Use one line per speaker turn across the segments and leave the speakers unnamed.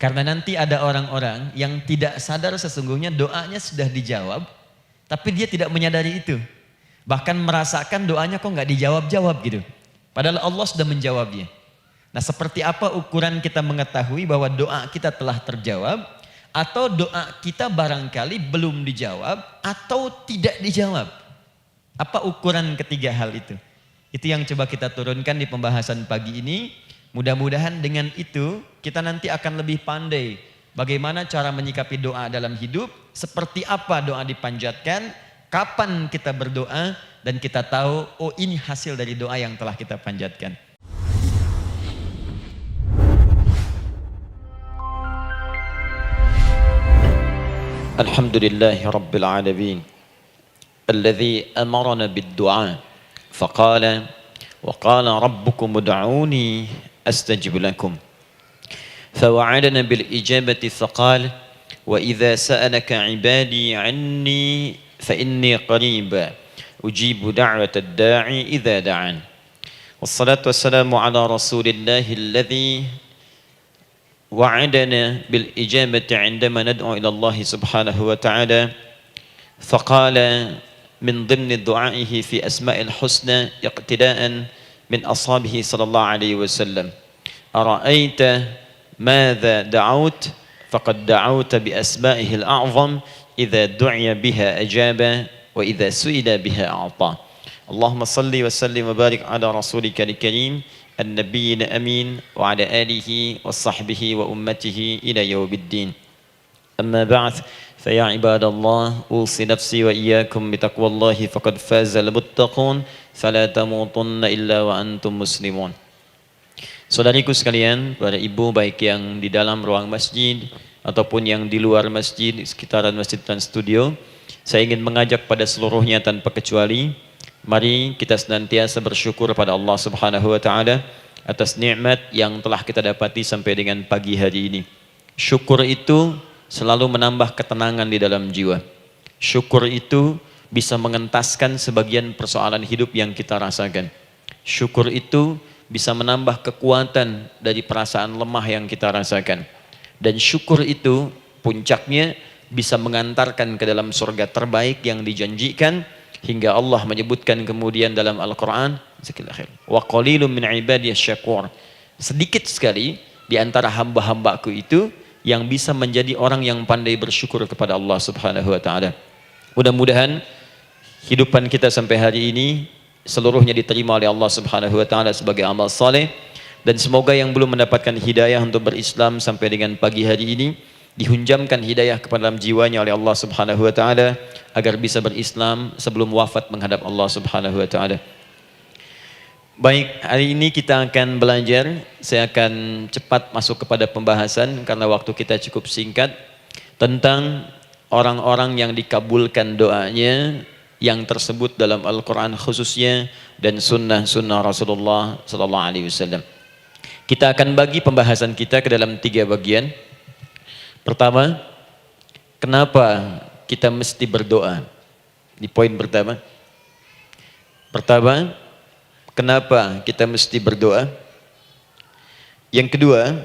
Karena nanti ada orang-orang yang tidak sadar sesungguhnya doanya sudah dijawab, tapi dia tidak menyadari itu. Bahkan merasakan doanya kok nggak dijawab-jawab gitu. Padahal Allah sudah menjawabnya. Nah, seperti apa ukuran kita mengetahui bahwa doa kita telah terjawab, atau doa kita barangkali belum dijawab, atau tidak dijawab? Apa ukuran ketiga hal itu? Itu yang coba kita turunkan di pembahasan pagi ini. Mudah-mudahan dengan itu kita nanti akan lebih pandai bagaimana cara menyikapi doa dalam hidup, seperti apa doa dipanjatkan, kapan kita berdoa, dan kita tahu oh ini hasil dari doa yang telah kita panjatkan. Alhamdulillahi Rabbil Alamin alladhi amarana bid-du'a faqala wa qala rabbukum ud'uni أستجب لكم فوعدنا بالإجابة فقال وإذا سألك عبادي عني فإني قريب أجيب دعوة الداعي إذا دعان والصلاة والسلام على رسول الله الذي وعدنا بالإجابة عندما ندعو إلى الله سبحانه وتعالى فقال من ضمن دعائه في أسماء الحسنى اقتداء من أصحابه صلى الله عليه وسلم أرأيت ماذا دعوت فقد دعوت بأسمائه الأعظم إذا دعي بها أجاب وإذا سئل بها أعطى اللهم صل وسلم وبارك على رسولك الكريم النبي الأمين وعلى آله وصحبه وأمته إلى يوم الدين أما بعد فيا عباد الله أوصي نفسي وإياكم بتقوى الله فقد فاز المتقون فلا تموتن إلا وأنتم مسلمون. Saudariku sekalian, para ibu baik yang di dalam ruang masjid ataupun yang di luar masjid, di sekitaran Masjid Trans Studio, saya ingin mengajak pada seluruhnya tanpa kecuali, mari kita senantiasa bersyukur pada Allah Subhanahu wa taala atas nikmat yang telah kita dapati sampai dengan pagi hari ini. Syukur itu selalu menambah ketenangan di dalam jiwa. Syukur itu bisa mengentaskan sebagian persoalan hidup yang kita rasakan. Syukur itu bisa menambah kekuatan dari perasaan lemah yang kita rasakan. Dan syukur itu puncaknya bisa mengantarkan ke dalam surga terbaik yang dijanjikan, hingga Allah menyebutkan kemudian dalam Al-Quran, wa qalilun min ibadiyasy syakur. Sedikit sekali di antara hamba-hambaku itu yang bisa menjadi orang yang pandai bersyukur kepada Allah Subhanahu wa taala. Mudah-mudahan hidupan kita sampai hari ini seluruhnya diterima oleh Allah Subhanahu wa taala sebagai amal saleh, dan semoga yang belum mendapatkan hidayah untuk berislam sampai dengan pagi hari ini dihunjamkan hidayah kepada dalam jiwanya oleh Allah Subhanahu wa taala agar bisa berislam sebelum wafat menghadap Allah Subhanahu wa taala. Baik, hari ini kita akan belajar. Saya akan cepat masuk kepada pembahasan karena waktu kita cukup singkat, tentang orang-orang yang dikabulkan doanya yang tersebut dalam Al-Quran khususnya dan sunnah-sunnah Rasulullah Sallallahu Alaihi Wasallam. Kita akan bagi pembahasan kita ke dalam 3 bagian. Pertama, kenapa kita mesti berdoa? Di poin pertama. Kenapa kita mesti berdoa? Yang kedua,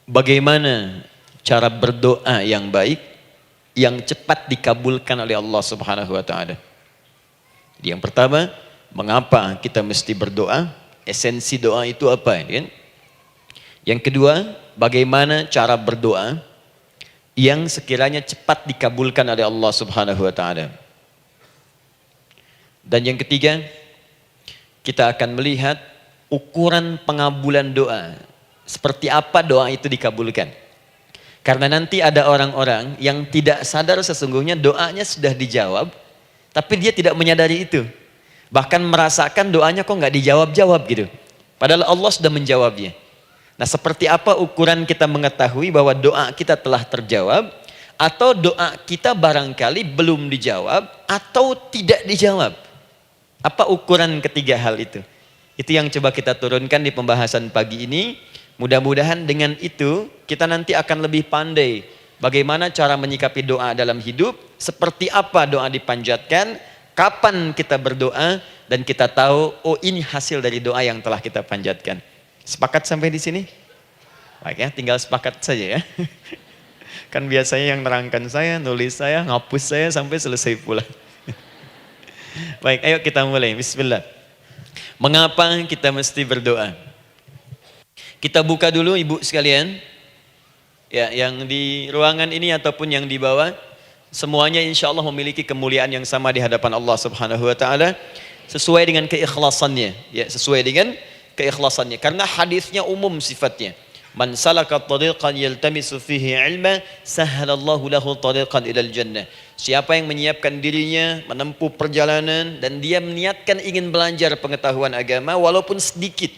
bagaimana cara berdoa yang baik, yang cepat dikabulkan oleh Allah Subhanahu wa taala. Yang pertama, mengapa kita mesti berdoa? Esensi doa itu apa, kan? Yang kedua, bagaimana cara berdoa yang sekiranya cepat dikabulkan oleh Allah Subhanahu wa taala. Dan yang ketiga, kita akan melihat ukuran pengabulan doa. Seperti apa doa itu dikabulkan. Karena nanti ada orang-orang yang tidak sadar sesungguhnya doanya sudah dijawab, tapi dia tidak menyadari itu. Bahkan merasakan doanya kok nggak dijawab-jawab gitu. Padahal Allah sudah menjawabnya. Nah, seperti apa ukuran kita mengetahui bahwa doa kita telah terjawab, atau doa kita barangkali belum dijawab, atau tidak dijawab? Apa ukuran ketiga hal itu? Itu yang coba kita turunkan di pembahasan pagi ini. Mudah-mudahan dengan itu kita nanti akan lebih pandai bagaimana cara menyikapi doa dalam hidup, seperti apa doa dipanjatkan, kapan kita berdoa, dan kita tahu oh ini hasil dari doa yang telah kita panjatkan. Sepakat sampai di sini? Baik ya, tinggal sepakat saja ya. Kan biasanya yang nerangkan saya, nulis saya, ngapus saya sampai selesai pula. Baik, ayo kita mulai. Bismillah. Mengapa kita mesti berdoa? Kita buka dulu ibu sekalian. Ya, yang di ruangan ini ataupun yang di bawah, semuanya insya Allah memiliki kemuliaan yang sama di hadapan Allah Subhanahu wa taala sesuai dengan keikhlasannya. Ya, sesuai dengan keikhlasannya. Karena hadisnya umum sifatnya. Man salaka tariqan yaltamisu fihi ilma sahhalallahu lahu tariqan ilal jannah. Siapa yang menyiapkan dirinya menempuh perjalanan dan dia meniatkan ingin belajar pengetahuan agama walaupun sedikit,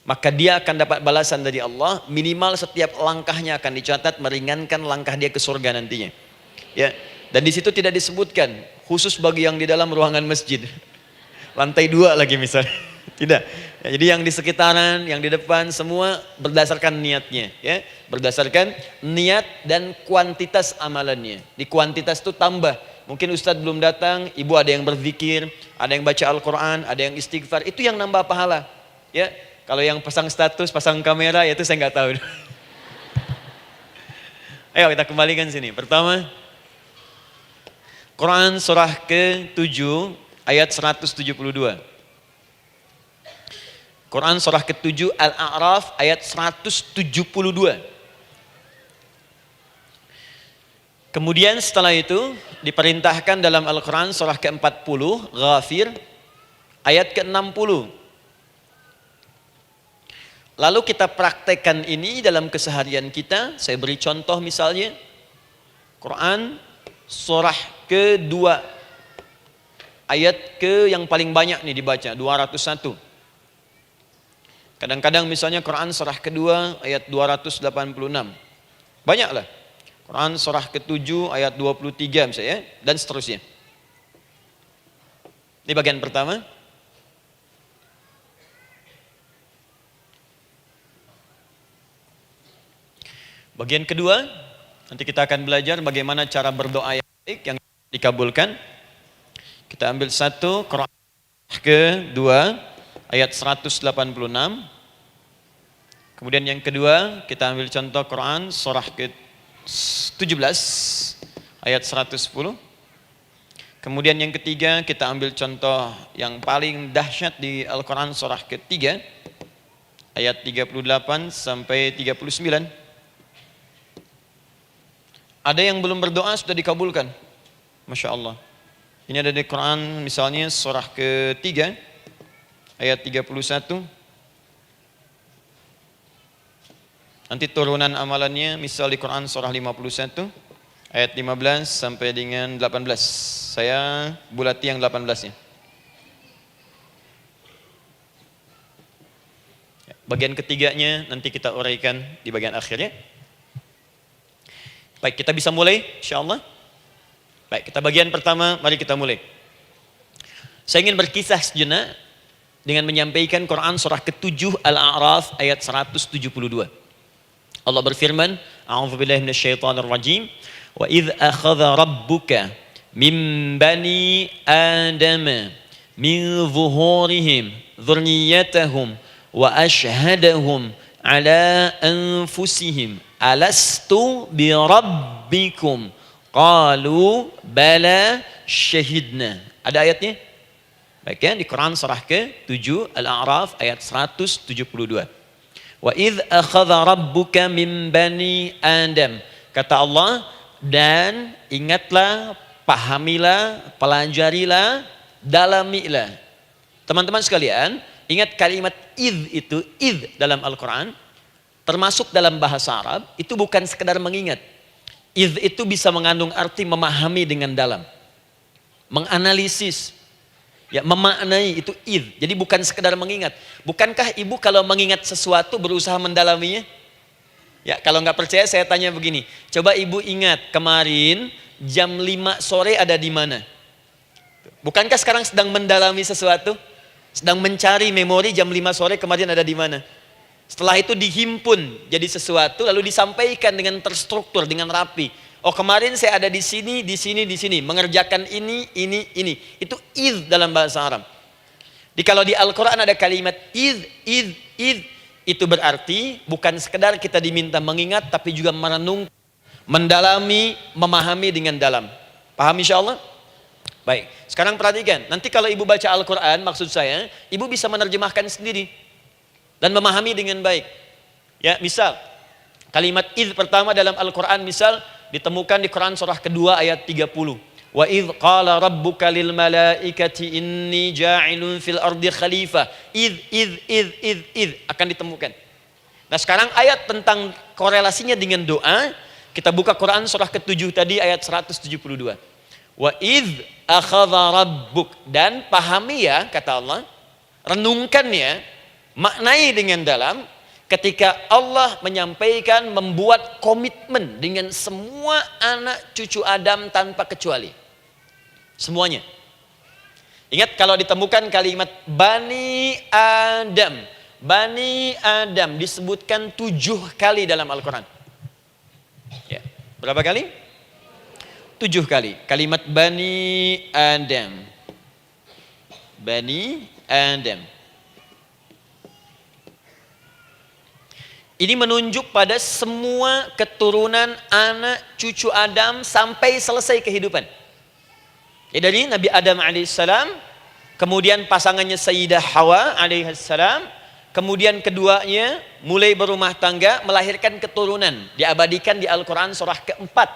maka dia akan dapat balasan dari Allah, minimal setiap langkahnya akan dicatat meringankan langkah dia ke surga nantinya. Ya. Dan di situ tidak disebutkan khusus bagi yang di dalam ruangan masjid. Lantai 2 lagi misalnya. Tidak. Ya, jadi yang di sekitaran, yang di depan semua berdasarkan niatnya, ya. Berdasarkan niat dan kuantitas amalannya. Di kuantitas itu tambah. Mungkin Ustadz belum datang, ibu ada yang berzikir, ada yang baca Al-Qur'an, ada yang istighfar, itu yang nambah pahala. Ya. Kalau yang pasang status, pasang kamera, ya itu saya nggak tahu. Ayo kita kembalikan sini. Pertama, Quran surah ke-7 ayat 172. Quran surah ke-7 Al-A'raf ayat 172. Kemudian setelah itu diperintahkan dalam Al-Quran surah ke-40 Ghafir ayat ke-60. Lalu kita praktekkan ini dalam keseharian kita. Saya beri contoh misalnya Quran surah ke-2 ayat ke yang paling banyak nih dibaca 201. Kadang-kadang misalnya Quran surah kedua ayat 286. Banyaklah. Quran surah ke-7 ayat 23 misalnya dan seterusnya. Ini bagian pertama. Bagian kedua, nanti kita akan belajar bagaimana cara berdoa yang baik yang dikabulkan. Kita ambil satu Quran kedua ayat 186. Kemudian yang kedua kita ambil contoh Quran surah ke-17 ayat 110. Kemudian yang ketiga kita ambil contoh yang paling dahsyat di Al-Quran surah ketiga ayat 38 sampai 39. Ada yang belum berdoa sudah dikabulkan. Masya Allah. Ini ada di Quran misalnya surah ketiga ayat 31. Nanti turunan amalannya misal di Quran surah 51 ayat 15 sampai dengan 18. Saya bulati yang 18-nya. Bagian ketiganya nanti kita uraikan di bagian akhirnya. Baik, kita bisa mulai insyaallah. Baik, kita bagian pertama, mari kita mulai. Saya ingin berkisah sejenak dengan menyampaikan Quran surah ke-7 Al-A'raf ayat 172. Allah berfirman, A'udzubillahi minasyaitonirrajim, wa idz akhadha rabbuka min bani adama min zuhurihim dzurriyyatahum wa ashhadahum ala anfusihim alastu bi rabbikum qalu bala syahidna. Ada ayatnya? Baik ya, di Quran surah ke-7 Al-A'raf ayat 172. Wa idz akhadha rabbuka min bani Adam. Kata Allah, dan ingatlah, pahamilah, pelajarilah, dalamilah. Teman-teman sekalian, ingat kalimat idz itu, idz dalam Al-Quran, termasuk dalam bahasa Arab, itu bukan sekedar mengingat. Idz itu bisa mengandung arti memahami dengan dalam. Menganalisis. Ya, memaknai itu idz. Jadi bukan sekedar mengingat. Bukankah ibu kalau mengingat sesuatu berusaha mendalaminya? Ya, kalau nggak percaya saya tanya begini. Coba ibu ingat kemarin jam 5 sore ada di mana? Bukankah sekarang sedang mendalami sesuatu? Sedang mencari memori jam 5 sore kemarin ada di mana? Setelah itu dihimpun jadi sesuatu lalu disampaikan dengan terstruktur, dengan rapi. Oh, kemarin saya ada di sini, di sini, di sini, mengerjakan ini. Itu idz dalam bahasa Arab. Kalau di Al-Quran ada kalimat idz. Itu berarti bukan sekedar kita diminta mengingat, tapi juga merenung, mendalami, memahami dengan dalam. Paham insyaallah? Baik, sekarang perhatikan. Nanti kalau ibu baca Al-Quran, maksud saya, ibu bisa menerjemahkan sendiri dan memahami dengan baik. Ya, misal kalimat idz pertama dalam Al-Quran misal ditemukan di Quran surah kedua ayat 30. Wa idz qala rabbuka lil malaikati inni ja'ilun fil ardi khalifah. Idz akan ditemukan. Nah, sekarang ayat tentang korelasinya dengan doa, kita buka Quran surah ke-7 tadi ayat 172. Wa idz akhadha rabbuk, dan pahami ya kata Allah, renungkan ya, maknai dengan dalam ketika Allah menyampaikan, membuat komitmen dengan semua anak cucu Adam tanpa kecuali. Semuanya. Ingat kalau ditemukan kalimat Bani Adam. Bani Adam disebutkan 7 kali dalam Al-Quran. Ya. Berapa kali? 7 kali. Kalimat Bani Adam. Bani Adam. Ini menunjuk pada semua keturunan anak cucu Adam sampai selesai kehidupan. Ya, dari Nabi Adam alaihissalam, kemudian pasangannya Sayyidah Hawa alaihissalam, kemudian keduanya mulai berumah tangga, melahirkan keturunan, diabadikan di Al-Quran surah keempat,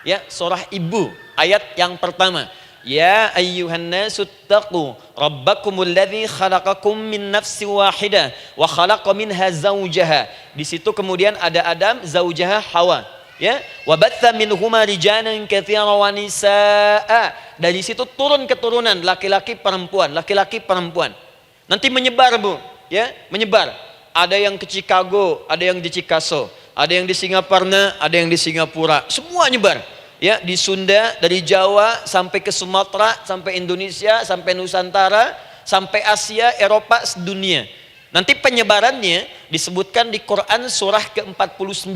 ya, surah Ibu, ayat yang pertama. Ya ayyuhan nasu taqu rabbakumul ladzi khalaqakum min nafsin wahidah wa khalaqa minha zawjaha. Di situ kemudian ada Adam, zaujaha Hawa, ya. Wa batha minhuma rijalan katsiran wa nisaa. Dari situ turun keturunan laki-laki perempuan, laki-laki perempuan. Nanti menyebar, Bu, ya, menyebar. Ada yang ke Chicago, ada yang di Chicago, ada yang di Singaparna, ada yang di Singapura. Semua nyebar. Ya, di Sunda, dari Jawa sampai ke Sumatera, sampai Indonesia, sampai Nusantara, sampai Asia, Eropa, sedunia. Nanti penyebarannya disebutkan di Quran surah ke-49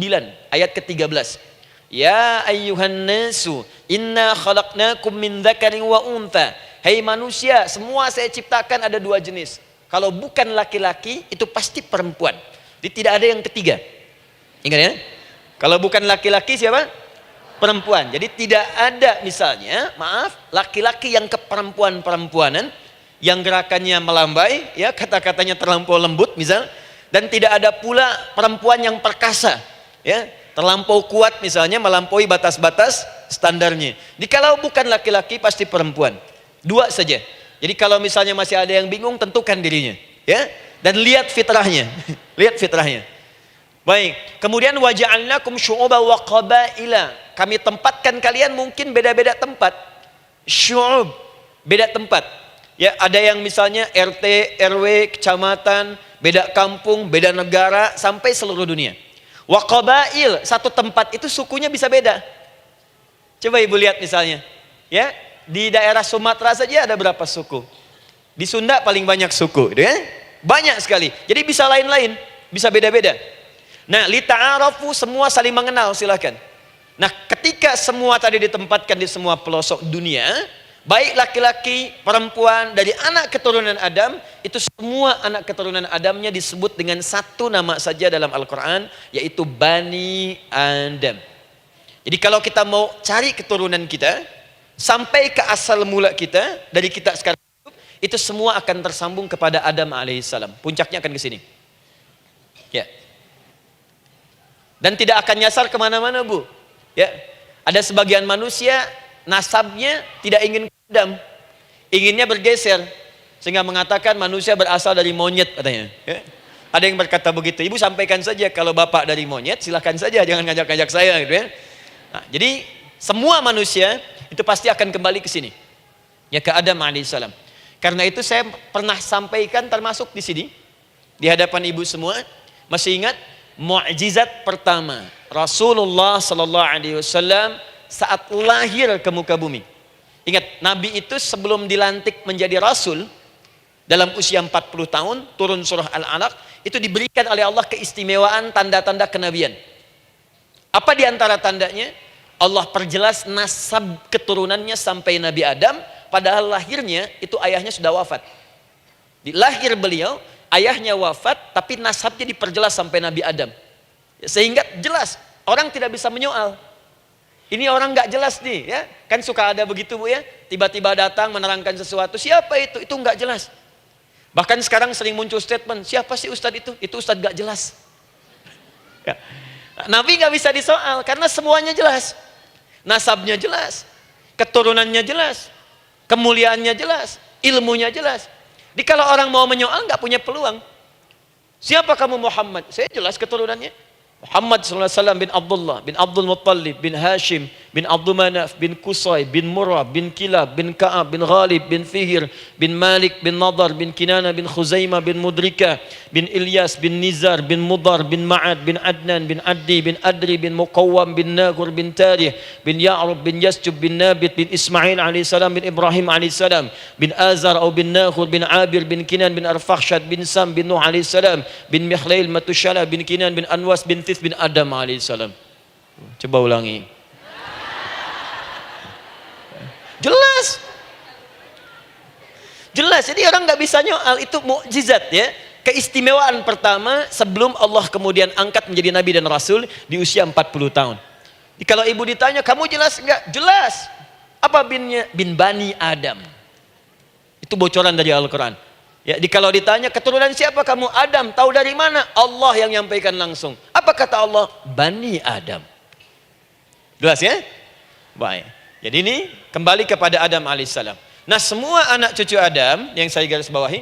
ayat ke-13. Ya ayyuhan nasu inna khalaqnakum min dzakarin wa untha. Hai manusia, semua saya ciptakan ada 2 jenis. Kalau bukan laki-laki itu pasti perempuan. Jadi tidak ada yang ketiga. Ingat ya? Kalau bukan laki-laki siapa? Perempuan. Jadi tidak ada misalnya, maaf, laki-laki yang keperempuan-perempuanan, yang gerakannya melambai, ya, kata-katanya terlampau lembut misal, dan tidak ada pula perempuan yang perkasa, ya, terlampau kuat misalnya, melampaui batas-batas standarnya. Jadi kalau bukan laki-laki pasti perempuan. 2 saja. Jadi kalau misalnya masih ada yang bingung, tentukan dirinya, ya, dan lihat fitrahnya. Lihat fitrahnya. Baik, kemudian waja'alnakum syu'uban wa qabaila. Kami tempatkan kalian mungkin beda-beda tempat. Syu'ub, beda tempat. Ya, ada yang misalnya RT, RW, kecamatan, beda kampung, beda negara, sampai seluruh dunia. Wa qabail, satu tempat itu sukunya bisa beda. Coba Ibu lihat misalnya, ya, di daerah Sumatera saja ada berapa suku? Di Sunda paling banyak suku, gitu ya? Banyak sekali. Jadi bisa lain-lain, bisa beda-beda. Nah, lita'arafu, semua saling mengenal, silakan. Nah, ketika semua tadi ditempatkan di semua pelosok dunia, baik laki-laki, perempuan, dari anak keturunan Adam, itu semua anak keturunan Adamnya disebut dengan satu nama saja dalam Al-Quran, yaitu Bani Adam. Jadi kalau kita mau cari keturunan kita, sampai ke asal mula kita, dari kita sekarang, itu semua akan tersambung kepada Adam alaihissalam. Puncaknya akan ke sini. Ya. Dan tidak akan nyasar kemana-mana, Bu. Ya, ada sebagian manusia nasabnya tidak ingin ke Adam, inginnya bergeser, sehingga mengatakan manusia berasal dari monyet katanya. Ya. Ada yang berkata begitu. Ibu sampaikan saja kalau bapak dari monyet, silahkan saja, jangan ngajak-ngajak saya, gitu ya. Nah, jadi semua manusia itu pasti akan kembali ke sini, ya, ke Adam alaihissalam. Karena itu saya pernah sampaikan termasuk di sini di hadapan ibu semua, masih ingat? Mukjizat pertama Rasulullah sallallahu alaihi wasallam saat lahir ke muka bumi. Ingat, Nabi itu sebelum dilantik menjadi Rasul dalam usia 40 tahun, turun surah Al-Alaq, itu diberikan oleh Allah keistimewaan tanda-tanda kenabian. Apa di antara tandanya? Allah perjelas nasab keturunannya sampai Nabi Adam, padahal lahirnya itu ayahnya sudah wafat. Di lahir beliau
ayahnya wafat tapi nasabnya diperjelas sampai Nabi Adam. Sehingga jelas, orang tidak bisa menyoal. Ini orang nggak jelas nih, ya. Kan suka ada begitu, Bu, ya. Tiba-tiba datang menerangkan sesuatu, siapa itu? Itu nggak jelas. Bahkan sekarang sering muncul statement, siapa sih ustadz itu? Itu ustadz nggak jelas. Ya. Nabi nggak bisa disoal karena semuanya jelas. Nasabnya jelas, keturunannya jelas, kemuliaannya jelas, ilmunya jelas. Jadi kalau orang mau menyoal nggak punya peluang. Siapa kamu Muhammad? Saya jelas keturunannya. Muhammad SAW bin Abdullah, bin Abdul Muttalib, bin Hashim, bin Abdul Manaf, bin Qusay, bin Murrah, bin Kilab, bin Ka'ab, bin Ghalib, bin Fihir, bin Malik, bin Nadar, bin Kinana, bin Khuzaimah, bin Mudrika, bin Ilyas, bin Nizar, bin Mudar, bin Ma'ad, bin Adnan, bin Addi, bin Adri, bin Muqawwam, bin Nagur, bin Tarih, bin Ya'rub, bin Yasjub, bin Nabit, bin Ismail AS, bin Ibrahim AS, bin Azar atau bin Nakhur, bin Abir, bin Kinan, bin Arfakhshad, bin Sam, bin Nuh AS, bin Mikhlail, Matushala, bin Kinan, bin Anwas, bin bin Adam alaihissalam. Coba ulangi. Jelas. Jelas. Jadi orang nggak bisa nyoal, itu mukjizat, ya. Keistimewaan pertama sebelum Allah kemudian angkat menjadi nabi dan rasul di usia 40 tahun. Jadi kalau ibu ditanya, kamu jelas enggak? Jelas. Apa binnya? Bin Bani Adam. Itu bocoran dari Al-Quran. Ya, kalau ditanya keturunan siapa kamu? Adam. Tahu dari mana? Allah yang nyampaikan langsung. Apa kata Allah? Bani Adam. Jelas, ya? Baik. Jadi ini kembali kepada Adam alaihissalam. Nah, semua anak cucu Adam yang saya garis bawahi,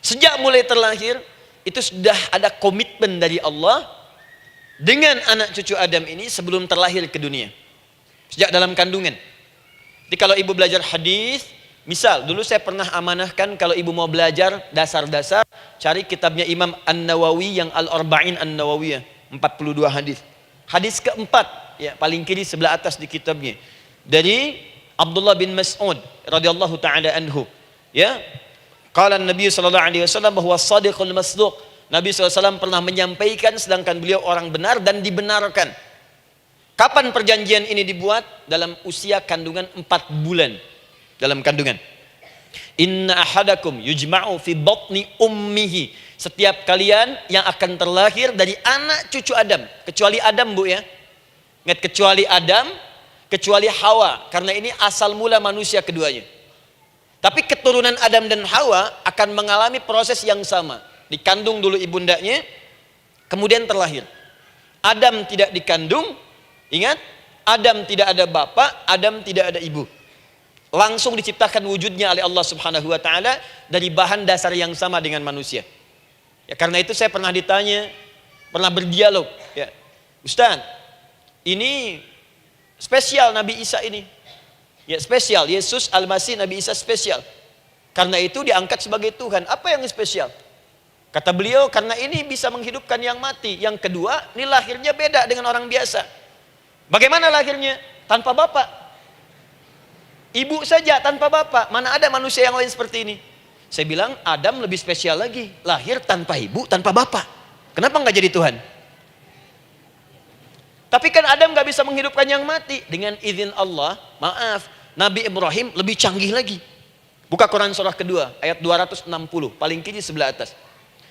sejak mulai terlahir itu sudah ada komitmen dari Allah dengan anak cucu Adam ini sebelum terlahir ke dunia. Sejak dalam kandungan. Jadi kalau ibu belajar hadis, misal, dulu saya pernah amanahkan kalau ibu mau belajar dasar-dasar, cari kitabnya Imam An-Nawawi yang Al-Arba'in An-Nawawiyah, 42 hadis. Hadis keempat, ya, paling kiri sebelah atas di kitabnya. Dari Abdullah bin Mas'ud radhiyallahu taala anhu, ya. Qala Nabi sallallahu alaihi wasallam bahwa shadiqul masduq. Nabi SAW pernah menyampaikan sedangkan beliau orang benar dan dibenarkan. Kapan perjanjian ini dibuat? Dalam usia kandungan 4 bulan. Dalam kandungan. Inna ahadakum yujma'u fi batni ummihi. Setiap kalian yang akan terlahir dari anak cucu Adam, kecuali Adam, Bu, ya. Ingat, kecuali Adam, kecuali Hawa, karena ini asal mula manusia keduanya. Tapi keturunan Adam dan Hawa akan mengalami proses yang sama. Dikandung dulu ibundanya, kemudian terlahir. Adam tidak dikandung, ingat, Adam tidak ada bapak, Adam tidak ada ibu. Langsung diciptakan wujudnya oleh Allah Subhanahu wa taala dari bahan dasar yang sama dengan manusia. Ya, karena itu saya pernah ditanya, pernah berdialog, ya. Ustaz, ini spesial Nabi Isa ini. Ya, spesial, Yesus Al-Masih Nabi Isa spesial. Karena itu diangkat sebagai Tuhan. Apa yang spesial? Kata beliau, karena ini bisa menghidupkan yang mati. Yang kedua, ini lahirnya beda dengan orang biasa. Bagaimana lahirnya? Tanpa bapak. Ibu saja tanpa bapak. Mana ada manusia yang lain seperti ini? Saya bilang Adam lebih spesial lagi. Lahir tanpa ibu, tanpa bapak. Kenapa nggak jadi Tuhan? Tapi kan Adam nggak bisa menghidupkan yang mati. Dengan izin Allah, maaf, Nabi Ibrahim lebih canggih lagi. Buka Quran surah kedua, ayat 260. Paling kiri sebelah atas.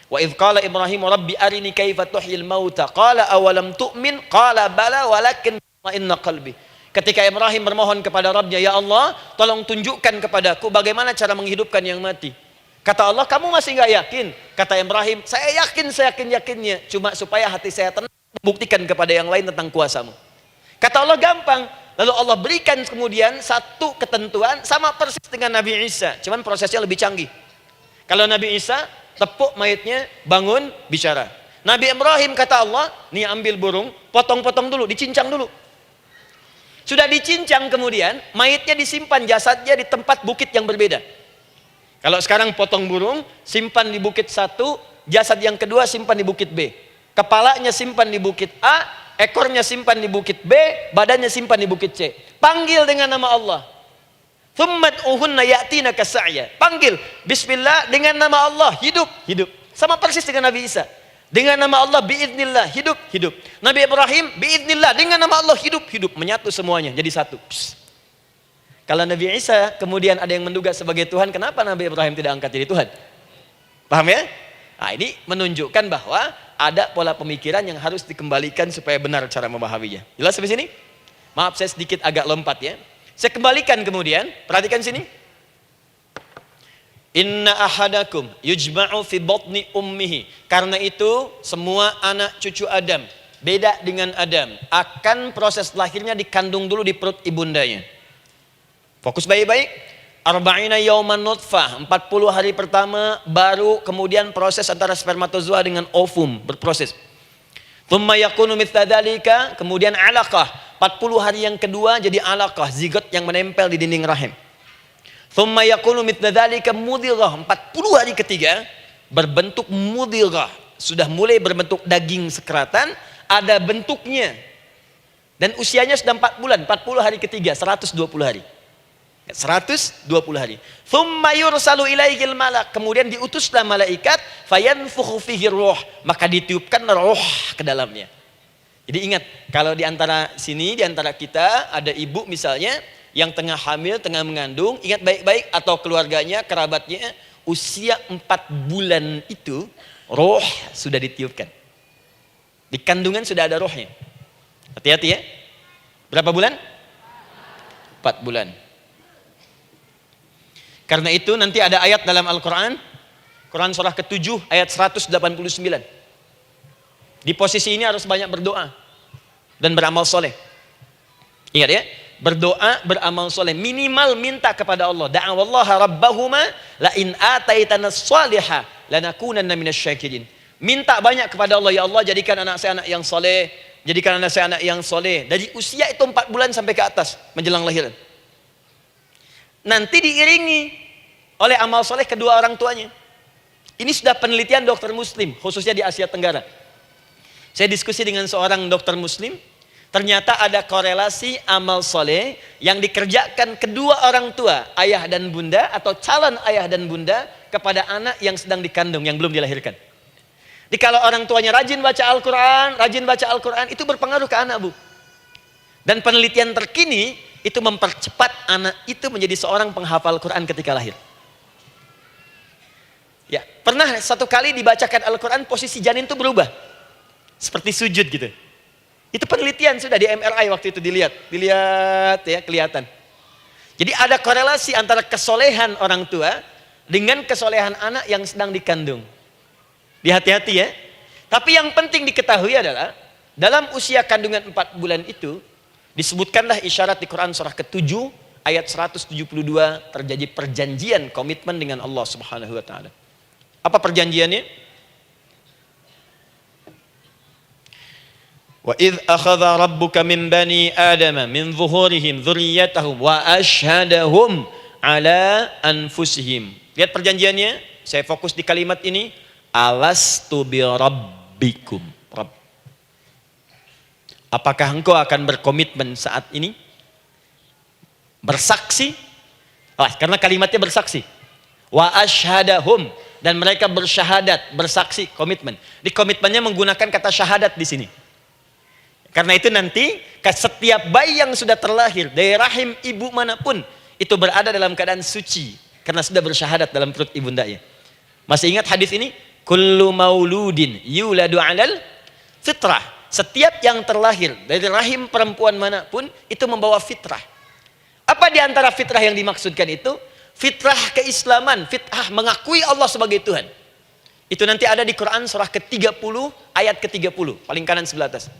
Wa idh qala Ibrahim Rabbi arini kaifa tuhyil mauta. Qala awalam tu'min. Qala bala walakin inna qalbi. Ketika Ibrahim bermohon kepada Rabbnya, ya Allah, tolong tunjukkan kepadaku bagaimana cara menghidupkan yang mati. Kata Allah, kamu masih nggak yakin? Kata Ibrahim, saya yakin-yakinnya. Cuma supaya hati saya tenang, buktikan kepada yang lain tentang kuasamu. Kata Allah, gampang. Lalu Allah berikan kemudian satu ketentuan sama persis dengan Nabi Isa. Cuman prosesnya lebih canggih. Kalau Nabi Isa, tepuk mayatnya, bangun, bicara. Nabi Ibrahim kata Allah, nih ambil burung, potong-potong dulu, dicincang dulu. Sudah dicincang kemudian, mayatnya disimpan, jasadnya di tempat bukit yang berbeda. Kalau sekarang potong burung, simpan di bukit satu, jasad yang kedua simpan di bukit B. Kepalanya simpan di bukit A, ekornya simpan di bukit B, badannya simpan di bukit C. Panggil dengan nama Allah. Thummat uhunna ya'tina kasa'ya. Panggil, bismillah, dengan nama Allah, hidup. Sama persis dengan Nabi Isa. Dengan nama Allah biiznillah, hidup. Nabi Ibrahim biiznillah, dengan nama Allah hidup. Menyatu semuanya jadi satu. Psst. Kalau Nabi Isa kemudian ada yang menduga sebagai Tuhan, kenapa Nabi Ibrahim tidak angkat jadi Tuhan? Paham ya? Nah, ini menunjukkan bahwa ada pola pemikiran yang harus dikembalikan supaya benar cara memahaminya. Jelas sampai sini? Maaf saya sedikit agak lompat ya. Saya kembalikan kemudian, perhatikan sini. Inna ahadakum yujma'u fi batni ummihi. Karena itu semua anak cucu Adam, beda dengan Adam, akan proses lahirnya dikandung dulu di perut ibundanya. Fokus baik-baik. Arba'ina yauman nutfah, 40 hari pertama baru kemudian proses antara spermatozoa dengan ovum berproses. Thumma yakunu mithla dzalika, kemudian alaqah. 40 hari yang kedua jadi alaqah, zigot yang menempel di dinding rahim. Thumma yakunu mithla dzalika mudghah. 40 hari ketiga berbentuk mudghah, sudah mulai berbentuk daging sekeratan, ada bentuknya. Dan usianya sudah 4 bulan, 40 hari ketiga, 120 hari. 120 hari. Thumma yursalu ilaihil malak, kemudian diutuslah malaikat, fayanfukhu fihi ruh, maka ditiupkan roh ke dalamnya. Jadi ingat, kalau di antara sini, di antara kita ada ibu misalnya yang tengah hamil, tengah mengandung, ingat baik-baik, atau keluarganya, kerabatnya, usia 4 bulan itu roh sudah ditiupkan. Di kandungan sudah ada rohnya. Hati-hati ya. Berapa bulan? 4 bulan. Karena itu nanti ada ayat dalam Al-Quran, Quran surah ke-7 ayat 189. Di posisi ini harus banyak berdoa dan beramal soleh. Ingat ya, berdoa, beramal soleh, minimal minta kepada Allah. Da'awallaha rabbahuma la in ataitana salihah lanakunanna minasyakirin. Minta banyak kepada Allah, ya Allah jadikan anak saya anak yang soleh, jadikan anak saya anak yang soleh. Dari usia itu 4 bulan sampai ke atas menjelang lahiran. Nanti diiringi oleh amal soleh kedua orang tuanya. Ini sudah penelitian dokter muslim, khususnya di Asia Tenggara. Saya diskusi dengan seorang dokter muslim, ternyata ada korelasi amal soleh yang dikerjakan kedua orang tua, ayah dan bunda, atau calon ayah dan bunda, kepada anak yang sedang dikandung, yang belum dilahirkan. Jadi kalau orang tuanya rajin baca Al-Quran, itu berpengaruh ke anak, Bu. Dan penelitian terkini, itu mempercepat anak itu menjadi seorang penghafal Quran ketika lahir. Ya, pernah satu kali dibacakan Al-Quran, posisi janin itu berubah. Seperti sujud gitu. Itu penelitian sudah di MRI waktu itu dilihat ya, kelihatan. Jadi ada korelasi antara kesolehan orang tua dengan kesolehan anak yang sedang dikandung. Hati-hati ya. Tapi yang penting diketahui adalah dalam usia kandungan 4 bulan itu disebutkanlah isyarat di Quran surah ke-7 ayat 172 terjadi perjanjian komitmen dengan Allah Subhanahu wa taala. Apa perjanjiannya? Wa idz akhadha rabbuka min bani adama min zuhurihim dzurriyyatahum wa asyhadahum ala anfusihim. Lihat perjanjiannya, saya fokus di kalimat ini, alastu bi rabbikum. Apakah engkau akan berkomitmen saat ini? Bersaksi? Karena kalimatnya bersaksi. Wa asyhadahum, dan mereka bersyahadat, bersaksi, komitmen. Di komitmennya menggunakan kata syahadat di sini. Karena itu nanti setiap bayi yang sudah terlahir dari rahim ibu manapun itu berada dalam keadaan suci karena sudah bersyahadat dalam perut ibundanya. Masih ingat hadis ini? Kullu mauludin yuladu 'alal fitrah. Setiap yang terlahir dari rahim perempuan manapun itu membawa fitrah. Apa di antara fitrah yang dimaksudkan itu? Fitrah keislaman, fitrah mengakui Allah sebagai Tuhan. Itu nanti ada di Quran surah ke-30 ayat ke-30, paling kanan sebelah atas.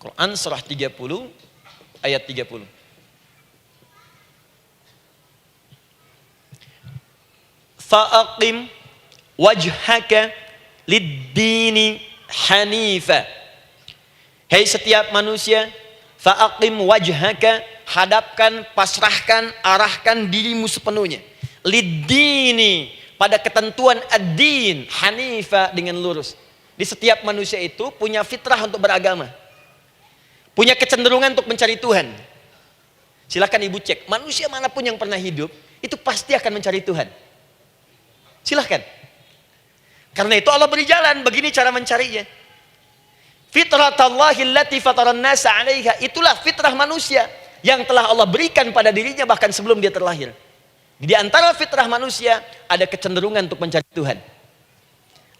Quran surah 30 ayat 30. Fa'aqim wajhaka lid-dini hanifa. Hei setiap manusia, fa'aqim wajhaka, hadapkan, pasrahkan, arahkan dirimu sepenuhnya. Lid-dini, pada ketentuan ad-din, hanifa, dengan lurus. Di setiap manusia itu punya fitrah untuk beragama. Punya kecenderungan untuk mencari Tuhan. Silakan ibu cek, manusia manapun yang pernah hidup, itu pasti akan mencari Tuhan. Silakan. Karena itu Allah beri jalan, begini cara mencarinya. Fitratallahi allati fataran nasa 'alaiha, itulah fitrah manusia yang telah Allah berikan pada dirinya bahkan sebelum dia terlahir. Di antara fitrah manusia ada kecenderungan untuk mencari Tuhan.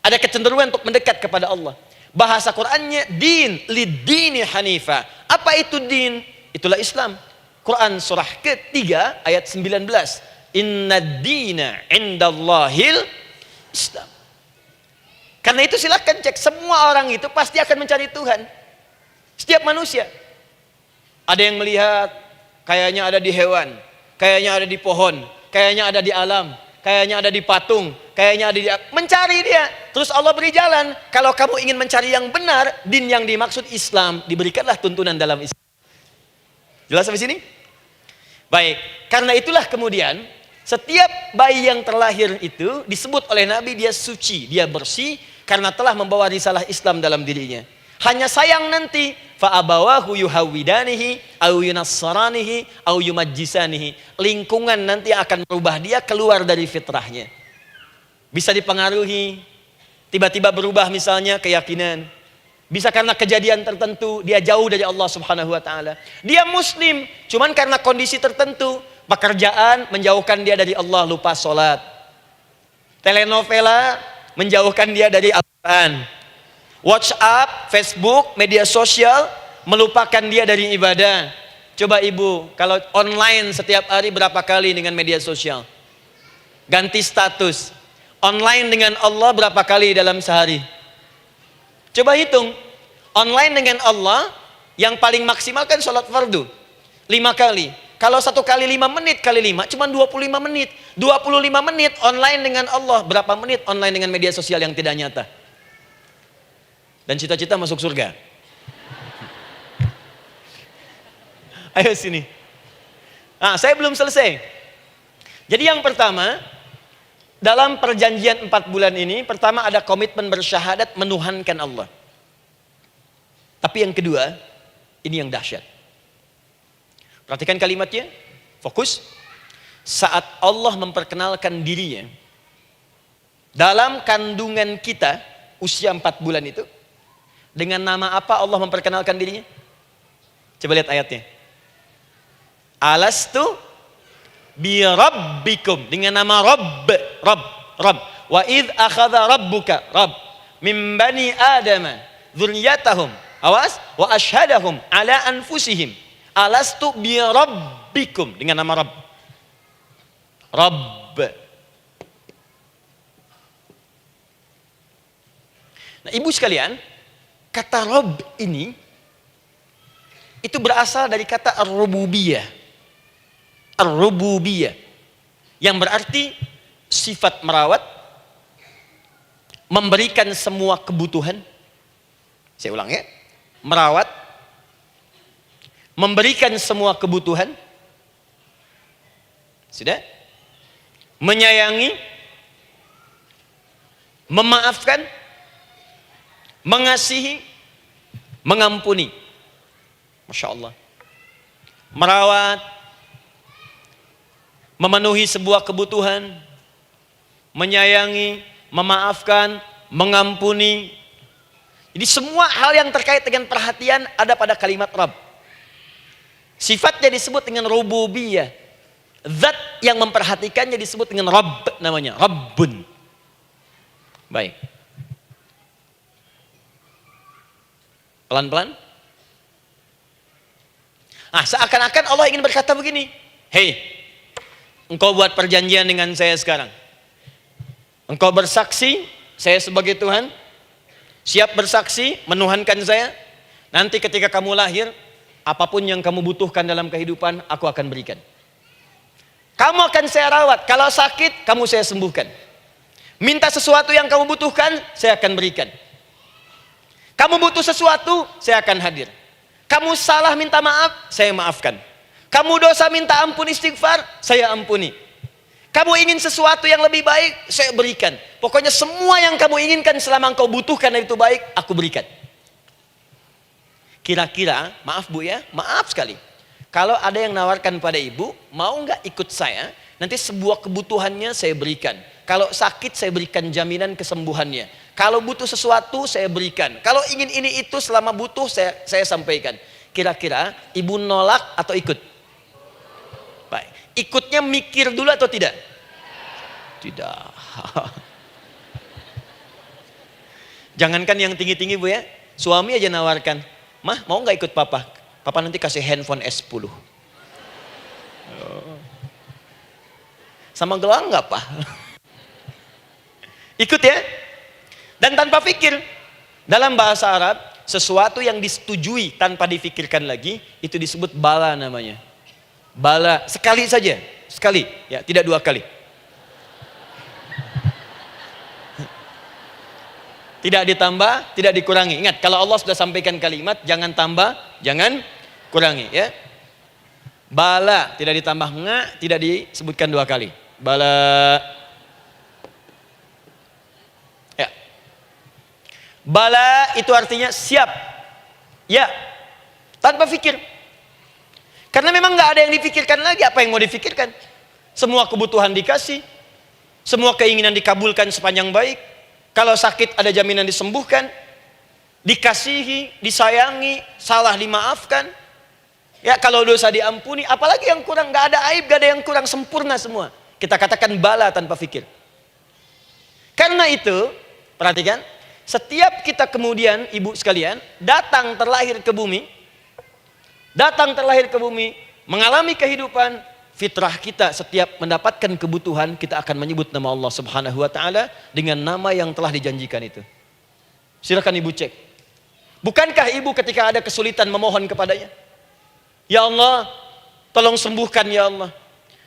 Ada kecenderungan untuk mendekat kepada Allah. Bahasa Qur'annya din lidini hanifa. Apa itu din? Itulah Islam. Quran surah ketiga ayat 19. Inna dina indallahil Islam. Karena itu silakan cek, semua orang itu pasti akan mencari Tuhan. Setiap manusia. Ada yang melihat kayaknya ada di hewan, kayaknya ada di pohon, kayaknya ada di alam, kayaknya ada di patung, kayaknya ada di... Mencari dia. Terus Allah beri jalan. Kalau kamu ingin mencari yang benar, din yang dimaksud Islam, diberikanlah tuntunan dalam Islam. Jelas sampai sini? Baik. Karena itulah kemudian setiap bayi yang terlahir itu disebut oleh Nabi dia suci, dia bersih karena telah membawa risalah Islam dalam dirinya. Hanya sayang nanti fa'abawahu yuhawidanihi au yunassaranihi au yumajjisanihi. Lingkungan nanti akan merubah dia keluar dari fitrahnya. Bisa dipengaruhi, tiba-tiba berubah misalnya keyakinan. Bisa karena kejadian tertentu dia jauh dari Allah Subhanahu wa taala. Dia muslim, cuman karena kondisi tertentu, pekerjaan menjauhkan dia dari Allah, lupa sholat. Telenovela menjauhkan dia dari Al-Quran. WhatsApp, Facebook, media sosial melupakan dia dari ibadah. Coba ibu, kalau online setiap hari berapa kali dengan media sosial? Ganti status. Online dengan Allah berapa kali dalam sehari? Coba hitung. Online dengan Allah yang paling maksimal kan sholat fardu 5 kali. Kalau 1 kali 5 menit kali 5 cuma 25 menit. 25 menit online dengan Allah. Berapa menit online dengan media sosial yang tidak nyata? Dan cita-cita masuk surga. Ayo sini. Nah, saya belum selesai. Jadi yang pertama, dalam perjanjian 4 bulan ini, pertama ada komitmen bersyahadat menuhankan Allah. Tapi yang kedua, ini yang dahsyat. Perhatikan kalimatnya, fokus. Saat Allah memperkenalkan dirinya, dalam kandungan kita, usia 4 bulan itu, dengan nama apa Allah memperkenalkan dirinya? Coba lihat ayatnya. Alastu bi rabbikum, dengan nama Rabb. Wa idh akhadha rabbuka min bani Adama dzurriyyatahum. Awas, wa ashhadahum ala anfusihim. Alastu bi rabbikum, dengan nama Rabb. Nah, ibu sekalian, kata Rabb ini itu berasal dari kata ar-rububiyah. Ar-rububiyah yang berarti sifat merawat, memberikan semua kebutuhan. Saya ulang ya. Merawat, memberikan semua kebutuhan. Sudah? Menyayangi, memaafkan, mengasihi, mengampuni. Masya Allah. Merawat, memenuhi sebuah kebutuhan, menyayangi, memaafkan, mengampuni. Jadi semua hal yang terkait dengan perhatian ada pada kalimat Rabb. Sifatnya disebut dengan rububiyah. Zat yang memperhatikannya disebut dengan Rabb, namanya Rabbun. Baik. Pelan-pelan. Nah, seakan-akan Allah ingin berkata begini, hei, engkau buat perjanjian dengan saya sekarang. Engkau bersaksi, saya sebagai Tuhan, siap bersaksi, menuhankan saya. Nanti ketika kamu lahir, apapun yang kamu butuhkan dalam kehidupan, aku akan berikan. Kamu akan saya rawat, kalau sakit, kamu saya sembuhkan. Minta sesuatu yang kamu butuhkan, saya akan berikan. Kamu butuh sesuatu, saya akan hadir. Kamu salah minta maaf, saya maafkan. Kamu dosa minta ampun istighfar, saya ampuni. Kamu ingin sesuatu yang lebih baik, saya berikan. Pokoknya semua yang kamu inginkan selama engkau butuhkan itu baik, aku berikan. Kira-kira, maaf Bu ya, maaf sekali. Kalau ada yang nawarkan pada ibu, mau nggak ikut saya? Nanti sebuah kebutuhannya saya berikan. Kalau sakit saya berikan jaminan kesembuhannya. Kalau butuh sesuatu saya berikan. Kalau ingin ini itu selama butuh saya sampaikan. Kira-kira ibu nolak atau ikut? Baik. Ikutnya mikir dulu atau tidak? Tidak. Jangankan yang tinggi-tinggi Bu ya, suami aja nawarkan, "Mah, mau nggak ikut papa? Papa nanti kasih handphone S10. Sama gelang nggak Pak? Ikut ya. Dan tanpa pikir. Dalam bahasa Arab, sesuatu yang disetujui tanpa difikirkan lagi, itu disebut bala namanya. Bala, sekali saja. Sekali, ya, tidak dua kali. Tidak ditambah, tidak dikurangi. Ingat, kalau Allah sudah sampaikan kalimat, jangan tambah, jangan kurangi. Ya. Bala, tidak ditambah nga, tidak disebutkan dua kali. Bala. Ya. Bala itu artinya siap. Ya. Tanpa pikir. Karena memang nggak ada yang dipikirkan lagi. Apa yang mau dipikirkan? Semua kebutuhan dikasih. Semua keinginan dikabulkan sepanjang baik. Kalau sakit ada jaminan disembuhkan, dikasihi, disayangi, salah dimaafkan. Ya, kalau dosa diampuni, apalagi yang kurang, nggak ada aib, nggak ada yang kurang, sempurna semua. Kita katakan bala tanpa fikir. Karena itu, perhatikan, setiap kita kemudian, ibu sekalian, datang terlahir ke bumi, mengalami kehidupan, fitrah kita setiap mendapatkan kebutuhan, kita akan menyebut nama Allah Subhanahu wa Ta'ala dengan nama yang telah dijanjikan itu. Silakan ibu cek. Bukankah ibu ketika ada kesulitan memohon kepadanya? Ya Allah, tolong sembuhkan ya Allah.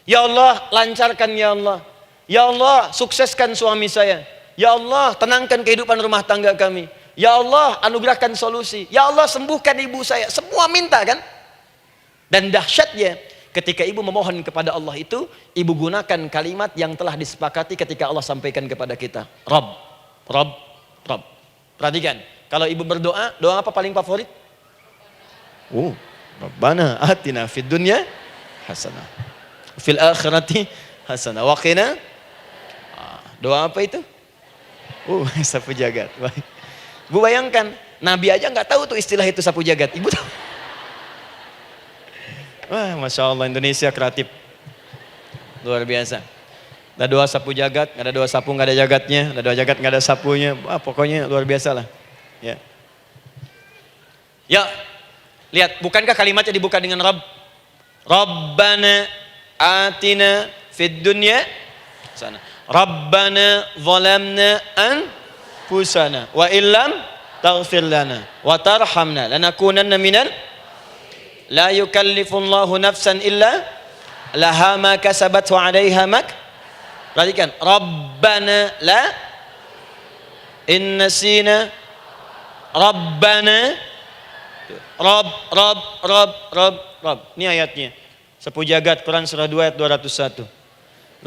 Ya Allah, lancarkan ya Allah. Ya Allah, sukseskan suami saya. Ya Allah, tenangkan kehidupan rumah tangga kami. Ya Allah, anugerahkan solusi. Ya Allah, sembuhkan ibu saya. Semua minta kan? Dan dahsyatnya, ketika ibu memohon kepada Allah itu, ibu gunakan kalimat yang telah disepakati ketika Allah sampaikan kepada kita. Rabb, Rabb, Rabb. Perhatikan, kalau ibu berdoa, doa apa paling favorit? Rabbana atina fid dunya hasanah. Fil akhirati hasanah. Wa qina. Doa apa itu? Sapu jagat. Bu bayangkan, Nabi aja nggak tahu tuh istilah itu sapu jagat. Ibu tahu? Wah, Masya Allah, Indonesia kreatif. Luar biasa. Ada doa sapu jagat, nggak ada doa sapu nggak ada jagatnya, ada doa jagat nggak ada sapunya. Wah, pokoknya luar biasa lah. Ya. Ya, lihat, bukankah kalimatnya dibuka dengan Rabb? Rabbana atina fid dunya sana. Rabbana zalamna anfusana wa illam taghfir lana wa tarhamna lanakunanna minal. La yukallifullahu nafsan illa laha ma kasabat wa 'alaiha mak. Perhatikan, Rabbana la innasina Rabbana Rabb. Ini ayatnya. Sapu jagat Quran surah 2 ayat 201.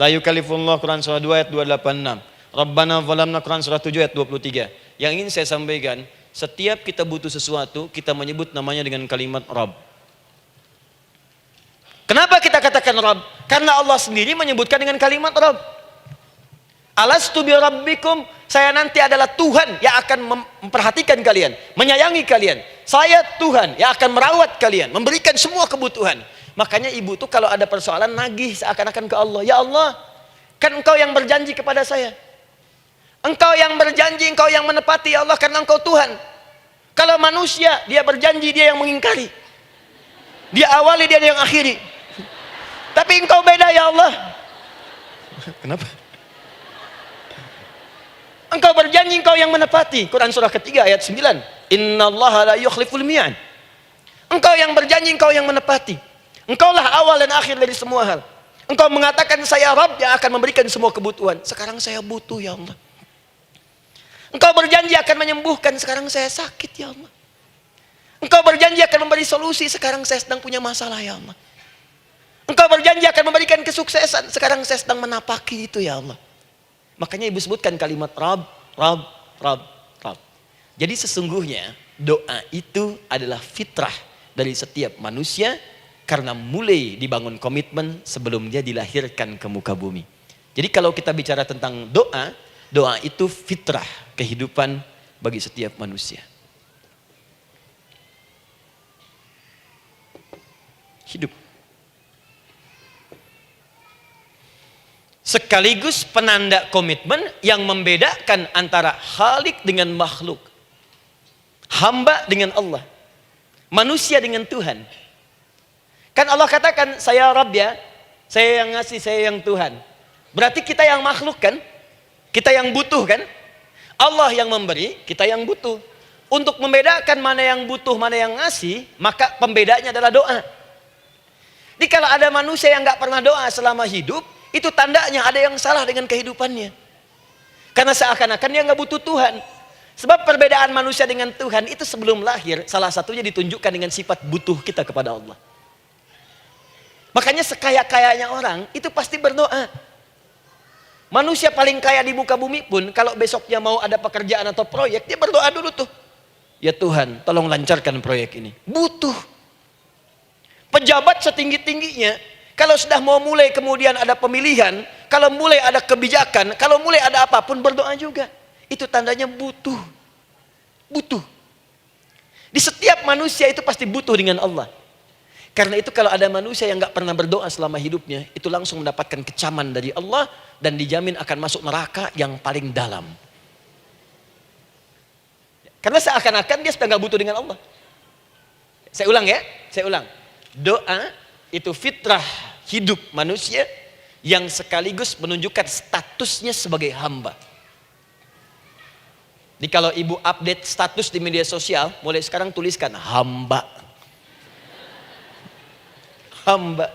La yukallifullahu Quran surah 2 ayat 286. Rabbana zalamna Quran surah 7 ayat 23. Yang ingin saya sampaikan, setiap kita butuh sesuatu, kita menyebut namanya dengan kalimat Rabb. Kenapa kita katakan Rabb? Karena Allah sendiri menyebutkan dengan kalimat Rabb. Alastu bi rabbikum, saya nanti adalah Tuhan yang akan memperhatikan kalian, menyayangi kalian. Saya Tuhan yang akan merawat kalian, memberikan semua kebutuhan. Makanya ibu tuh kalau ada persoalan nagih seakan-akan ke Allah. Ya Allah, kan engkau yang berjanji kepada saya. Engkau yang berjanji, engkau yang menepati ya Allah, karena engkau Tuhan. Kalau manusia, dia berjanji, dia yang mengingkari. Dia awali, dia yang akhiri. Tapi engkau beda ya Allah. Kenapa? Engkau berjanji, engkau yang menepati. Quran surah ketiga ayat 9. Innallaha la yukhliful mi'ad. Engkau yang berjanji, engkau yang menepati. Engkaulah awal dan akhir dari semua hal. Engkau mengatakan saya Rabb yang akan memberikan semua kebutuhan. Sekarang saya butuh ya Allah. Engkau berjanji akan menyembuhkan, sekarang saya sakit ya Allah. Engkau berjanji akan memberi solusi, sekarang saya sedang punya masalah ya Allah. Engkau berjanji akan memberikan kesuksesan, sekarang saya sedang menapaki itu ya Allah. Makanya ibu sebutkan kalimat Rabb, Rabb, Rabb, Rabb. Jadi sesungguhnya doa itu adalah fitrah dari setiap manusia, karena mulai dibangun komitmen sebelum dia dilahirkan ke muka bumi. Jadi kalau kita bicara tentang doa, doa itu fitrah kehidupan bagi setiap manusia. Hidup. sekaligus penanda komitmen yang membedakan antara Khalik dengan makhluk, hamba dengan Allah, manusia dengan Tuhan. Kan Allah katakan, saya Rabb ya, saya yang ngasih, saya yang Tuhan. Berarti kita yang makhluk kan? Kita yang butuh kan? Allah yang memberi, kita yang butuh. Untuk membedakan mana yang butuh, mana yang ngasih, maka pembedanya adalah doa. Jadi kalau ada manusia yang nggak pernah doa selama hidup, itu tandanya ada yang salah dengan kehidupannya. Karena seakan-akan dia nggak butuh Tuhan. Sebab perbedaan manusia dengan Tuhan itu sebelum lahir, salah satunya ditunjukkan dengan sifat butuh kita kepada Allah. Makanya sekaya-kayanya orang itu pasti berdoa. Manusia paling kaya di muka bumi pun kalau besoknya mau ada pekerjaan atau proyek, dia berdoa dulu tuh. Ya Tuhan, tolong lancarkan proyek ini. Butuh. Pejabat setinggi-tingginya, kalau sudah mau mulai kemudian ada pemilihan, kalau mulai ada kebijakan, kalau mulai ada apapun berdoa juga. Itu tandanya butuh. Butuh. Di setiap manusia itu pasti butuh dengan Allah. Karena itu kalau ada manusia yang gak pernah berdoa selama hidupnya, itu langsung mendapatkan kecaman dari Allah dan dijamin akan masuk neraka yang paling dalam. Karena seakan-akan dia sudah gak butuh dengan Allah. Saya ulang ya, saya ulang. Doa itu fitrah hidup manusia yang sekaligus menunjukkan statusnya sebagai hamba. Jadi kalau ibu update status di media sosial, mulai sekarang tuliskan hamba. Hamba.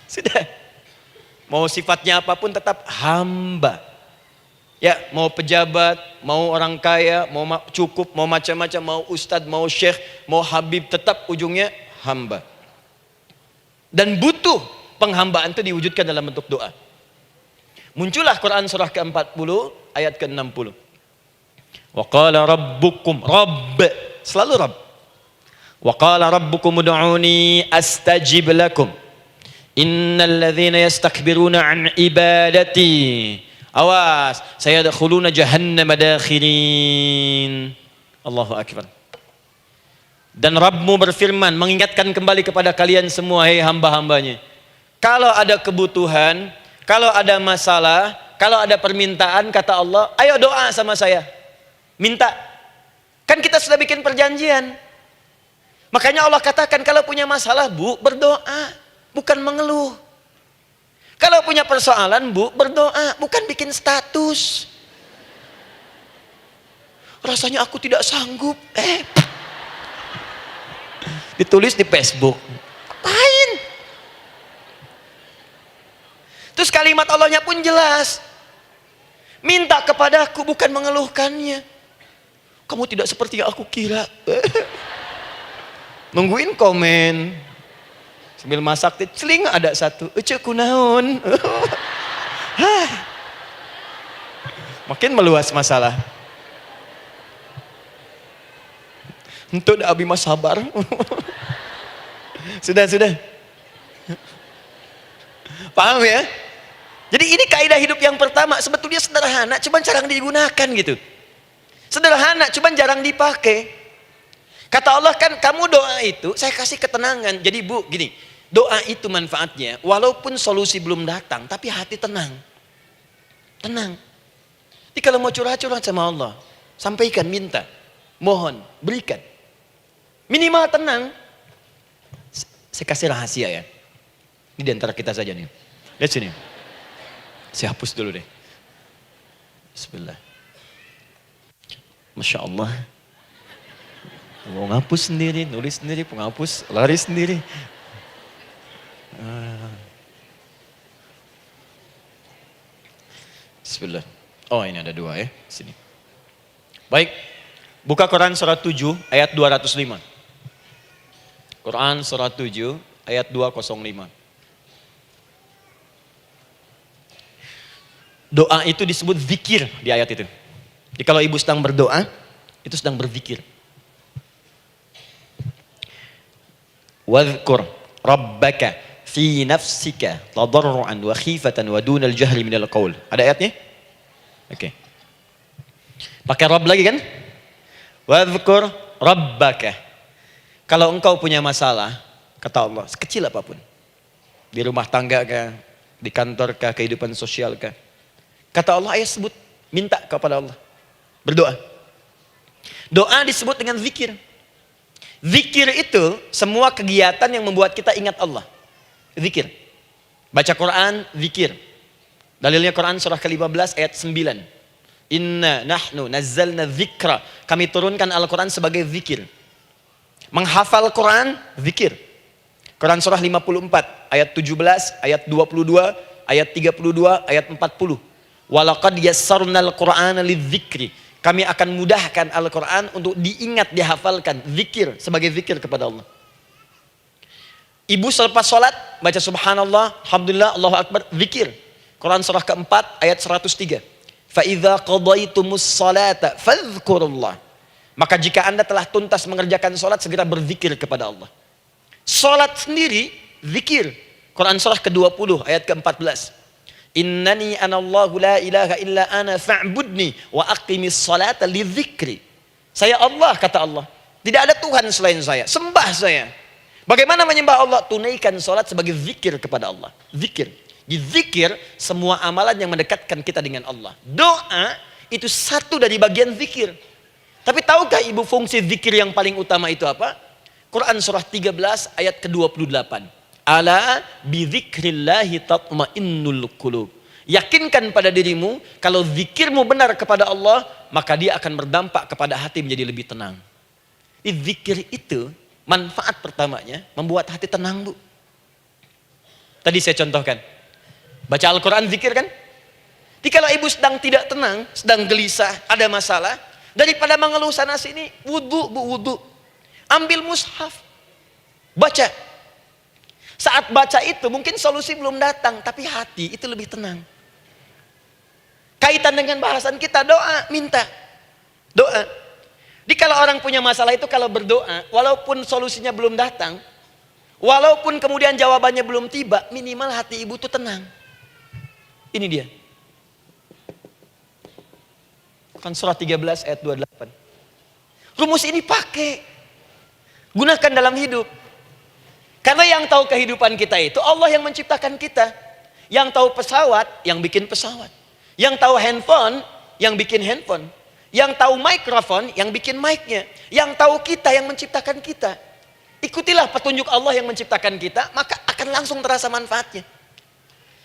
Sudah. Mau sifatnya apapun tetap hamba. Ya, mau pejabat, mau orang kaya, mau cukup, mau macam-macam, mau ustadz, mau syekh, mau habib, tetap ujungnya hamba. Dan butuh penghambaan itu diwujudkan dalam bentuk doa. Muncullah Quran surah ke-40 ayat ke-60. Wa qala rabbukum, Rabb, selalu Rabb. Wa qala rabbukum ud'uni astajib lakum. Innal ladzina yastakbiruna an ibadati, awas, sayadkhuluna jahannama dakhirin. Allahu akbar. Dan Rabbmu berfirman, mengingatkan kembali kepada kalian semua, hei hamba-hambanya. Kalau ada kebutuhan, kalau ada masalah, kalau ada permintaan, kata Allah, ayo doa sama saya. Minta. Kan kita sudah bikin perjanjian. Makanya Allah katakan, kalau punya masalah, Bu, berdoa. Bukan mengeluh. Kalau punya persoalan, Bu, berdoa. Bukan bikin status. Rasanya aku tidak sanggup. Ditulis di Facebook. Apain? Terus kalimat Allahnya pun jelas. Minta kepadaku, bukan mengeluhkannya. Kamu tidak seperti yang aku kira. Nungguin komen. Sambil masak, celing ada satu. Ece kunaon. Makin meluas masalah. Untuk abi mas sabar. Sudah. Paham ya? Jadi ini kaidah hidup yang pertama. Sebetulnya sederhana, cuman jarang digunakan gitu. Sederhana, cuman jarang dipakai. Kata Allah kan, kamu doa itu, saya kasih ketenangan. Jadi Bu, gini, doa itu manfaatnya, walaupun solusi belum datang, tapi hati tenang. Tenang. Jadi kalau mau curhat-curhat sama Allah, sampaikan, minta, mohon, berikan. Minimal tenang. Saya kasih rahasia ya. Ini di antara kita saja nih. Lihat sini. Saya hapus dulu deh. Bismillah. Masya Allah. Mau ngapus sendiri, nulis sendiri, penghapus, lari sendiri. Bismillah. Oh ini ada dua ya. Sini. Baik. Buka Quran surat 7 ayat 205. Quran surat 7 ayat 205. Doa itu disebut zikir di ayat itu. Jadi kalau ibu sedang berdoa, itu sedang berzikir. Wadhkur rabbaka fi nafsika tadarruan wa khifatan wa dunal jahri minal qaul. Ada ayatnya? Oke. Pakai Rabb lagi kan? Wadhkur rabbaka. Kalau engkau punya masalah, kata Allah, sekecil apapun. Di rumah tangga kah, Di kantor kah, kehidupan sosial kah? Kata Allah, ayat sebut, minta kepada Allah. Berdoa. Doa disebut dengan zikir. Zikir itu semua kegiatan yang membuat kita ingat Allah. Zikir. Baca Quran, zikir. Dalilnya Quran surah ke-15 ayat 9. Inna nahnu nazzalna dzikra. Kami turunkan Al-Quran sebagai zikir. Menghafal Quran, zikir. Quran surah 54 ayat 17, ayat 22, ayat 32, ayat 40. Walaqad yassarnal Qur'ana lidzikri. Kami akan mudahkan Al-Quran untuk diingat, dihafalkan. Zikir, sebagai zikir kepada Allah. Ibu selepas sholat, baca subhanallah, alhamdulillah, Allahu Akbar, zikir. Quran surah keempat, ayat 103. فَإِذَا قَضَيْتُمُ الصَّلَاةَ فَاذْكُرُوا اللَّهَ. Maka jika anda telah tuntas mengerjakan sholat, segera berzikir kepada Allah. Sholat sendiri, zikir. Quran surah ke-20, ayat ke-14. Innani anallahu la ilaha illa ana fa'budni wa aqimis salata li dzikri. Saya Allah, kata Allah. Tidak ada Tuhan selain saya. Sembah saya. Bagaimana menyembah Allah? Tunaikan salat sebagai zikir kepada Allah. Zikir. Di zikir semua amalan yang mendekatkan kita dengan Allah. Doa itu satu dari bagian zikir. Tapi tahukah ibu fungsi zikir yang paling utama itu apa? Quran surah 13 ayat ke-28. Ala bidzikrillahi tatmainnul qulub. Yakinkan pada dirimu, kalau zikirmu benar kepada Allah, maka dia akan berdampak kepada hati menjadi lebih tenang. Zikir itu manfaat pertamanya membuat hati tenang, Bu. Tadi saya contohkan. Baca Al-Quran zikir kan? Jadi kalau ibu sedang tidak tenang, sedang gelisah, ada masalah, daripada mengeluh sana sini, wudu, Bu, wudu. Ambil mushaf. Baca. Saat baca itu mungkin solusi belum datang, tapi hati itu lebih tenang. Kaitan dengan bahasan kita, doa, minta. Doa. Jadi kalau orang punya masalah itu kalau berdoa, walaupun solusinya belum datang, walaupun kemudian jawabannya belum tiba, minimal hati ibu itu tenang. Ini dia. Kan surah 13 ayat 28. Rumus ini pakai. Gunakan dalam hidup. Karena yang tahu kehidupan kita itu Allah yang menciptakan kita. Yang tahu pesawat, yang bikin pesawat. Yang tahu handphone, yang bikin handphone. Yang tahu mikrofon, yang bikin mic-nya. Yang tahu kita, yang menciptakan kita. Ikutilah petunjuk Allah yang menciptakan kita, maka akan langsung terasa manfaatnya.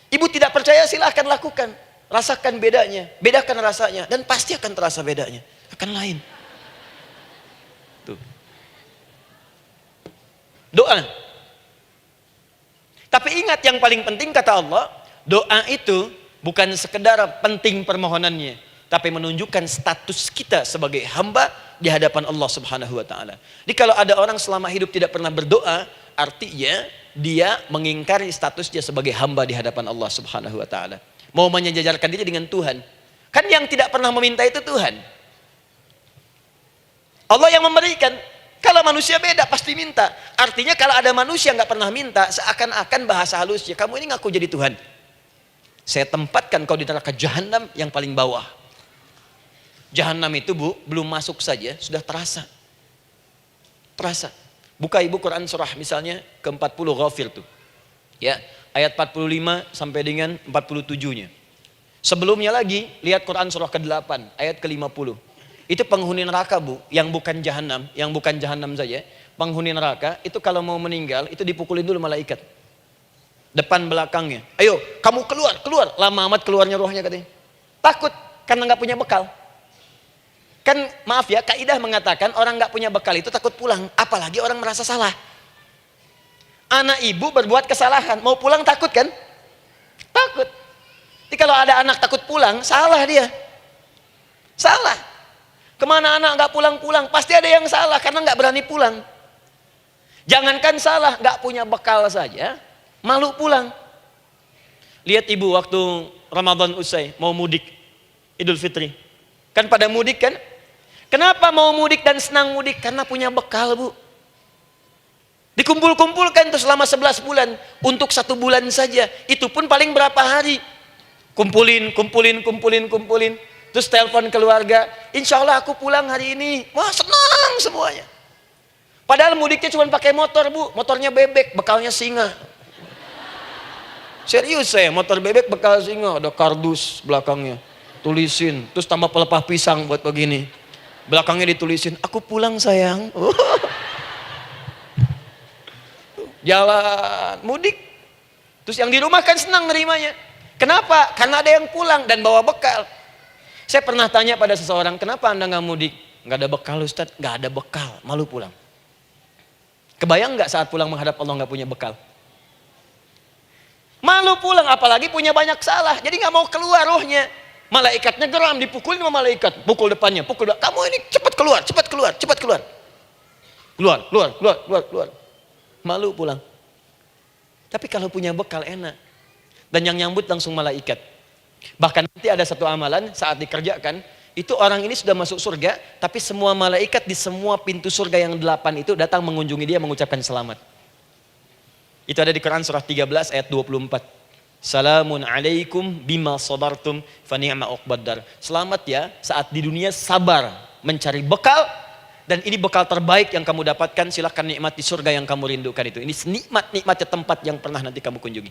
Ibu tidak percaya, silahkan lakukan. Rasakan bedanya, bedakan rasanya, dan pasti akan terasa bedanya. Akan lain. Tuh. Doa. Tapi ingat yang paling penting kata Allah, doa itu bukan sekedar penting permohonannya, tapi menunjukkan status kita sebagai hamba di hadapan Allah Subhanahu wa taala. Jadi kalau ada orang selama hidup tidak pernah berdoa, artinya dia mengingkari status dia sebagai hamba di hadapan Allah Subhanahu wa taala. Mau menyejajarkan diri dengan Tuhan. Kan yang tidak pernah meminta itu Tuhan. Allah yang memberikan. Kalau manusia beda pasti minta. Artinya kalau ada manusia nggak pernah minta, seakan-akan bahasa halusnya, kamu ini ngaku jadi Tuhan. Saya tempatkan kau di neraka jahanam yang paling bawah. Jahanam itu, Bu, belum masuk saja sudah terasa. Terasa. Buka ibu Quran surah misalnya ke-40 Ghafir tuh. Ya, ayat 45 sampai dengan 47-nya. Sebelumnya lagi lihat Quran surah ke-8 ayat ke-50. Itu penghuni neraka, Bu, yang bukan jahanam saja. Penghuni neraka itu kalau mau meninggal itu dipukulin dulu malaikat. Depan belakangnya. Ayo, kamu keluar. Lama amat keluarnya rohnya katanya. Takut karena nggak punya bekal. Kan maaf ya, kaidah mengatakan orang nggak punya bekal itu takut pulang, apalagi orang merasa salah. Anak ibu berbuat kesalahan, mau pulang takut kan? Takut. Jadi kalau ada anak takut pulang, salah dia. Salah. Kemana anak nggak pulang-pulang? Pasti ada yang salah karena nggak berani pulang. Jangankan salah, nggak punya bekal saja, malu pulang. Lihat ibu waktu Ramadan usai, mau mudik, Idul Fitri. Kan pada mudik kan? Kenapa mau mudik dan senang mudik? Karena punya bekal, Bu. Dikumpul-kumpulkan tuh selama 11 bulan. Untuk 1 bulan saja. Itu pun paling berapa hari. Kumpulin. Terus telepon keluarga, insya Allah aku pulang hari ini. Wah, senang semuanya. Padahal mudiknya cuma pakai motor, Bu. Motornya bebek, bekalnya singa. Serius saya, motor bebek bekal singa, ada kardus belakangnya. Tulisin, terus tambah pelepah pisang buat begini. Belakangnya ditulisin, aku pulang sayang. Jalan, mudik. Terus yang di rumah kan senang nerimanya. Kenapa? Karena ada yang pulang dan bawa bekal. Saya pernah tanya pada seseorang, kenapa anda nggak mudik? Nggak ada bekal Ustadz, nggak ada bekal, malu pulang. Kebayang nggak saat pulang menghadap Allah nggak punya bekal? Malu pulang, apalagi punya banyak salah. Jadi nggak mau keluar rohnya. Malaikatnya geram, dipukulin sama malaikat. Pukul depannya, pukul depan. Kamu ini cepat keluar, cepat keluar, cepat keluar. Keluar, keluar, keluar, keluar, keluar. Malu pulang. Tapi kalau punya bekal enak. Dan yang nyambut langsung malaikat. Bahkan nanti ada satu amalan saat dikerjakan. Itu orang ini sudah masuk surga. Tapi semua malaikat di semua pintu surga yang 8 itu datang mengunjungi dia mengucapkan selamat. Itu ada di Quran surah 13 ayat 24. Salamun alaikum bima sabartum fa ni'ma uqbaddar. Selamat ya saat di dunia sabar mencari bekal dan ini bekal terbaik yang kamu dapatkan, silakan nikmati surga yang kamu rindukan itu. Ini nikmat-nikmatnya tempat yang pernah nanti kamu kunjungi.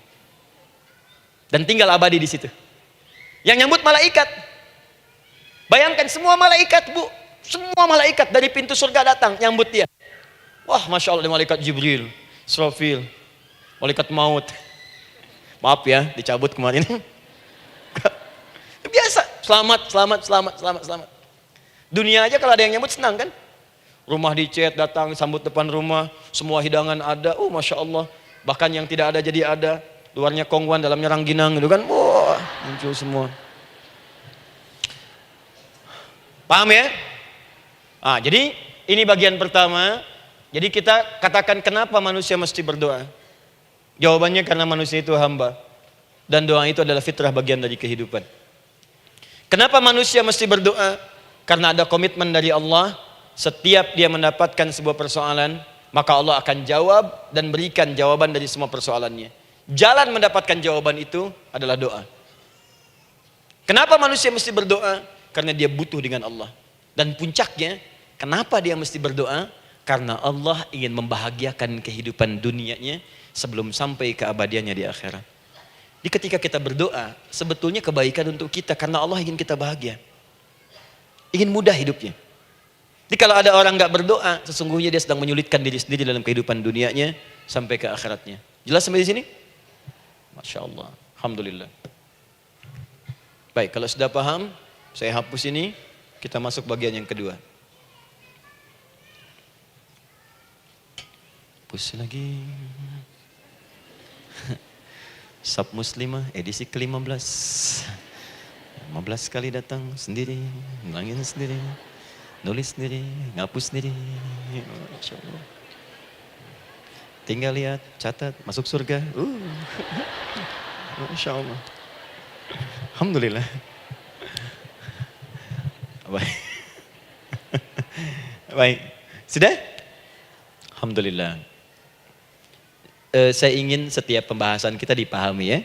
Dan tinggal abadi di situ. Yang nyambut malaikat. Bayangkan semua malaikat, Bu. Semua malaikat dari pintu surga datang nyambut dia. Wah, Masya Allah, ada malaikat Jibril, Israfil, malaikat maut. Maaf ya, dicabut kemarin. Biasa, selamat, selamat, selamat, selamat, selamat. Dunia aja kalau ada yang nyambut senang kan? Rumah dicet, datang, sambut depan rumah, semua hidangan ada, Masya Allah. Bahkan yang tidak ada jadi ada. Luarnya kongwan, dalamnya rangginang gitu kan. Wah, muncul semua. Paham ya? Jadi ini bagian pertama. Jadi kita katakan kenapa manusia mesti berdoa. Jawabannya karena manusia itu hamba. Dan doa itu adalah fitrah bagian dari kehidupan. Kenapa manusia mesti berdoa? Karena ada komitmen dari Allah. Setiap dia mendapatkan sebuah persoalan, maka Allah akan jawab dan berikan jawaban dari semua persoalannya. Jalan mendapatkan jawaban itu adalah doa. Kenapa manusia mesti berdoa? Karena dia butuh dengan Allah. Dan puncaknya, kenapa dia mesti berdoa? Karena Allah ingin membahagiakan kehidupan dunianya sebelum sampai keabadiannya di akhirat. Jadi ketika kita berdoa, sebetulnya kebaikan untuk kita karena Allah ingin kita bahagia. Ingin mudah hidupnya. Jadi kalau ada orang nggak berdoa, sesungguhnya dia sedang menyulitkan diri sendiri dalam kehidupan dunianya sampai ke akhiratnya. Jelas sampai di sini? Masya Allah. Alhamdulillah. Baik, kalau sudah paham, saya hapus ini, kita masuk bagian yang kedua. Hapus lagi. Sab Muslimah edisi ke-15. 15 kali datang sendiri, ngulangin sendiri, nulis sendiri, ngapus sendiri. Masya Allah. Tinggal lihat, catat, masuk surga. Masya Allah. Alhamdulillah. Baik. Baik. Sudah? Alhamdulillah. Saya ingin setiap pembahasan kita dipahami ya.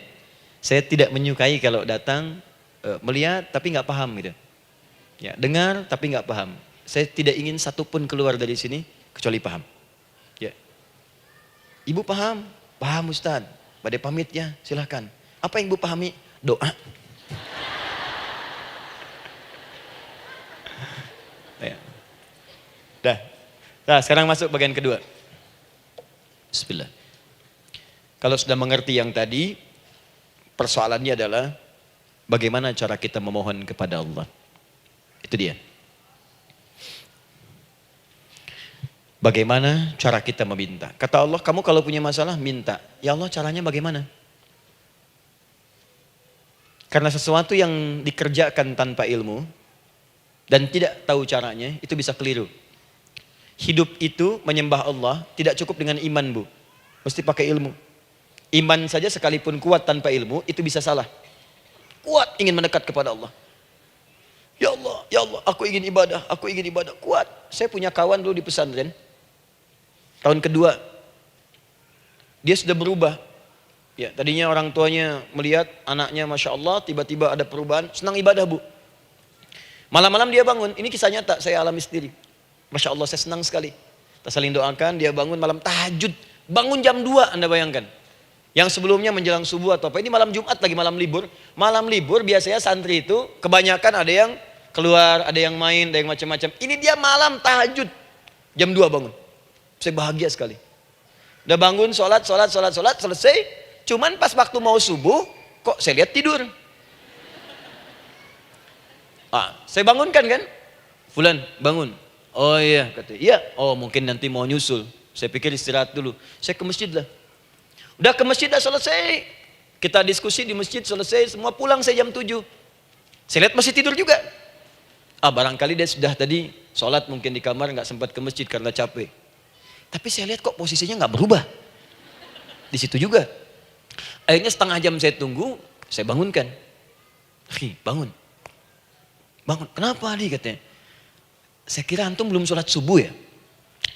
Saya tidak menyukai kalau datang melihat tapi nggak paham gitu. Ya, dengar tapi nggak paham. Saya tidak ingin satupun keluar dari sini kecuali paham. Ya. Ibu paham? Paham Ustaz. Pada pamit ya, silahkan. Apa yang Ibu pahami? Doa. Ya. Dah. Nah, sekarang masuk bagian kedua. Bismillah. Kalau sudah mengerti yang tadi, persoalannya adalah bagaimana cara kita memohon kepada Allah. Itu dia. Bagaimana cara kita meminta? Kata Allah, kamu kalau punya masalah minta. Ya Allah, caranya bagaimana? Karena sesuatu yang dikerjakan tanpa ilmu dan tidak tahu caranya, itu bisa keliru. Hidup itu menyembah Allah tidak cukup dengan iman, Bu. Mesti pakai ilmu. Iman saja sekalipun kuat tanpa ilmu, itu bisa salah. Kuat ingin mendekat kepada Allah. Ya Allah, aku ingin ibadah, kuat. Saya punya kawan dulu di pesantren. Tahun kedua, dia sudah berubah. Ya, tadinya orang tuanya melihat anaknya Masya Allah, tiba-tiba ada perubahan, senang ibadah, Bu. Malam-malam dia bangun, ini kisah nyata, saya alami sendiri. Masya Allah, saya senang sekali. Kita saling doakan, dia bangun malam tahajud. Bangun jam 2, Anda bayangkan. Yang sebelumnya menjelang subuh atau apa. Ini malam Jumat lagi malam libur. Malam libur biasanya santri itu kebanyakan ada yang keluar, ada yang main, ada yang macam-macam. Ini dia malam tahajud. Jam 2 bangun. Saya bahagia sekali. Udah bangun, sholat, selesai. Cuman pas waktu mau subuh, kok saya lihat tidur. Saya bangunkan kan. Fulan, bangun. Oh iya, kata. Iya, oh mungkin nanti mau nyusul. Saya pikir istirahat dulu. Saya ke masjid lah. Udah ke masjid, dah selesai. Kita diskusi di masjid, selesai. Semua pulang saya jam 7. Saya lihat masih tidur juga. Barangkali dia sudah tadi sholat mungkin di kamar, nggak sempat ke masjid karena capek. Tapi saya lihat kok posisinya nggak berubah. Di situ juga. Akhirnya setengah jam saya tunggu, saya bangunkan. Bangun. Bangun. Kenapa Adi katanya? Saya kira antum belum sholat subuh ya?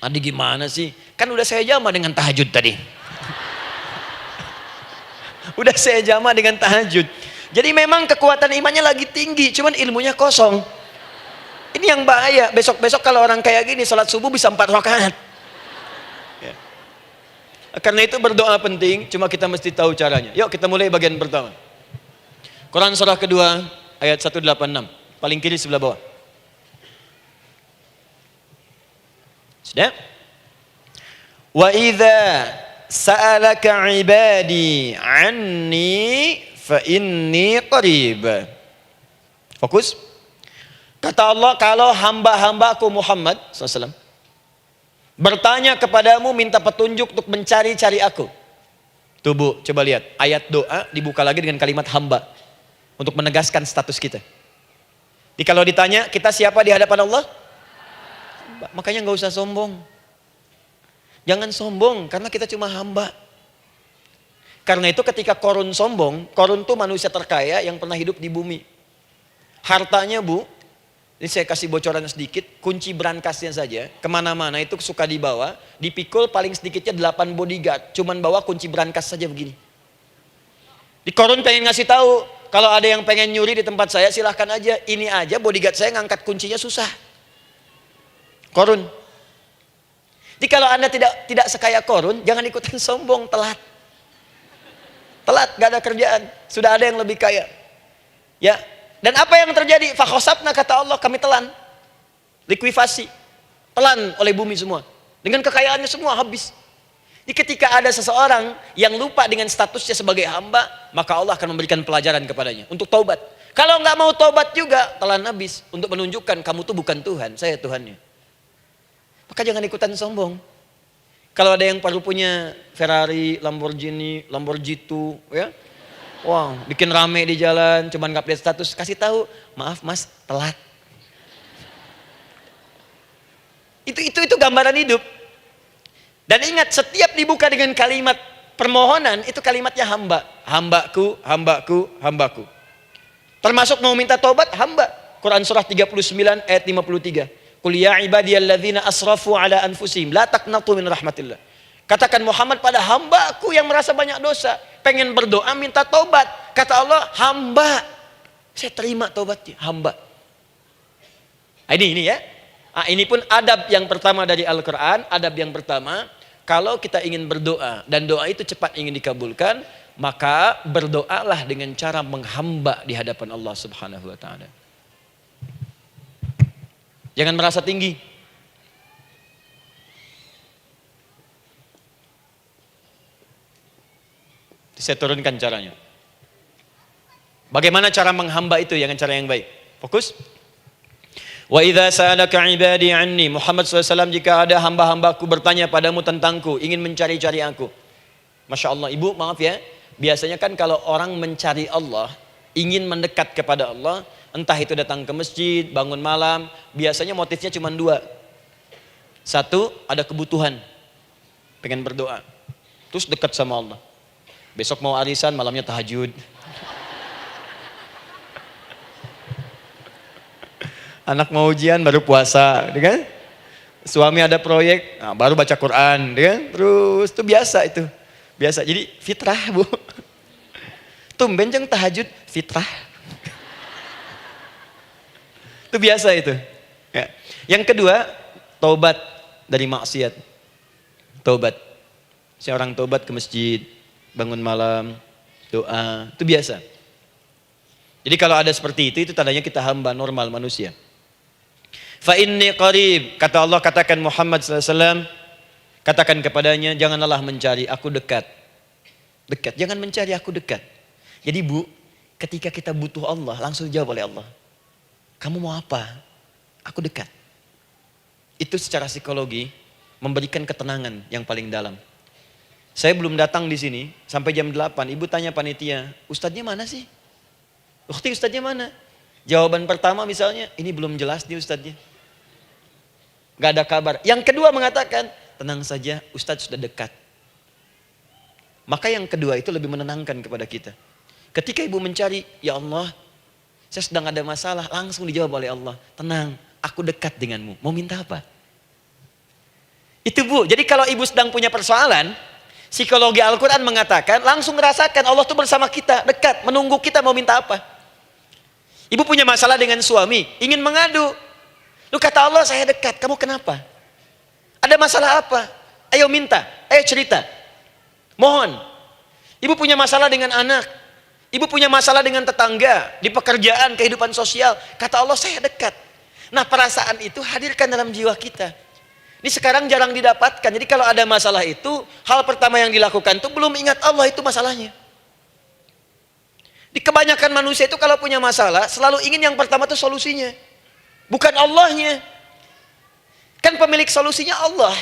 Adi gimana sih? Kan udah saya jama dengan tahajud tadi. Udah saya jama dengan tahajud. Jadi memang kekuatan imannya lagi tinggi, cuman ilmunya kosong. Ini yang bahaya. Besok-besok kalau orang kayak gini sholat subuh bisa 4 rakaat. Ya. Karena itu berdoa penting, cuma kita mesti tahu caranya. Yuk kita mulai bagian pertama. Quran surah kedua ayat 186. Paling kiri sebelah bawah. Sudah? Wa idza sa'alaka 'ibadi 'anni fa inni qarib. Fokus. Kata Allah, kalau hamba-hambaku Muhammad SAW bertanya kepadamu, minta petunjuk untuk mencari-cari aku. Tuh Bu, coba lihat. Ayat doa dibuka lagi dengan kalimat hamba. Untuk menegaskan status kita. Jadi kalau ditanya, kita siapa di hadapan Allah? Makanya nggak usah sombong. Jangan sombong, karena kita cuma hamba. Karena itu ketika Korun sombong, Korun tuh manusia terkaya yang pernah hidup di bumi. Hartanya Bu, ini saya kasih bocoran sedikit, kunci berangkasnya saja, kemana-mana itu suka dibawa, dipikul paling sedikitnya 8 bodyguard, cuman bawa kunci berangkas saja begini. Di Korun pengen ngasih tahu, kalau ada yang pengen nyuri di tempat saya silahkan aja, ini aja bodyguard saya ngangkat kuncinya susah. Korun. Jadi kalau Anda tidak sekaya Korun, jangan ikutan sombong, telat. Telat, gak ada kerjaan, sudah ada yang lebih kaya. Ya. Dan apa yang terjadi? Fakhosabna, kata Allah, kami telan. Likuifasi. Telan oleh bumi semua. Dengan kekayaannya semua habis. Jadi ketika ada seseorang yang lupa dengan statusnya sebagai hamba, maka Allah akan memberikan pelajaran kepadanya untuk taubat. Kalau nggak mau taubat juga, telan habis. Untuk menunjukkan kamu tuh bukan Tuhan, saya Tuhannya. Maka jangan ikutan sombong. Kalau ada yang baru punya Ferrari, Lamborghini, Lamborghini, ya, wow, bikin rame di jalan, cuman nggak update status, kasih tahu, maaf mas, telat. Itu gambaran hidup. Dan ingat, setiap dibuka dengan kalimat permohonan, itu kalimatnya hamba. Hambaku, hambaku, hambaku. Termasuk mau minta tobat, hamba. Quran surah 39 ayat 53. Qul ya ibadiyalladzina asrafu ala anfusihim la taqnatu min rahmatillah. Katakan Muhammad pada hambaku yang merasa banyak dosa, pengen berdoa minta tobat. Kata Allah, hamba. Saya terima tobatnya, hamba. Ini ya. Ini pun adab yang pertama dari Al-Quran. Adab yang pertama, kalau kita ingin berdoa dan doa itu cepat ingin dikabulkan, maka berdoalah dengan cara menghamba di hadapan Allah Subhanahu wa ta'ala. Jangan merasa tinggi. Saya turunkan caranya. Bagaimana cara menghamba itu dengan cara yang baik? Fokus. Wa idza sa'alaka 'ibadi 'anni, Muhammad SAW, jika ada hamba-hambaku bertanya padamu tentangku, ingin mencari-cari aku. Masya Allah, ibu maaf ya, biasanya kan kalau orang mencari Allah, ingin mendekat kepada Allah, entah itu datang ke masjid, bangun malam, biasanya motifnya cuma 2. 1, ada kebutuhan, pengen berdoa, terus dekat sama Allah. Besok mau arisan, malamnya tahajud. Anak mau ujian, baru puasa, kan? Suami ada proyek, baru baca Quran, kan? Terus itu biasa itu, biasa. Jadi fitrah bu. Tumben jeng tahajud, fitrah. Itu biasa itu. Ya. Yang kedua, taubat dari maksiat. Taubat. Seorang taubat ke masjid, bangun malam, doa, itu biasa. Jadi kalau ada seperti itu tandanya kita hamba normal manusia. Fa inni qarib, kata Allah, katakan Muhammad SAW, katakan kepadanya, janganlah mencari, aku dekat. Dekat, jangan mencari, aku dekat. Jadi Bu, ketika kita butuh Allah, langsung jawab oleh Allah. Kamu mau apa? Aku dekat. Itu secara psikologi memberikan ketenangan yang paling dalam. Saya belum datang di sini sampai jam 8, ibu tanya panitia, ustadznya mana sih? Ukti, ustadznya mana? Jawaban pertama misalnya, ini belum jelas nih ustadznya. Gak ada kabar. Yang kedua mengatakan, tenang saja, ustadz sudah dekat. Maka yang kedua itu lebih menenangkan kepada kita. Ketika ibu mencari, ya Allah, saya sedang ada masalah, langsung dijawab oleh Allah. Tenang, aku dekat denganmu. Mau minta apa? Itu Bu, jadi kalau ibu sedang punya persoalan, psikologi Al-Quran mengatakan, langsung rasakan Allah itu bersama kita, dekat, menunggu kita mau minta apa. Ibu punya masalah dengan suami, ingin mengadu. Lu kata Allah, saya dekat, kamu kenapa? Ada masalah apa? Ayo minta, ayo cerita. Mohon. Ibu punya masalah dengan anak. Ibu punya masalah dengan tetangga, di pekerjaan, kehidupan sosial. Kata Allah, saya dekat. Nah, perasaan itu hadirkan dalam jiwa kita. Ini sekarang jarang didapatkan. Jadi kalau ada masalah itu, hal pertama yang dilakukan itu belum ingat Allah itu masalahnya. Di kebanyakan manusia itu kalau punya masalah, selalu ingin yang pertama itu solusinya. Bukan Allahnya. Kan pemilik solusinya Allah.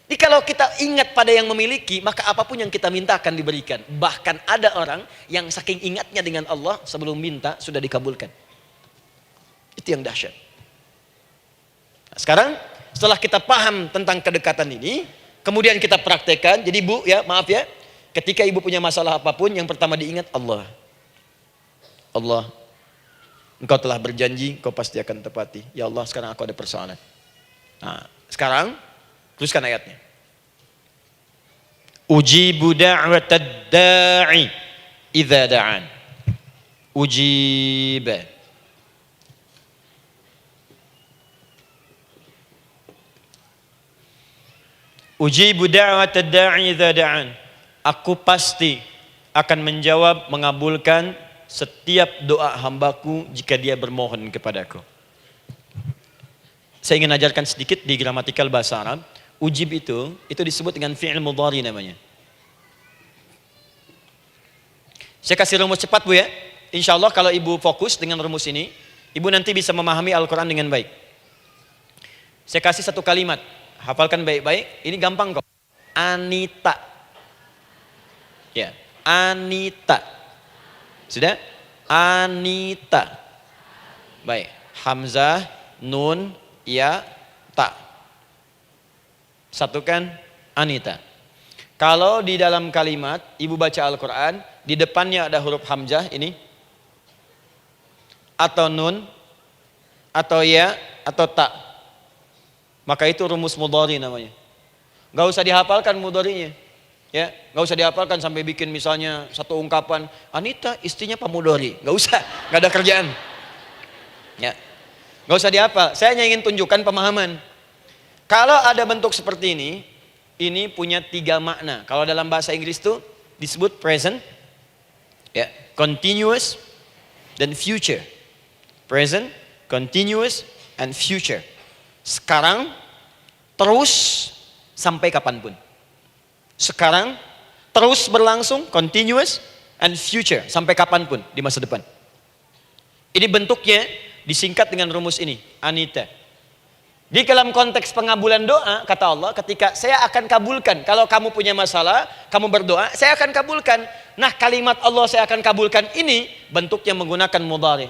Jadi kalau kita ingat pada yang memiliki, maka apapun yang kita minta akan diberikan. Bahkan ada orang yang saking ingatnya dengan Allah, sebelum minta sudah dikabulkan. Itu yang dahsyat. Nah, sekarang setelah kita paham tentang kedekatan ini, kemudian kita praktekkan. Jadi Bu, ya maaf ya, ketika ibu punya masalah apapun, yang pertama diingat Allah. Allah, Engkau telah berjanji, Engkau pasti akan tepati. Ya Allah, sekarang aku ada persoalan. Nah, sekarang teruskan ayatnya. Ujibu da'watad da'i idza da'an. Ujiba. Ujibu da'watad da'i idza da'an. Aku pasti akan menjawab, mengabulkan setiap doa hambaku jika dia bermohon kepadaku. Saya ingin ajarkan sedikit di gramatikal bahasa Arab. Ujib itu disebut dengan fi'il mudhari namanya. Saya kasih rumus cepat Bu ya. Insya Allah kalau ibu fokus dengan rumus ini, ibu nanti bisa memahami Al-Quran dengan baik. Saya kasih satu kalimat, hafalkan baik-baik. Ini gampang kok. Anita. Ya, Anita. Sudah? Anita. Baik. Hamzah, nun, ya, ta. Satukan Anita. Kalau di dalam kalimat ibu baca Al-Quran, di depannya ada huruf hamzah ini, atau nun, atau ya, atau ta, maka itu rumus mudhari namanya. Gak usah dihafalkan mudharinya, ya, gak usah dihafalkan sampai bikin misalnya satu ungkapan Anita istrinya Pak Mudhari, gak usah, gak ada kerjaan, ya, gak usah dihafal. Saya hanya ingin tunjukkan pemahaman. Kalau ada bentuk seperti ini punya 3 makna. Kalau dalam bahasa Inggris itu disebut present, ya, continuous, dan future. Present, continuous, and future. Sekarang, terus, sampai kapanpun. Sekarang, terus berlangsung, continuous, and future, sampai kapanpun di masa depan. Ini bentuknya disingkat dengan rumus ini, Anita. Di dalam konteks pengabulan doa, kata Allah, ketika saya akan kabulkan. Kalau kamu punya masalah, kamu berdoa, saya akan kabulkan. Nah, kalimat Allah saya akan kabulkan ini bentuknya menggunakan mudhari.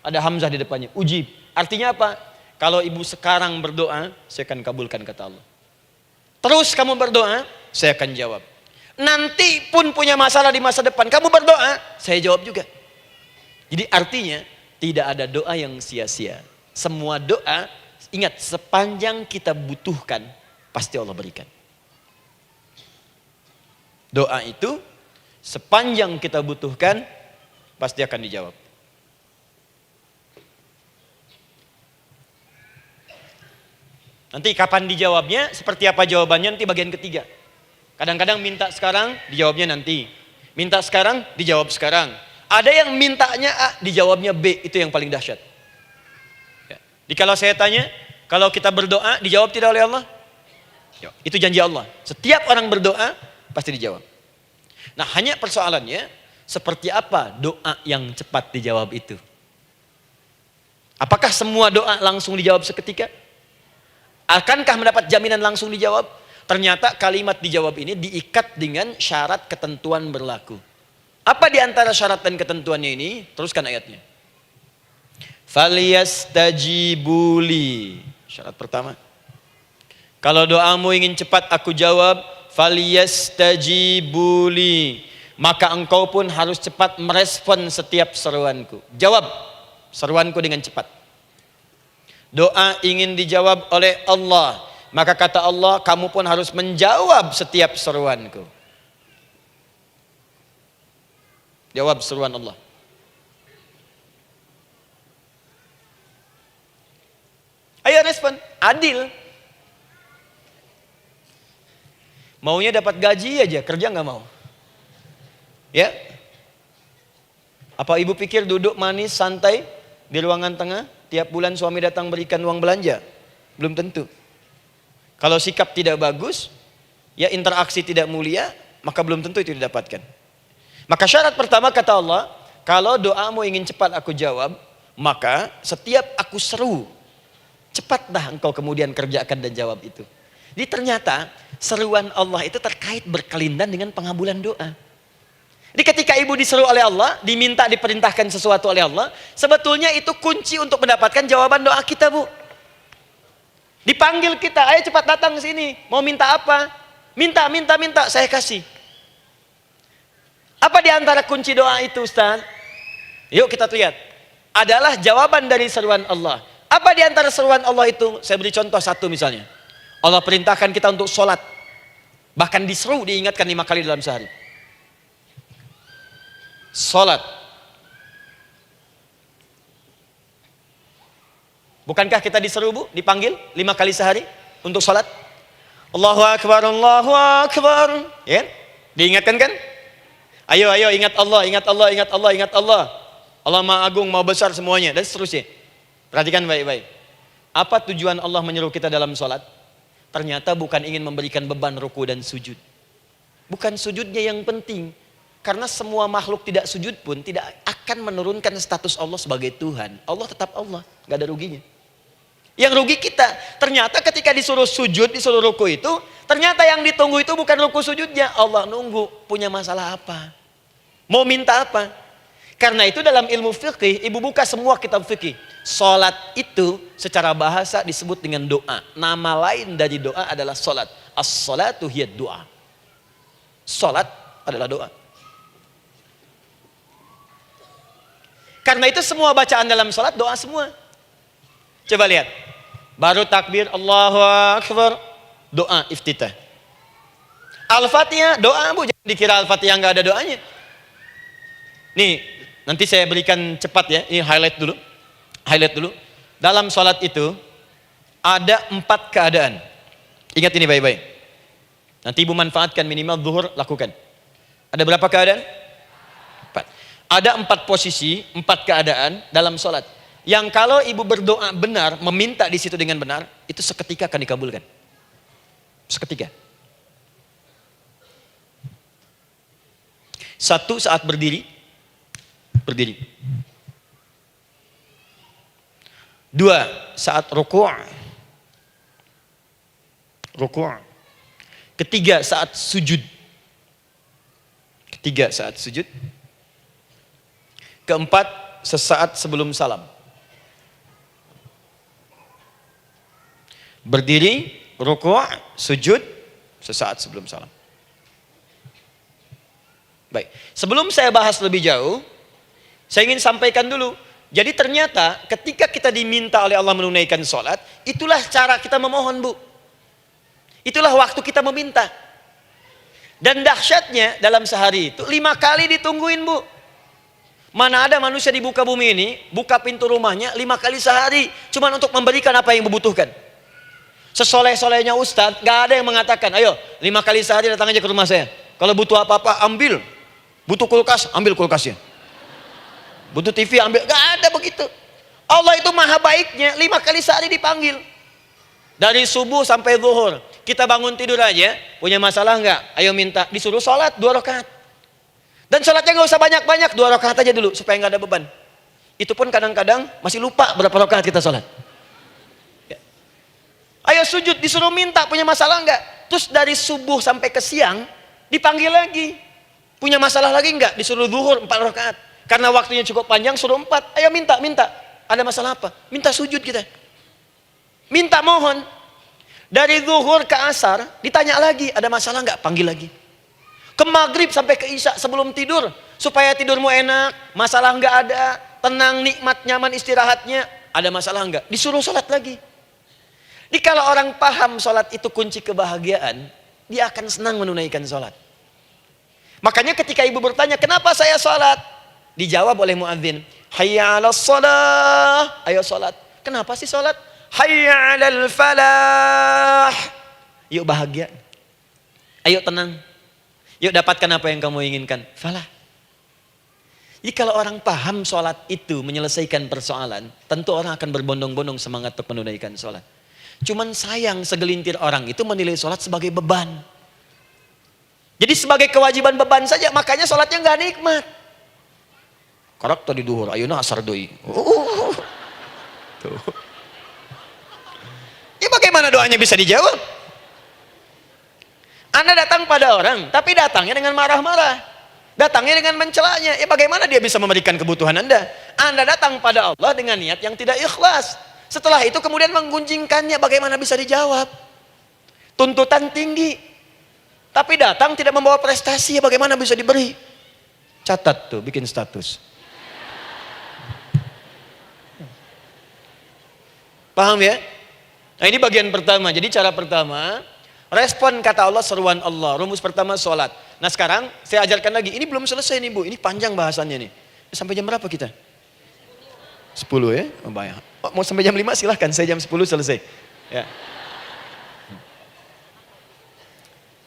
Ada hamzah di depannya, ujib. Artinya apa? Kalau ibu sekarang berdoa, saya akan kabulkan, kata Allah. Terus kamu berdoa, saya akan jawab. Nanti pun punya masalah di masa depan, kamu berdoa, saya jawab juga. Jadi artinya tidak ada doa yang sia-sia. Semua doa, ingat, sepanjang kita butuhkan, pasti Allah berikan. Doa itu, sepanjang kita butuhkan, pasti akan dijawab. Nanti kapan dijawabnya, seperti apa jawabannya, nanti bagian ketiga. Kadang-kadang minta sekarang, dijawabnya nanti. Minta sekarang, dijawab sekarang. Ada yang mintanya A, dijawabnya B. Itu yang paling dahsyat. Ya. Jadi kalau saya tanya, kalau kita berdoa, dijawab tidak oleh Allah? Ya. Itu janji Allah. Setiap orang berdoa, pasti dijawab. Nah, hanya persoalannya, seperti apa doa yang cepat dijawab itu? Apakah semua doa langsung dijawab seketika? Akankah mendapat jaminan langsung dijawab? Ternyata kalimat dijawab ini diikat dengan syarat ketentuan berlaku. Apa di antara syarat dan ketentuannya ini? Teruskan ayatnya. Falyastajibuli. Syarat pertama. Kalau doamu ingin cepat aku jawab, falyastajibuli. Maka engkau pun harus cepat merespon setiap seruanku. Jawab seruanku dengan cepat. Doa ingin dijawab oleh Allah. Maka kata Allah, kamu pun harus menjawab setiap seruanku. Jawab seruan Allah. Ayo respon, adil. Maunya dapat gaji aja, kerja nggak mau. Ya? Apa ibu pikir duduk manis, santai di ruangan tengah, tiap bulan suami datang berikan uang belanja? Belum tentu. Kalau sikap tidak bagus, ya interaksi tidak mulia, maka belum tentu itu didapatkan. Maka syarat pertama kata Allah, kalau doamu ingin cepat aku jawab, maka setiap aku seru, cepatlah engkau kemudian kerjakan dan jawab itu. Jadi ternyata seruan Allah itu terkait berkelindan dengan pengabulan doa. Jadi ketika ibu diseru oleh Allah, diminta diperintahkan sesuatu oleh Allah, sebetulnya itu kunci untuk mendapatkan jawaban doa kita, Bu. Dipanggil kita, ayo cepat datang ke sini. Mau minta apa? Minta, saya kasih. Apa di antara kunci doa itu, Ustaz? Yuk kita lihat. Adalah jawaban dari seruan Allah. Apa di antara seruan Allah itu? Saya beri contoh satu misalnya. Allah perintahkan kita untuk sholat. Bahkan diseru, diingatkan 5 kali dalam sehari. Sholat. Bukankah kita diseru, Bu? Dipanggil 5 kali sehari untuk sholat? Allahu Akbar, Allahu Akbar. Ya? Diingatkan kan? Ayo ingat Allah, ingat Allah, ingat Allah, ingat Allah. Allah Maha Agung, Maha Besar semuanya. Dan seterusnya. Perhatikan baik-baik. Apa tujuan Allah menyeru kita dalam sholat? Ternyata bukan ingin memberikan beban ruku dan sujud. Bukan sujudnya yang penting. Karena semua makhluk tidak sujud pun tidak akan menurunkan status Allah sebagai Tuhan. Allah tetap Allah, gak ada ruginya. Yang rugi kita. Ternyata ketika disuruh sujud, disuruh ruku itu, ternyata yang ditunggu itu bukan ruku sujudnya. Allah nunggu, punya masalah apa? Mau minta apa? Karena itu dalam ilmu fikih, ibu buka semua kitab fikih. Salat itu secara bahasa disebut dengan doa. Nama lain dari doa adalah salat. As-salatu hiya doa. Salat adalah doa. Karena itu semua bacaan dalam salat doa semua. Coba lihat. Baru takbir Allahu Akbar, doa iftitah. Al-Fatihah doa, Bu, jangan dikira Al-Fatihah enggak ada doanya. Nih, nanti saya berikan cepat ya. Ini highlight dulu. Highlight dulu. Dalam salat itu ada 4 keadaan. Ingat ini baik-baik. Nanti ibu manfaatkan minimal zuhur lakukan. Ada berapa keadaan? 4. Ada 4 posisi, 4 keadaan dalam salat. Yang kalau ibu berdoa benar, meminta di situ dengan benar, itu seketika akan dikabulkan. Seketika. 1 saat berdiri. Berdiri. 2 saat ruku'. Ruku'. 3 saat sujud. 3 saat sujud. 4 sesaat sebelum salam. Berdiri, ruku', sujud, sesaat sebelum salam. Baik, sebelum saya bahas lebih jauh, saya ingin sampaikan dulu. Jadi ternyata ketika kita diminta oleh Allah menunaikan sholat, itulah cara kita memohon, Bu. Itulah waktu kita meminta. Dan dahsyatnya dalam sehari itu 5 kali ditungguin, Bu. Mana ada manusia di muka bumi ini buka pintu rumahnya 5 kali sehari, cuma untuk memberikan apa yang dibutuhkan. Sesoleh-solehnya Ustadz, gak ada yang mengatakan, ayo 5 kali sehari datang aja ke rumah saya. Kalau butuh apa-apa ambil. Butuh kulkas, ambil kulkasnya. Butuh TV ambil, gak ada begitu. Allah itu maha baiknya, 5 kali sehari dipanggil. Dari subuh sampai zuhur. Kita bangun tidur aja, punya masalah nggak? Ayo minta, disuruh sholat 2 rakaat. Dan sholatnya nggak usah banyak-banyak, 2 rakaat aja dulu supaya nggak ada beban. Itu pun kadang-kadang masih lupa berapa rakaat kita sholat. Ya. Ayo sujud, disuruh minta, punya masalah nggak? Terus dari subuh sampai ke siang dipanggil lagi. Punya masalah lagi nggak? Disuruh zuhur 4 rakaat. Karena waktunya cukup panjang, suruh 4. Ayo minta. Ada masalah apa? Minta sujud kita. Minta mohon. Dari zuhur ke asar, ditanya lagi, ada masalah nggak? Panggil lagi. Ke maghrib sampai ke isya sebelum tidur. Supaya tidurmu enak, masalah nggak ada, tenang, nikmat, nyaman istirahatnya. Ada masalah nggak? Disuruh sholat lagi. Jadi kalau orang paham sholat itu kunci kebahagiaan, dia akan senang menunaikan sholat. Makanya ketika ibu bertanya, kenapa saya sholat? Dijawab oleh muadzin, hayya 'alas shalah, ayo sholat. Kenapa sih sholat? Hayya 'alal falah. Yuk bahagia. Ayo tenang. Yuk dapatkan apa yang kamu inginkan. Falah. Jadi kalau orang paham sholat itu menyelesaikan persoalan, tentu orang akan berbondong-bondong semangat untuk menunaikan sholat. Cuman sayang segelintir orang itu menilai sholat sebagai beban. Jadi sebagai kewajiban beban saja, makanya sholatnya nggak nikmat. Karak tadi duhur, ayeuna asar deui. Tuh. Ya bagaimana doanya bisa dijawab? Anda datang pada orang, tapi datangnya dengan marah-marah. Datangnya dengan mencelanya. Ya bagaimana dia bisa memberikan kebutuhan Anda? Anda datang pada Allah dengan niat yang tidak ikhlas. Setelah itu kemudian menggunjingkannya, bagaimana bisa dijawab? Tuntutan tinggi. Tapi datang tidak membawa prestasi, ya bagaimana bisa diberi? Catat tuh, bikin status. Paham ya? Nah ini bagian pertama. Jadi cara pertama, respon kata Allah, seruan Allah. Rumus pertama sholat. Nah sekarang saya ajarkan lagi. Ini belum selesai nih Bu. Ini panjang bahasannya nih. Sampai jam berapa kita? 10 ya? Oh, banyak. Oh, mau sampai jam 5 silahkan. Saya jam 10 selesai. Ya.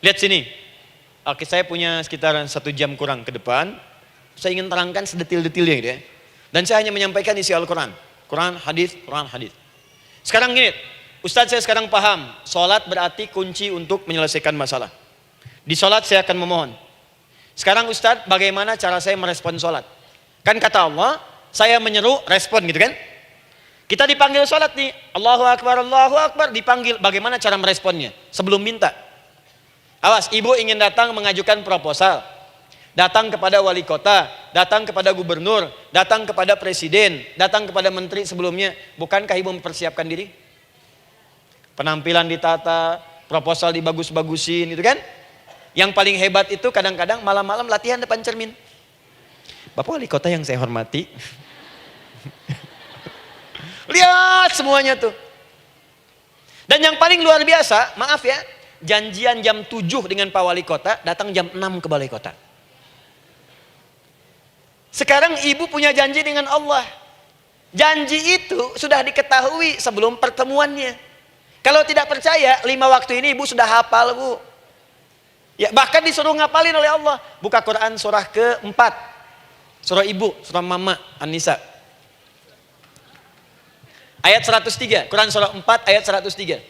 Lihat sini. Oke, saya punya sekitar 1 jam kurang ke depan. Saya ingin terangkan sedetil-detilnya gitu ya. Dan saya hanya menyampaikan isi Al-Quran. Quran, hadis, Quran, hadis. Sekarang gini, Ustadz saya sekarang paham, sholat berarti kunci untuk menyelesaikan masalah. Di sholat saya akan memohon. Sekarang Ustadz, bagaimana cara saya merespon sholat? Kan kata Allah, saya menyeru, respon gitu kan? Kita dipanggil sholat nih, Allahu Akbar, dipanggil. Bagaimana cara meresponnya? Sebelum minta. Awas, ibu ingin datang mengajukan proposal. Datang kepada wali kota, datang kepada gubernur, datang kepada presiden, datang kepada menteri sebelumnya. Bukankah ibu mempersiapkan diri? Penampilan ditata, proposal dibagus-bagusin gitu kan? Yang paling hebat itu kadang-kadang malam-malam latihan depan cermin. Bapak wali kota yang saya hormati. Lihat semuanya tuh. Dan yang paling luar biasa, maaf ya, janjian jam 7 dengan Pak Wali Kota, datang jam 6 ke Balai Kota. Sekarang ibu punya janji dengan Allah. Janji itu sudah diketahui sebelum pertemuannya. Kalau tidak percaya, 5 waktu ini ibu sudah hafal Bu. Ya, bahkan disuruh ngapalin oleh Allah. Buka Quran surah ke-4. Surah ibu, surah mama, An-Nisa. Ayat 103, Quran surah 4 ayat 103.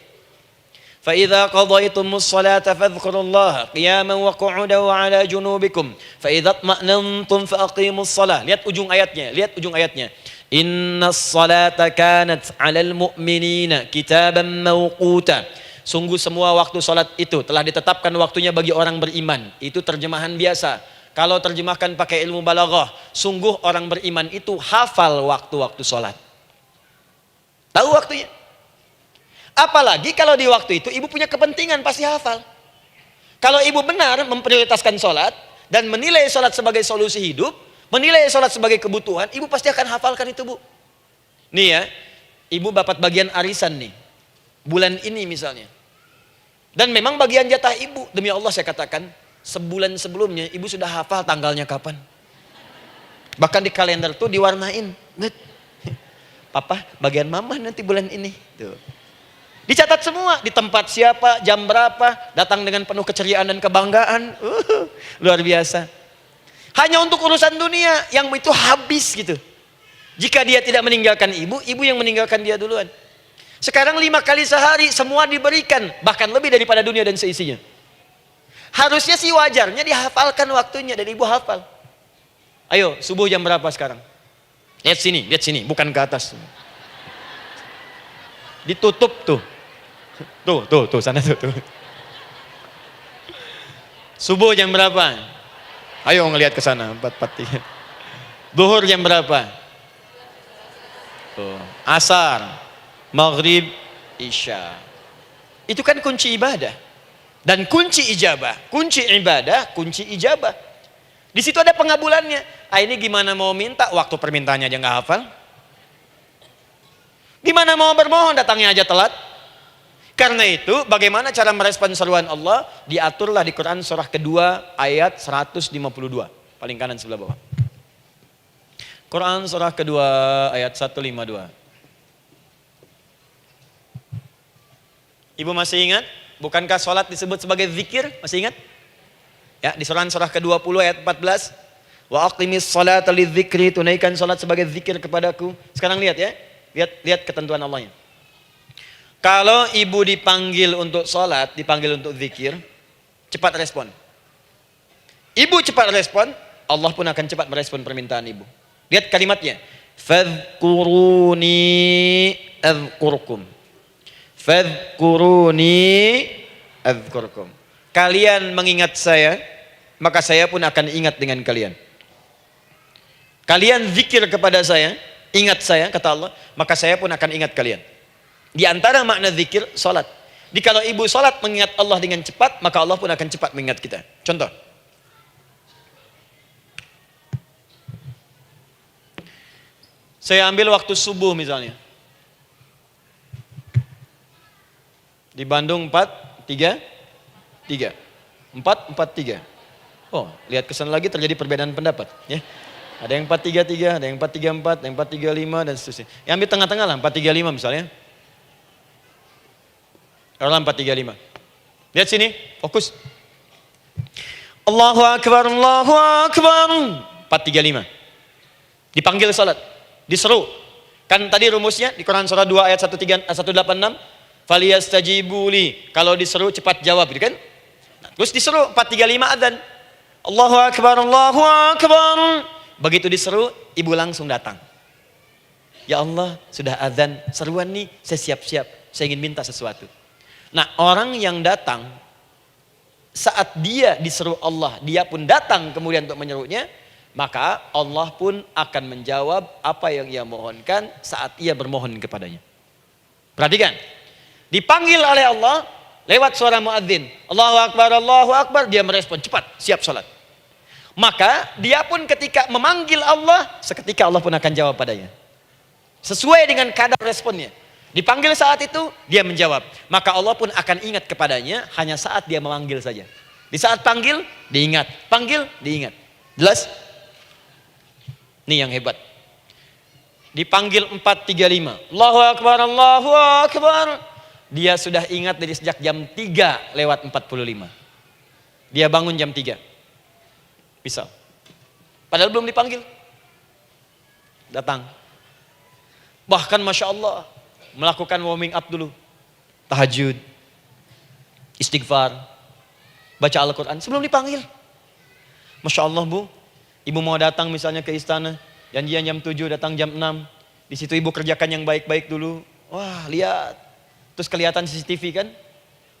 فَإِذَا قَضَيْتُمُ الصَّلَاةَ فَاذْكُرُوا اللَّهَ قِيَامًا وَقُعُودًا وَعَلَى جُنُوبِكُمْ فَإِذَا اطْمَأْنَنْتُمْ فَأَقِيمُوا الصَّلَاةَ. Lihat ujung ayatnya. Inna as-salata kanat 'alal mu'minina kitaban mawquta. Sungguh semua waktu salat itu telah ditetapkan waktunya bagi orang beriman. Itu terjemahan biasa. Kalau terjemahkan pakai ilmu balaghah, sungguh orang beriman itu hafal waktu-waktu salat. Tahu waktunya. Apalagi kalau di waktu itu ibu punya kepentingan, pasti hafal. Kalau ibu benar memprioritaskan sholat dan menilai sholat sebagai solusi hidup, menilai sholat sebagai kebutuhan, ibu pasti akan hafalkan itu Bu. Nih ya, ibu dapat bagian arisan nih, bulan ini misalnya. Dan memang bagian jatah ibu, demi Allah saya katakan, sebulan sebelumnya ibu sudah hafal tanggalnya kapan. Bahkan di kalender tuh diwarnain. Papa, bagian mama nanti bulan ini. Tuh. Dicatat semua, di tempat siapa, jam berapa, datang dengan penuh keceriaan dan kebanggaan. Luar biasa. Hanya untuk urusan dunia yang itu habis gitu. Jika dia tidak meninggalkan ibu, ibu yang meninggalkan dia duluan. Sekarang 5 kali sehari semua diberikan, bahkan lebih daripada dunia dan seisinya. Harusnya sih wajarnya dihafalkan waktunya dan ibu hafal. Ayo, subuh jam berapa sekarang? Lihat sini, bukan ke atas. Ditutup tuh. Tuh, sana tuh. Subuh jam berapa? Ayo ngelihat ke sana, 4:43. Duhur jam berapa? Tuh, asar, maghrib, isya. Itu kan kunci ibadah. Dan kunci ijabah, kunci ibadah, kunci ijabah. Di situ ada pengabulannya. Ini gimana mau minta, waktu permintaannya aja nggak hafal. Gimana mau bermohon, datangnya aja telat. Karena itu, bagaimana cara merespon seruan Allah? Diaturlah di Quran surah kedua ayat 152. Paling kanan sebelah bawah. Quran surah kedua ayat 152. Ibu masih ingat? Bukankah sholat disebut sebagai zikir? Masih ingat? Ya, di surah ke-20 ayat 14. Wa aqimis sholata lidzikri, tunaikan sholat sebagai zikir kepadaku. Sekarang lihat ya. Lihat ketentuan Allahnya. Kalau ibu dipanggil untuk sholat, dipanggil untuk zikir, cepat respon. Ibu cepat respon, Allah pun akan cepat merespon permintaan ibu. Lihat kalimatnya. Fadhkuruni adzkurkum. Fadhkuruni adzkurkum. Kalian mengingat saya, maka saya pun akan ingat dengan kalian. Kalian zikir kepada saya, ingat saya, kata Allah, maka saya pun akan ingat kalian. Di antara makna zikir, salat. Kalau ibu salat mengingat Allah dengan cepat, maka Allah pun akan cepat mengingat kita. Contoh. Saya ambil waktu subuh misalnya. Di Bandung 4-3-3. 4-4-3. Oh, lihat kesan lagi terjadi perbedaan pendapat. Ya. Ada yang 4-3-3, ada yang 4-3-4, ada yang 4-3-5 dan seterusnya. Yang ambil tengah-tengah lah, 4-3-5 misalnya. Orang 4-3-5. Lihat sini, fokus. Allahu Akbar, Allahu Akbar. 4-3-5. Dipanggil salat, diseru. Kan tadi rumusnya di Quran surah 2 ayat 186. Faliyastajibuli. Kalau diseru cepat jawab, gitu kan? Nah, terus diseru 4-3-5 adzan. Allahu Akbar, Allahu Akbar. Begitu diseru, ibu langsung datang. Ya Allah, sudah adzan, seruan nih, saya siap-siap, saya ingin minta sesuatu. Nah, orang yang datang saat dia diseru Allah, dia pun datang kemudian untuk menyerunya, maka Allah pun akan menjawab apa yang ia mohonkan saat ia bermohon kepadanya. Perhatikan, dipanggil oleh Allah lewat suara muadzin, Allahu Akbar, dia merespon cepat, siap salat. Maka dia pun ketika memanggil Allah, seketika Allah pun akan jawab padanya. Sesuai dengan kadar responnya. Dipanggil saat itu, dia menjawab. Maka Allah pun akan ingat kepadanya hanya saat dia memanggil saja. Di saat panggil, diingat. Panggil, diingat. Jelas? Ini yang hebat. Dipanggil 4-3-5. Allahu Akbar, Allahu Akbar. Dia sudah ingat dari sejak jam 3:45. Dia bangun jam 3. Bisa. Padahal belum dipanggil. Datang. Bahkan Masya Allah, melakukan warming up dulu. Tahajud. Istighfar. Baca Al-Quran sebelum dipanggil. Masya Allah Bu, ibu mau datang misalnya ke istana. Janjian jam 7, datang jam 6. Di situ ibu kerjakan yang baik-baik dulu. Wah lihat. Terus kelihatan CCTV kan.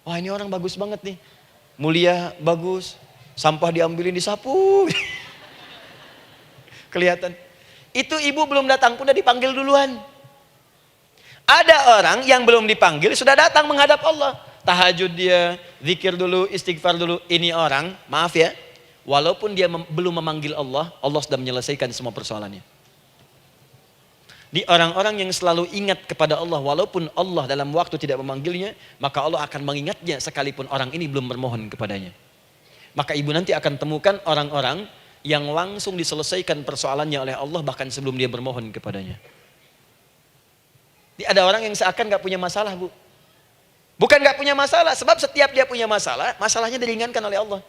Wah ini orang bagus banget nih. Mulia, bagus. Sampah diambilin, disapu. Kelihatan. Itu ibu belum datang pun udah dipanggil duluan. Ada orang yang belum dipanggil sudah datang menghadap Allah. Tahajud dia, zikir dulu, istighfar dulu. Ini orang, maaf ya, walaupun dia belum memanggil Allah, Allah sudah menyelesaikan semua persoalannya. Di orang-orang yang selalu ingat kepada Allah, walaupun Allah dalam waktu tidak memanggilnya, maka Allah akan mengingatnya sekalipun orang ini belum bermohon kepadanya. Maka ibu nanti akan temukan orang-orang yang langsung diselesaikan persoalannya oleh Allah bahkan sebelum dia bermohon kepadanya. Ada orang yang seakan gak punya masalah Bu. Bukan nggak punya masalah, sebab setiap dia punya masalah, masalahnya diringankan oleh Allah.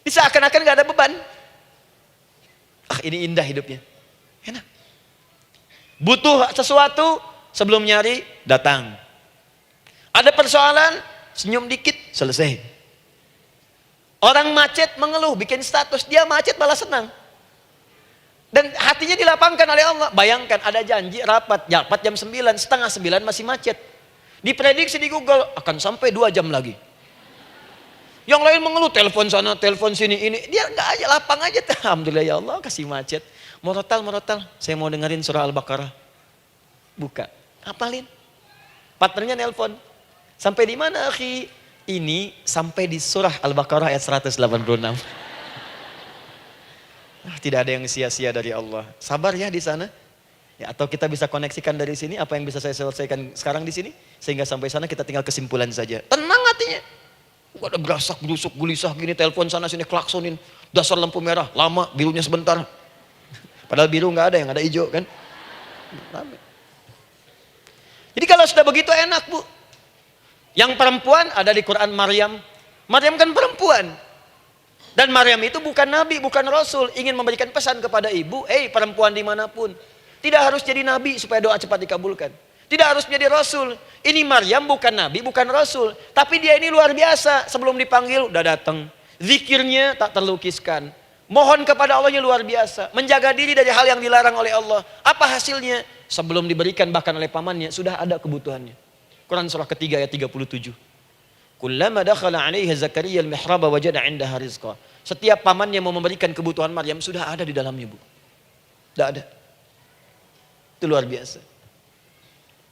Ini seakan-akan nggak ada beban. Ah, ini indah hidupnya. Enak. Butuh sesuatu, sebelum nyari, datang. Ada persoalan, senyum dikit, selesai. Orang macet mengeluh, bikin status, dia macet malah senang. Dan hatinya dilapangkan oleh Allah. Bayangkan ada janji rapat jam 9, setengah 9 masih macet. Diprediksi di Google akan sampai 2 jam lagi. Yang lain mengeluh, telepon sana, telepon sini, ini. Dia enggak aja, lapang aja. Alhamdulillah ya Allah, kasih macet. Morotal, saya mau dengerin surah Al-Baqarah. Buka, hafalin. Partnernya nelpon. Sampai di mana, akhi? Ini sampai di surah Al-Baqarah ayat 186. Tidak ada yang sia-sia dari Allah. Sabar ya di sana. Ya, atau kita bisa koneksikan dari sini, apa yang bisa saya selesaikan sekarang di sini, sehingga sampai sana kita tinggal kesimpulan saja. Tenang hatinya. Gak ada gerasak, gerusuk, gulisah gini, telepon sana sini, klaksonin. Dasar lampu merah, lama, birunya sebentar. Padahal biru nggak ada, yang ada hijau kan. Jadi kalau sudah begitu enak, Bu. Yang perempuan ada di Quran Maryam. Maryam kan perempuan. Dan Maryam itu bukan nabi, bukan rasul. Ingin memberikan pesan kepada ibu, perempuan dimanapun. Tidak harus jadi nabi supaya doa cepat dikabulkan. Tidak harus menjadi rasul. Ini Maryam bukan nabi, bukan rasul. Tapi dia ini luar biasa. Sebelum dipanggil udah datang. Zikirnya tak terlukiskan. Mohon kepada Allahnya luar biasa. Menjaga diri dari hal yang dilarang oleh Allah. Apa hasilnya? Sebelum diberikan bahkan oleh pamannya, sudah ada kebutuhannya. Quran surah ketiga ayat 37. Kullama dakhala 'alaiha Zakaria al-mihraba wajada 'indaha rizqa. Setiap pamannya mau memberikan kebutuhan Maryam sudah ada di dalamnya, Bu. Sudah ada. Itu luar biasa.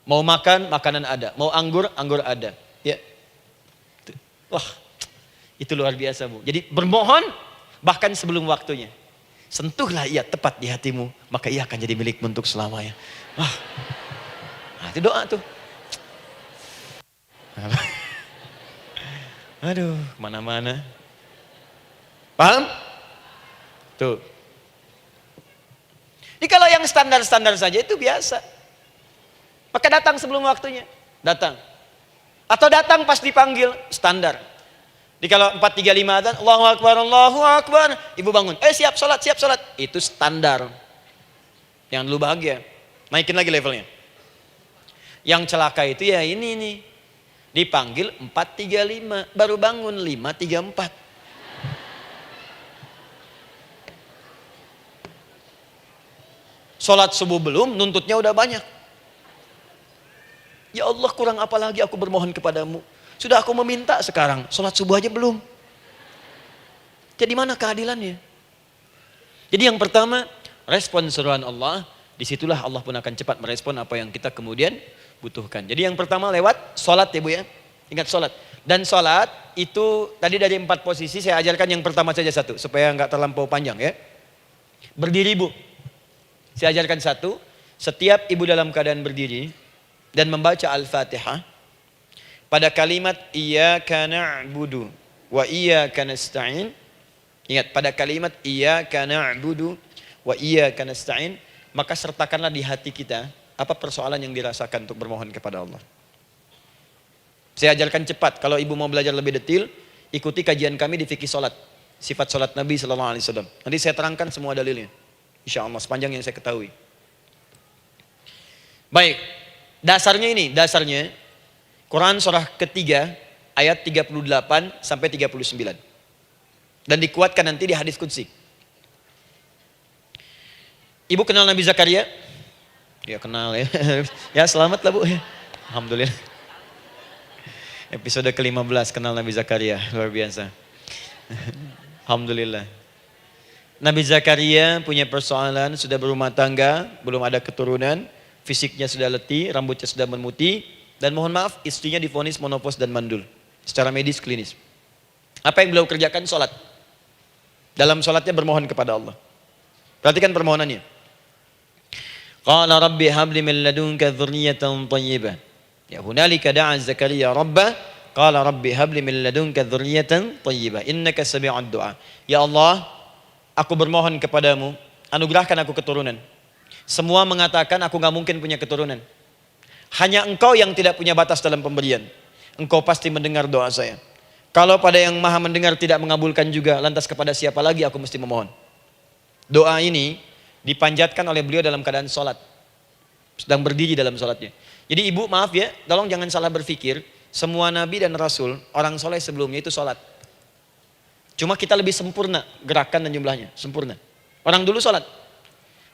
Mau makan, makanan ada. Mau anggur, anggur ada. Ya. Wah, itu luar biasa, Bu. Jadi bermohon bahkan sebelum waktunya. Sentuhlah ia tepat di hatimu, maka ia akan jadi milikmu untuk selamanya. Wah. Nah, itu doa tuh. Aduh, mana-mana. Paham? Tuh. Jadi kalau yang standar-standar saja itu biasa. Maka datang sebelum waktunya. Datang. Atau datang pas dipanggil. Standar. Jadi kalau 4.35 adzan, Allahu Akbar, Allahu Akbar. Ibu bangun. Siap sholat, siap sholat. Itu standar. Jangan dulu bahagia. Naikin lagi levelnya. Yang celaka itu ya ini nih. Dipanggil 4.35. Baru bangun 5.34. Sholat subuh belum, nuntutnya udah banyak. Ya Allah, kurang apa lagi aku bermohon kepadamu. Sudah aku meminta sekarang, sholat subuh aja belum. Jadi mana keadilannya? Jadi yang pertama, respon seruan Allah. Disitulah Allah pun akan cepat merespon apa yang kita kemudian butuhkan. Jadi yang pertama lewat sholat ya Bu ya. Ingat sholat. Dan sholat itu tadi dari 4 posisi saya ajarkan yang pertama saja satu. Supaya nggak terlampau panjang ya. Berdiri Bu. Saya ajarkan satu. Setiap ibu dalam keadaan berdiri dan membaca Al-Fatihah pada kalimat iyyaka na'budu wa iyyaka nasta'in. Ingat, pada kalimat iyyaka na'budu wa iyyaka nasta'in, maka sertakanlah di hati kita apa persoalan yang dirasakan untuk bermohon kepada Allah. Saya ajarkan cepat. Kalau ibu mau belajar lebih detail, ikuti kajian kami di fikih salat, sifat salat Nabi sallallahu alaihi wasallam. Nanti saya terangkan semua dalilnya. Insyaallah sepanjang yang saya ketahui. Baik. Dasarnya ini, dasarnya Quran surah ketiga ayat 38 sampai 39. Dan dikuatkan nanti di hadis qudsi. Ibu kenal Nabi Zakaria? Ya kenal ya. Ya selamat lah Bu. Alhamdulillah. Episode ke-15 kenal Nabi Zakaria, luar biasa. Alhamdulillah. Nabi Zakaria punya persoalan, sudah berumah tangga, belum ada keturunan. Fisiknya sudah letih, rambutnya sudah memutih, dan mohon maaf istrinya divonis monopos dan mandul. Secara medis klinis. Apa yang beliau kerjakan? Sholat. Dalam sholatnya bermohon kepada Allah. Perhatikan permohonannya. Qala rabbi habli min ladunka dzurriyyatan thayyibah. Ya hunalika da'a Zakaria rabbah. Qala rabbi habli min ladunka dzurriyyatan thayyibah. Innaka sami'ud du'a. Ya Allah, aku bermohon kepadamu, anugerahkan aku keturunan. Semua mengatakan aku gak mungkin punya keturunan. Hanya engkau yang tidak punya batas dalam pemberian. engkau pasti mendengar doa saya. Kalau pada yang maha mendengar tidak mengabulkan juga, lantas kepada siapa lagi aku mesti memohon? Doa ini dipanjatkan oleh beliau dalam keadaan sholat, sedang berdiri dalam sholatnya. Jadi ibu maaf ya, tolong jangan salah berpikir, semua nabi dan rasul, orang soleh sebelumnya itu sholat. Cuma kita lebih sempurna gerakan dan jumlahnya, sempurna. Orang dulu sholat.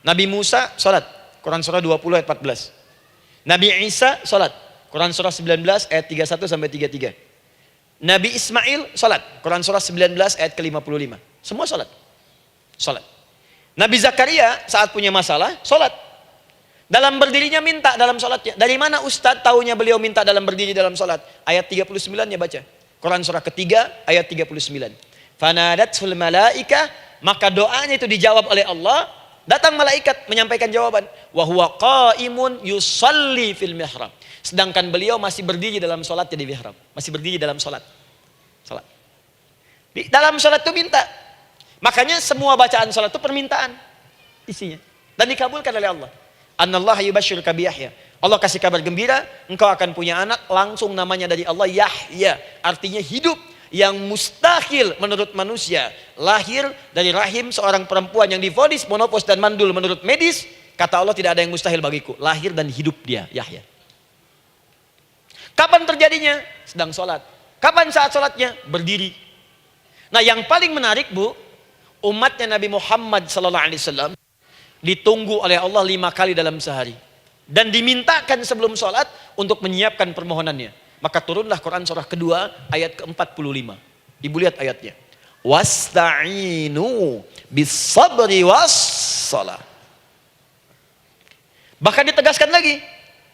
Nabi Musa sholat, Quran surah 20 ayat 14. Nabi Isa sholat, Quran surah 19 ayat 31 sampai 33. Nabi Ismail sholat, Quran surah 19 ayat ke-55. Semua sholat. Sholat. Nabi Zakaria saat punya masalah, sholat. Dalam berdirinya minta dalam sholatnya. Dari mana Ustadz tahunya beliau minta dalam berdiri dalam sholat? Ayat 39 ya baca. Quran surah ketiga ayat 39. Fanadatul malaika, maka doanya itu dijawab oleh Allah. Datang malaikat menyampaikan jawaban. Wa huwa qaimun yusalli fil mihrab. Sedangkan beliau masih berdiri dalam sholatnya di mihrab. Masih berdiri dalam sholat. Sholat. Di dalam sholat itu minta. Makanya semua bacaan sholat itu permintaan isinya. Dan dikabulkan oleh Allah. Anallaha yubashshiruka bi Yahya. Allah kasih kabar gembira, engkau akan punya anak, langsung namanya dari Allah Yahya. Artinya hidup. Yang mustahil menurut manusia, lahir dari rahim seorang perempuan yang divonis monopos dan mandul menurut medis, kata Allah tidak ada yang mustahil bagiku, lahir dan hidup dia, Yahya. Kapan terjadinya? Sedang sholat. Kapan saat sholatnya? Berdiri. Nah yang paling menarik bu, umatnya Nabi Muhammad SAW ditunggu oleh Allah 5 kali dalam sehari, dan dimintakan sebelum sholat untuk menyiapkan permohonannya. Maka turunlah Quran surah kedua ayat ke-45. Ibu lihat ayatnya. Wasta'inu bis-sabri was-shalah. Bahkan ditegaskan lagi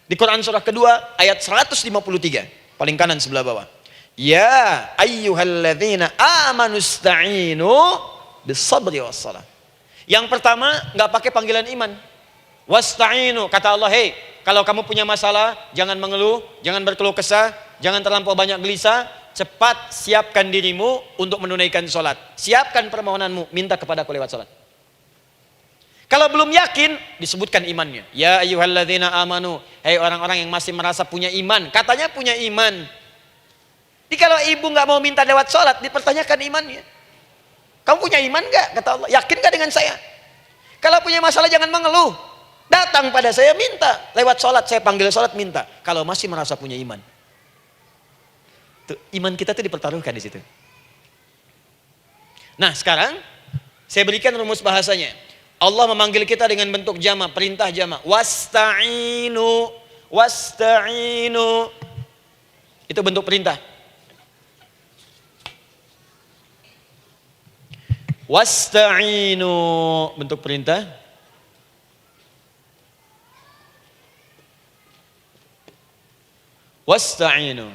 di Quran surah kedua ayat 153, paling kanan sebelah bawah. Ya ayyuhalladzina amanu ista'inu bis-sabri was-shalah. Yang pertama enggak pakai panggilan iman. Wasta'inu, kata Allah, hei, kalau kamu punya masalah, jangan mengeluh, jangan berkeluh kesah, jangan terlampau banyak gelisah, cepat siapkan dirimu untuk menunaikan sholat. Siapkan permohonanmu, minta kepada aku lewat sholat. Kalau belum yakin, disebutkan imannya. Ya ayyuhalladzina amanu, hei orang-orang yang masih merasa punya iman, katanya punya iman. Jadi kalau ibu nggak mau minta lewat sholat, dipertanyakan imannya. Kamu punya iman nggak? Kata Allah, yakin nggak dengan saya? Kalau punya masalah jangan mengeluh. Datang pada saya minta, lewat sholat, saya panggil sholat minta. Kalau masih merasa punya iman. Tuh, iman kita tuh dipertaruhkan di situ. Nah sekarang, saya berikan rumus bahasanya. Allah memanggil kita dengan bentuk jama, perintah jama. Wasta'inu, wasta'inu. Itu bentuk perintah. Wasta'inu, bentuk perintah. Wasta'inu.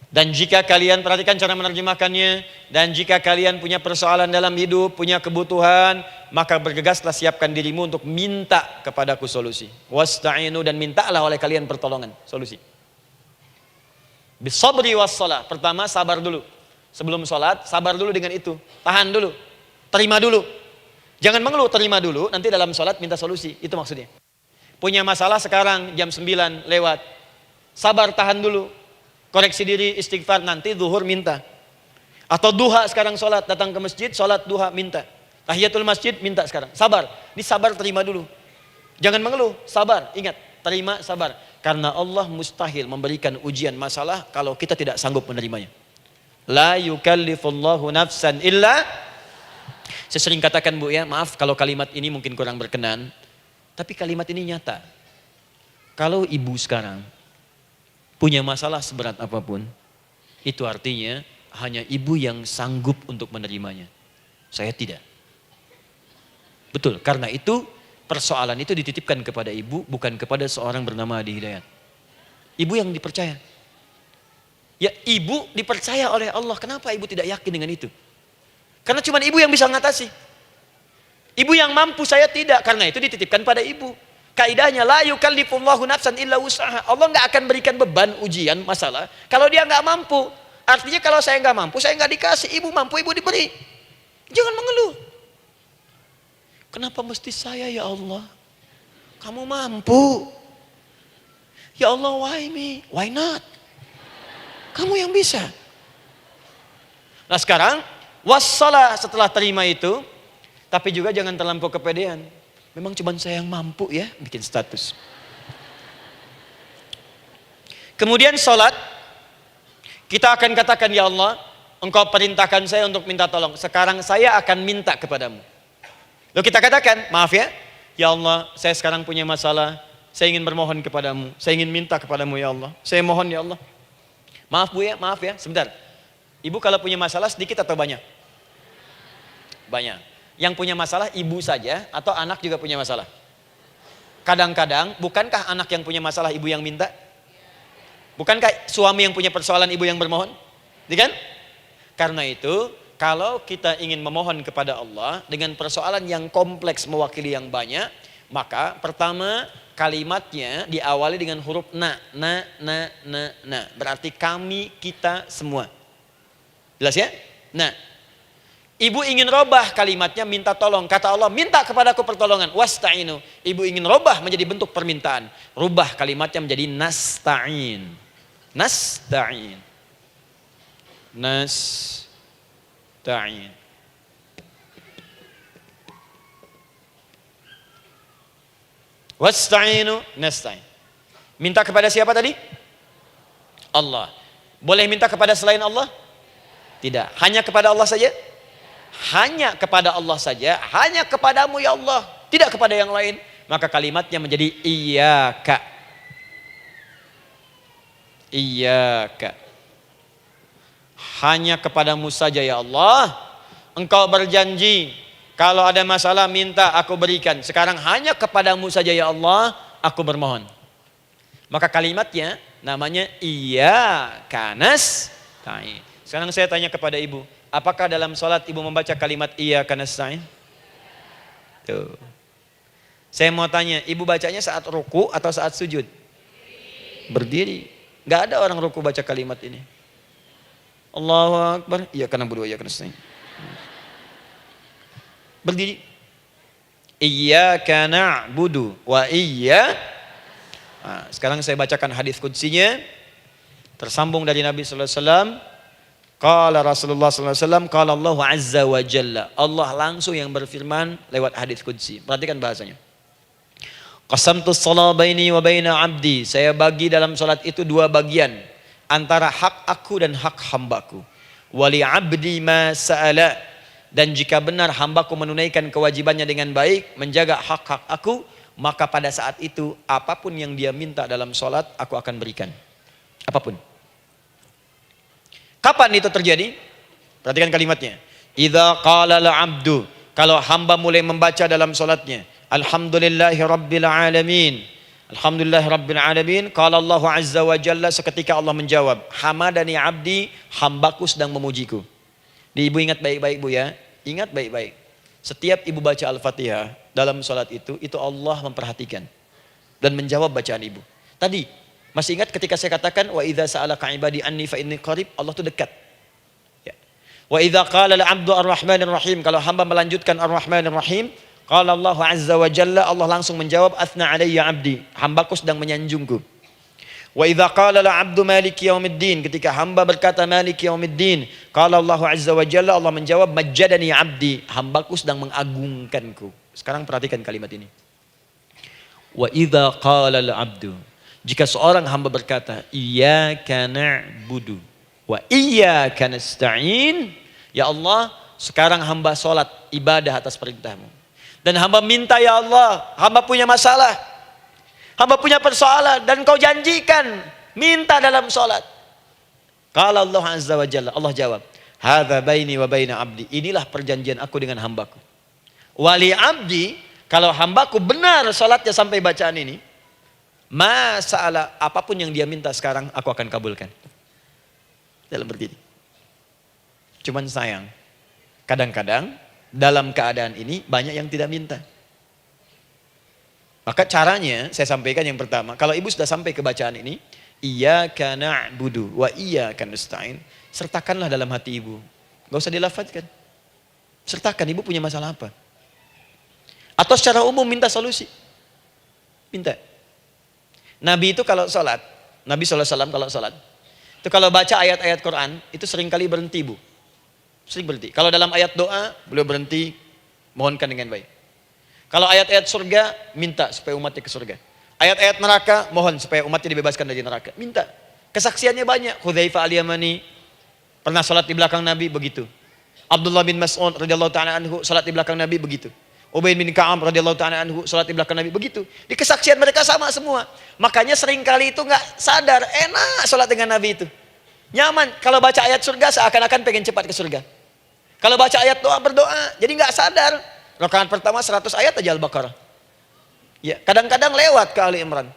Dan jika kalian, perhatikan cara menerjemahkannya, dan jika kalian punya persoalan dalam hidup, punya kebutuhan, maka bergegaslah siapkan dirimu untuk minta kepadaku solusi. Wasta'inu, dan mintalah oleh kalian pertolongan, solusi. Bisabri wassalah. Pertama sabar dulu. Sebelum sholat, sabar dulu dengan itu. Tahan dulu. Terima dulu. Jangan mengeluh, terima dulu. Nanti dalam sholat minta solusi. Itu maksudnya. Punya masalah sekarang jam 9 lewat. Sabar, tahan dulu. Koreksi diri, istighfar, nanti zuhur minta. Atau duha sekarang sholat, datang ke masjid, sholat duha minta. Tahiyatul masjid minta sekarang. Sabar. Ini sabar, terima dulu. Jangan mengeluh, sabar. Ingat, terima, sabar. Karena Allah mustahil memberikan ujian masalah kalau kita tidak sanggup menerimanya. La yukallifullahu nafsan illa. Saya sering katakan bu ya, maaf kalau kalimat ini mungkin kurang berkenan, tapi kalimat ini nyata. Kalau ibu sekarang punya masalah seberat apapun, itu artinya hanya ibu yang sanggup untuk menerimanya. Saya tidak. Betul, karena itu persoalan itu dititipkan kepada ibu, bukan kepada seorang bernama Adi Hidayat. Ibu yang dipercaya. Ya ibu dipercaya oleh Allah. Kenapa ibu tidak yakin dengan itu? Karena cuma ibu yang bisa mengatasi. Ibu yang mampu, saya tidak. Karena itu dititipkan pada ibu. Kaidahnya la yukallifullahu nafsan illa wus'aha. Allah nggak akan berikan beban ujian masalah kalau dia nggak mampu. Artinya kalau saya nggak mampu, saya nggak dikasih. Ibu mampu, ibu diberi. Jangan mengeluh. Kenapa mesti saya ya Allah? Kamu mampu. Ya Allah, why me? Why not? Kamu yang bisa. Nah sekarang, wassalah setelah terima itu, tapi juga jangan terlampau kepedean. Memang cuma saya yang mampu ya, bikin status. Kemudian sholat, kita akan katakan, ya Allah, Engkau perintahkan saya untuk minta tolong. Sekarang saya akan minta kepadamu. Lalu kita katakan, maaf ya Allah, saya sekarang punya masalah. Saya ingin bermohon kepadamu. Saya ingin minta kepadamu, ya Allah. Saya mohon, ya Allah. Maaf Bu ya, maaf ya, sebentar. Ibu kalau punya masalah sedikit atau banyak? Banyak. Yang punya masalah ibu saja atau anak juga punya masalah? Kadang-kadang, bukankah anak yang punya masalah ibu yang minta? Bukankah suami yang punya persoalan ibu yang bermohon? Kan? Karena itu, kalau kita ingin memohon kepada Allah dengan persoalan yang kompleks mewakili yang banyak, maka pertama kalimatnya diawali dengan huruf na. Berarti kami, kita, semua. Jelas ya? Nah, ibu ingin robah kalimatnya minta tolong. Kata Allah, minta kepadaku pertolongan. Wasta'inu. Ibu ingin robah menjadi bentuk permintaan. Rubah kalimatnya menjadi nasta'in. Nasta'in. Nasta'in. Wasta'inu nasta'in. Minta kepada siapa tadi? Allah. Boleh minta kepada selain Allah? Tidak. Hanya kepada Allah saja? Hanya kepada Allah saja. Hanya kepadamu ya Allah. Tidak kepada yang lain. Maka kalimatnya menjadi iyyaka. Iyyaka. Hanya kepadamu saja ya Allah. Engkau berjanji, kalau ada masalah minta aku berikan. Sekarang hanya kepadamu saja ya Allah, aku bermohon. Maka kalimatnya namanya iyyaka nasta'in. Sekarang saya tanya kepada ibu, apakah dalam sholat ibu membaca kalimat iyyaka nasta'in? Tuh. Saya mau tanya, ibu bacanya saat ruku atau saat sujud? Berdiri. Gak ada orang ruku baca kalimat ini. Allahu Akbar, iyyaka na'budu wa iyyaka nasta'in. Berdiri. Iyyaka na'budu wa sekarang saya bacakan hadis qudsinya. Tersambung dari Nabi sallallahu alaihi wasallam. Qala Rasulullah sallallahu alaihi wasallam, qala Allah azza wa jalla. Allah langsung yang berfirman lewat hadis qudsi. Perhatikan bahasanya. Qasamtus shalah baini wa baina 'abdi. Saya bagi dalam salat itu dua bagian, antara hak aku dan hak hambaku. Wali 'abdi ma sa'ala. Dan jika benar hambaku menunaikan kewajibannya dengan baik, menjaga hak-hak aku, maka pada saat itu apapun yang dia minta dalam salat aku akan berikan. Apapun. Kapan itu terjadi? Perhatikan kalimatnya. Idza qala al-'abdu, kalau hamba mulai membaca dalam salatnya, alhamdulillahi rabbil alamin. Alhamdulillahi rabbil alamin. Qala Allah azza wa jalla, seketika Allah menjawab, hamadani 'abdi, hambaku sedang memujiku. Ibu ingat baik-baik Bu ya. Ingat baik-baik. Setiap ibu baca Al-Fatihah dalam salat itu Allah memperhatikan dan menjawab bacaan ibu. Tadi masih ingat ketika saya katakan wa idza sa'alaka 'ibadi anni fa inni qarib, Allah itu dekat. Ya. Wa idza qala al-'abdu ar-rahmanir rahim, kalau hamba melanjutkan ar-rahmanir rahim, qala Allah azza wa jalla, Allah langsung menjawab athna 'alayya 'abdi, hambaku sedang menyanjungku. Wa idza qala al-'abdu maliki yaumiddin, ketika hamba berkata maliki yaumiddin, qala Allah azza wa jalla, Allah menjawab majjadani 'abdi, hambaku sedang mengagungkanku. Sekarang perhatikan kalimat ini. Wa idza qala al-'abdu, jika seorang hamba berkata, iyyaka na'budu wa iyyaka nasta'in, ya Allah, sekarang hamba sholat ibadah atas perintahmu. Dan hamba minta ya Allah, hamba punya masalah, hamba punya persoalan, dan kau janjikan minta dalam sholat. Qala Allah azza wa jalla, Allah jawab, hadza baini wa baina abdi, inilah perjanjian aku dengan hambaku. Wali abdi, kalau hambaku benar sholatnya sampai bacaan ini, masalah apapun yang dia minta sekarang aku akan kabulkan. Dalam berdiri. Cuman sayang, kadang-kadang dalam keadaan ini banyak yang tidak minta. Maka caranya saya sampaikan yang pertama, kalau ibu sudah sampai ke bacaan ini, iyyaka na'budu wa iyyaka nasta'in, sertakanlah dalam hati ibu. Gak usah dilafadzkan. Sertakan ibu punya masalah apa. Atau secara umum minta solusi. Minta. Nabi itu kalau sholat, Nabi SAW kalau sholat, Itu kalau baca ayat-ayat Quran, itu seringkali berhenti, Bu. Sering berhenti. Kalau dalam ayat doa, beliau berhenti, mohonkan dengan baik. Kalau ayat-ayat surga, minta supaya umatnya ke surga. Ayat-ayat neraka, mohon supaya umatnya dibebaskan dari neraka. Minta. Kesaksiannya banyak. Hudzaifah al-Yamani pernah salat di belakang Nabi, begitu. Abdullah bin Mas'ud radhiyallahu taala anhu salat di belakang Nabi, begitu. Ubay bin Ka'ab radhiyallahu taala anhu salat di belakang Nabi, begitu. Di kesaksian mereka sama semua. Makanya seringkali itu nggak sadar, enak salat dengan Nabi itu. Nyaman. Kalau baca ayat surga seakan-akan pengen cepat ke surga. Kalau baca ayat doa berdoa, jadi nggak sadar. Rakaat pertama 100 ayat aja Al-Baqarah. Ya, kadang-kadang lewat ke Ali Imran.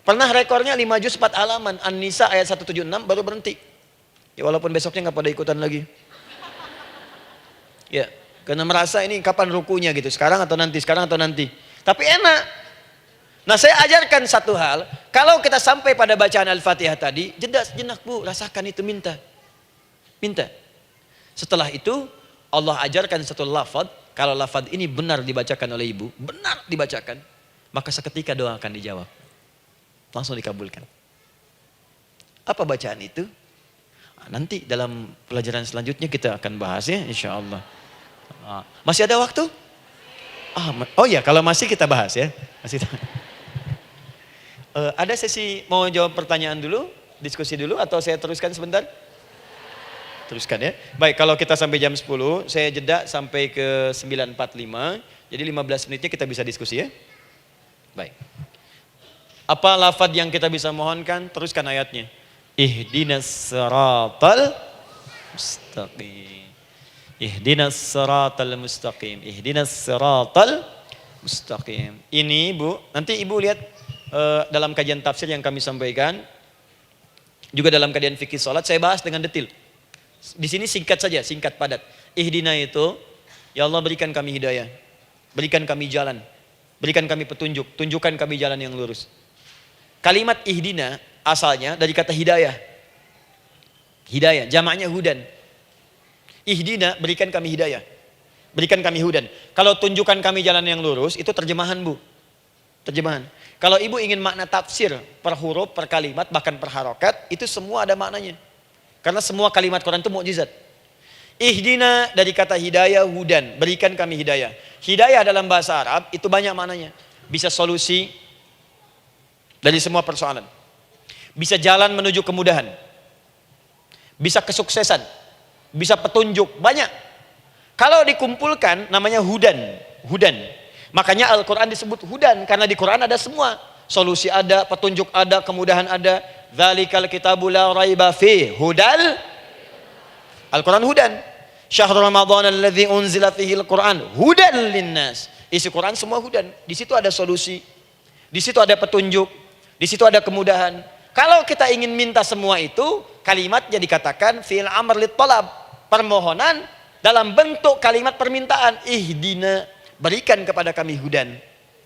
Pernah rekornya 5 juz 4 halaman, An-Nisa ayat 176 baru berhenti. Ya walaupun besoknya nggak pada ikutan lagi. Ya, karena merasa ini kapan rukunya gitu, sekarang atau nanti. Tapi enak. Nah, saya ajarkan satu hal, kalau kita sampai pada bacaan Al-Fatihah tadi, jeda sejenak, Bu, rasakan itu, minta. Setelah itu Allah ajarkan satu lafaz, kalau lafaz ini benar dibacakan oleh ibu, benar dibacakan, maka seketika doa akan dijawab. Langsung dikabulkan. Apa bacaan itu? Nanti dalam pelajaran selanjutnya kita akan bahas ya, insya Allah. Masih ada waktu? Oh ya, kalau masih kita bahas ya. Ada sesi mau jawab pertanyaan dulu, diskusi dulu, atau saya teruskan sebentar? Teruskan ya. Baik, kalau kita sampai jam 10, saya jeda sampai ke 9.45. Jadi 15 menitnya kita bisa diskusi ya. Baik. Apa lafaz yang kita bisa mohonkan? Teruskan ayatnya. Ihdinas siratal mustaqim. Ihdinas siratal mustaqim. Ihdinas siratal mustaqim. Ini Bu, nanti Ibu lihat dalam kajian tafsir yang kami sampaikan. Juga dalam kajian fikih salat saya bahas dengan detail. Di sini singkat saja, singkat padat. Ihdina itu, ya Allah berikan kami hidayah, berikan kami jalan, berikan kami petunjuk, tunjukkan kami jalan yang lurus. Kalimat ihdina asalnya dari kata hidayah. Hidayah, jamaknya hudan. Ihdina, berikan kami hidayah, berikan kami hudan. Kalau tunjukkan kami jalan yang lurus, itu terjemahan Bu. Terjemahan. Kalau Ibu ingin makna tafsir per huruf, per kalimat, bahkan per harokat, itu semua ada maknanya. Karena semua kalimat Quran itu mukjizat. Ihdina dari kata hidayah, hudan, berikan kami hidayah. Hidayah dalam bahasa Arab itu banyak maknanya. Bisa solusi dari semua persoalan. Bisa jalan menuju kemudahan. Bisa kesuksesan. Bisa petunjuk, banyak. Kalau dikumpulkan namanya hudan. Makanya Al-Quran disebut hudan karena di Quran ada semua. Solusi ada, petunjuk ada, kemudahan ada. Dzalikal kitabu la raiba fi hudal. Al-Quran hudan. Syahrul Ramadan alladzi unzila fihi al-Quran hudan linnas. Isi Quran semua hudan. Di situ ada solusi. Di situ ada petunjuk. Di situ ada kemudahan. Kalau kita ingin minta semua itu, kalimatnya dikatakan fi'il amr lit talab. Permohonan dalam bentuk kalimat permintaan. Ihdina, berikan kepada kami hudan.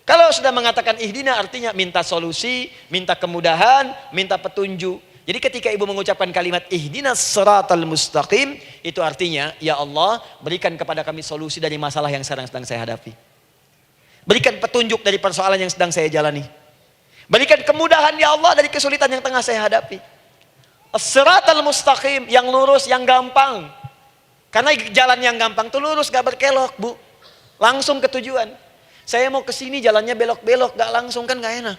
Kalau sudah mengatakan ihdina artinya minta solusi, minta kemudahan, minta petunjuk. Jadi ketika Ibu mengucapkan kalimat ihdinas siratal mustaqim, itu artinya ya Allah berikan kepada kami solusi dari masalah yang sedang saya hadapi. Berikan petunjuk dari persoalan yang sedang saya jalani. Berikan kemudahan ya Allah dari kesulitan yang tengah saya hadapi. As-siratal mustaqim, yang lurus, yang gampang. Karena jalan yang gampang itu lurus, gak berkelok Bu. Langsung ke tujuan. Saya mau ke sini jalannya belok-belok, gak langsung kan gak enak.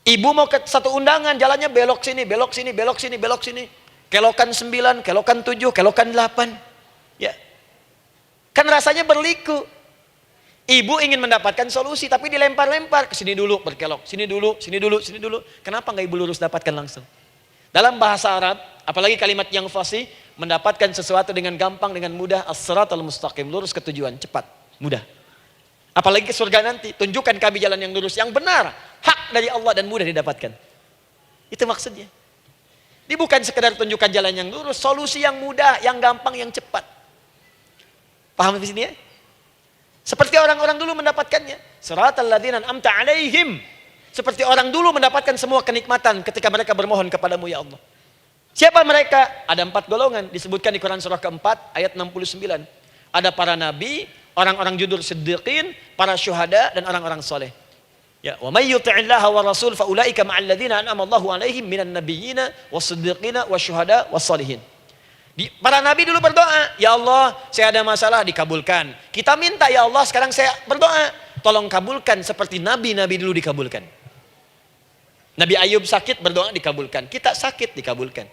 Ibu mau ke satu undangan, jalannya belok sini, belok sini, belok sini, belok sini. Kelokan 9, kelokan 7, kelokan 8. Ya. Kan rasanya berliku. Ibu ingin mendapatkan solusi, tapi dilempar-lempar. Ke sini dulu, berkelok. Sini dulu, sini dulu, sini dulu. Kenapa gak Ibu lurus dapatkan langsung? Dalam bahasa Arab, apalagi kalimat yang fasih, mendapatkan sesuatu dengan gampang, dengan mudah. As-siratal mustaqim, lurus ke tujuan, cepat, mudah. Apalagi ke surga nanti, tunjukkan kami jalan yang lurus, yang benar, hak dari Allah dan mudah didapatkan. Itu maksudnya. Ini bukan sekedar tunjukkan jalan yang lurus, solusi yang mudah, yang gampang, yang cepat. Paham di sini ya? Seperti orang-orang dulu mendapatkannya. Siratal ladzina an'amta 'alaihim. Seperti orang dulu mendapatkan semua kenikmatan ketika mereka bermohon kepadamu ya Allah. Siapa mereka? Ada 4 golongan disebutkan di Quran surah keempat ayat 69. Ada para nabi, orang-orang jujur siddiqin, para syuhada dan orang-orang soleh. Ya, wa may yuti'illaha wa rasul fa ulaika ma'al ladzina an'ama Allahu 'alaihim minan nabiyyina was-siddiqina wasyuhada was-shalihin. Para nabi dulu berdoa, ya Allah, saya ada masalah, dikabulkan. Kita minta, ya Allah, sekarang saya berdoa, tolong kabulkan seperti nabi-nabi dulu dikabulkan. Nabi Ayub sakit, berdoa dikabulkan. Kita sakit, dikabulkan.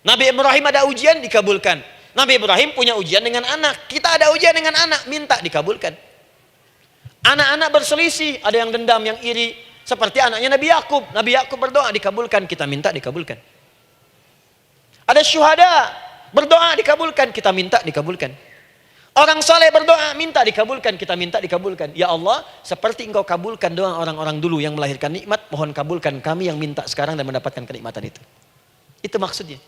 Nabi Ibrahim ada ujian, dikabulkan. Nabi Ibrahim punya ujian dengan anak. Kita ada ujian dengan anak, minta dikabulkan. Anak-anak berselisih, ada yang dendam, yang iri. Seperti anaknya Nabi Yakub. Nabi Yakub berdoa, dikabulkan. Kita minta, dikabulkan. Ada syuhada, berdoa, dikabulkan. Kita minta, dikabulkan. Orang soleh berdoa, minta, dikabulkan. Kita minta, dikabulkan. Ya Allah, seperti engkau kabulkan doa orang-orang dulu yang melahirkan nikmat, mohon kabulkan kami yang minta sekarang dan mendapatkan kenikmatan itu. Itu maksudnya.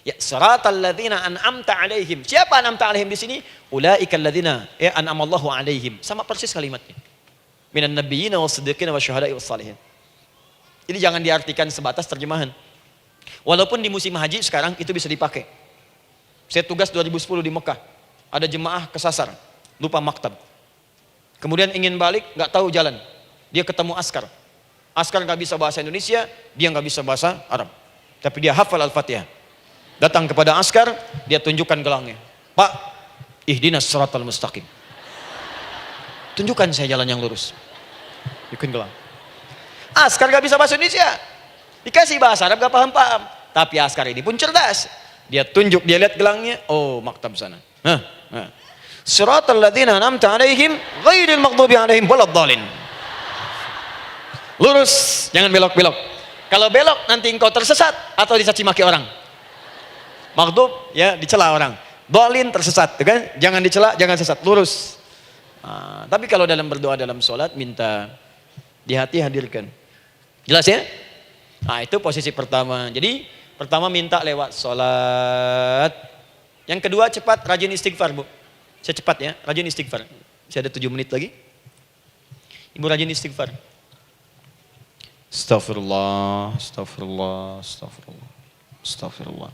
Ya, siratal ladzina an'amta 'alaihim. Siapa an'amta 'alaihim di sini? Ulaikal ladzina an'amallahu 'alaihim. Sama persis kalimatnya. Minan nabiyyina was-siddiqina wasyuhada'i was-shalihin. Jadi jangan diartikan sebatas terjemahan. Walaupun di musim haji sekarang itu bisa dipakai. Saya tugas 2010 di Mekah. Ada jemaah kesasar, lupa maktab. Kemudian ingin balik, nggak tahu jalan. Dia ketemu askar. Askar nggak bisa bahasa Indonesia, dia nggak bisa bahasa Arab. Tapi dia hafal Al-Fatihah. Datang kepada askar, dia tunjukkan gelangnya. Pak, ihdinas siratal mustaqim. Tunjukkan saya jalan yang lurus. Tunjukkan gelang. Askar gak bisa bahasa Indonesia. Dikasih bahasa Arab gak paham-paham. Tapi askar ini pun cerdas. Dia tunjuk, dia lihat gelangnya. Oh, maktab sana. Siratal ladzina an'amta 'alaihim ghairil maghdubi 'alaihim waladdallin. Lurus, jangan belok-belok. Kalau belok nanti engkau tersesat atau dicaci maki orang. Maghdub ya dicela orang, dolin tersesat, kan? Jangan dicela, jangan sesat, lurus. Tapi kalau dalam berdoa dalam sholat minta di hati hadirkan. Jelas ya? Nah itu posisi pertama. Jadi pertama minta lewat sholat. Yang kedua cepat rajin istighfar bu. Saya cepat ya, rajin istighfar. Saya ada 7 menit lagi. Ibu rajin istighfar. Astaghfirullah, astaghfirullah, astaghfirullah, astaghfirullah.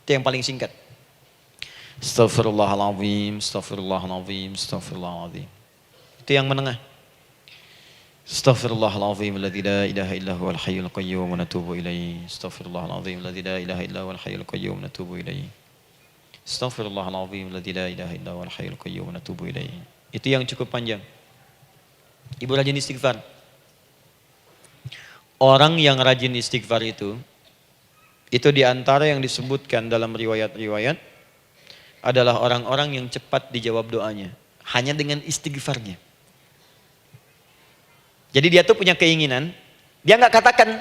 Itu yang paling singkat. Astaghfirullahaladzim, astaghfirullahaladzim, astaghfirullahaladzim. Itu yang menengah. Astaghfirullahaladzim, alladzi la ilaha illa huwal hayyul qayyum wa natubu ilaihi. Astaghfirullahaladzim, alladzi la ilaha illa huwal hayyul qayyum wa natubu ilaihi. Astaghfirullahaladzim, alladzi la ilaha illa huwal hayyul qayyum wa natubu ilaihi. Itu yang cukup panjang. Ibu rajin istighfar. Orang yang rajin istighfar itu diantara yang disebutkan dalam riwayat-riwayat adalah orang-orang yang cepat dijawab doanya. Hanya dengan istighfarnya. Jadi dia tuh punya keinginan, dia nggak katakan.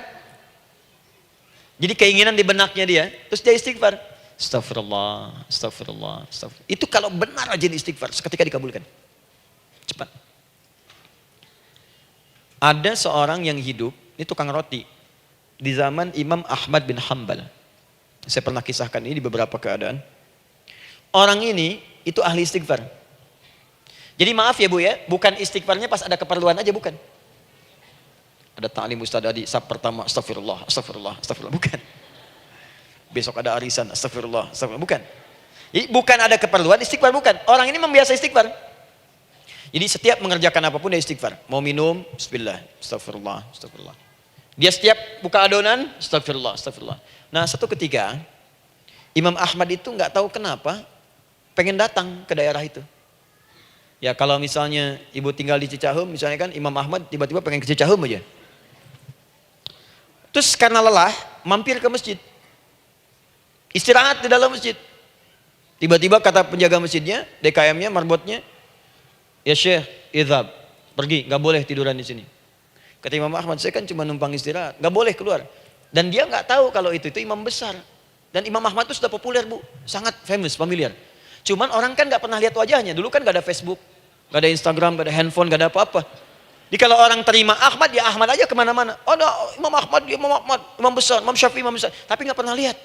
Jadi keinginan di benaknya dia, terus dia istighfar. Astagfirullah, astagfirullah, astagfirullah. Itu kalau benar rajin istighfar, seketika dikabulkan. Cepat. Ada seorang yang hidup, ini tukang roti. Di zaman Imam Ahmad bin Hanbal. Saya pernah kisahkan ini di beberapa keadaan. Orang ini itu ahli istighfar. Jadi maaf ya bu ya, bukan istighfarnya pas ada keperluan aja, bukan. Ada ta'lim ustaz tadi, sab pertama astagfirullah, astagfirullah, astagfirullah, bukan. Besok ada arisan, astagfirullah, astagfirullah, bukan. Jadi bukan ada keperluan istighfar, bukan. Orang ini membiasa istighfar. Jadi setiap mengerjakan apapun dia istighfar. Mau minum, bismillah, astagfirullah, astagfirullah. Dia setiap buka adonan, astagfirullah, astagfirullah. Nah satu ketika, Imam Ahmad itu nggak tahu kenapa, pengen datang ke daerah itu. Ya kalau misalnya ibu tinggal di Cicahem, misalnya kan Imam Ahmad tiba-tiba pengen ke Cicahem aja. Terus karena lelah, mampir ke masjid. Istirahat di dalam masjid. Tiba-tiba kata penjaga masjidnya, DKM-nya, marbotnya, ya Syekh, idhab, pergi, nggak boleh tiduran di sini. Kata Imam Ahmad, saya kan cuma numpang istirahat, nggak boleh keluar. Dan dia nggak tahu kalau itu imam besar. Dan Imam Ahmad itu sudah populer bu, sangat famous, familiar. Cuman orang kan nggak pernah lihat wajahnya. Dulu kan nggak ada Facebook, nggak ada Instagram, nggak ada handphone, nggak ada apa-apa. Jadi kalau orang terima Ahmad, ya Ahmad aja kemana-mana. Oh, ada Imam Ahmad, dia Imam Ahmad, Imam besar, Imam Syafi'i, Imam besar. Tapi nggak pernah lihat.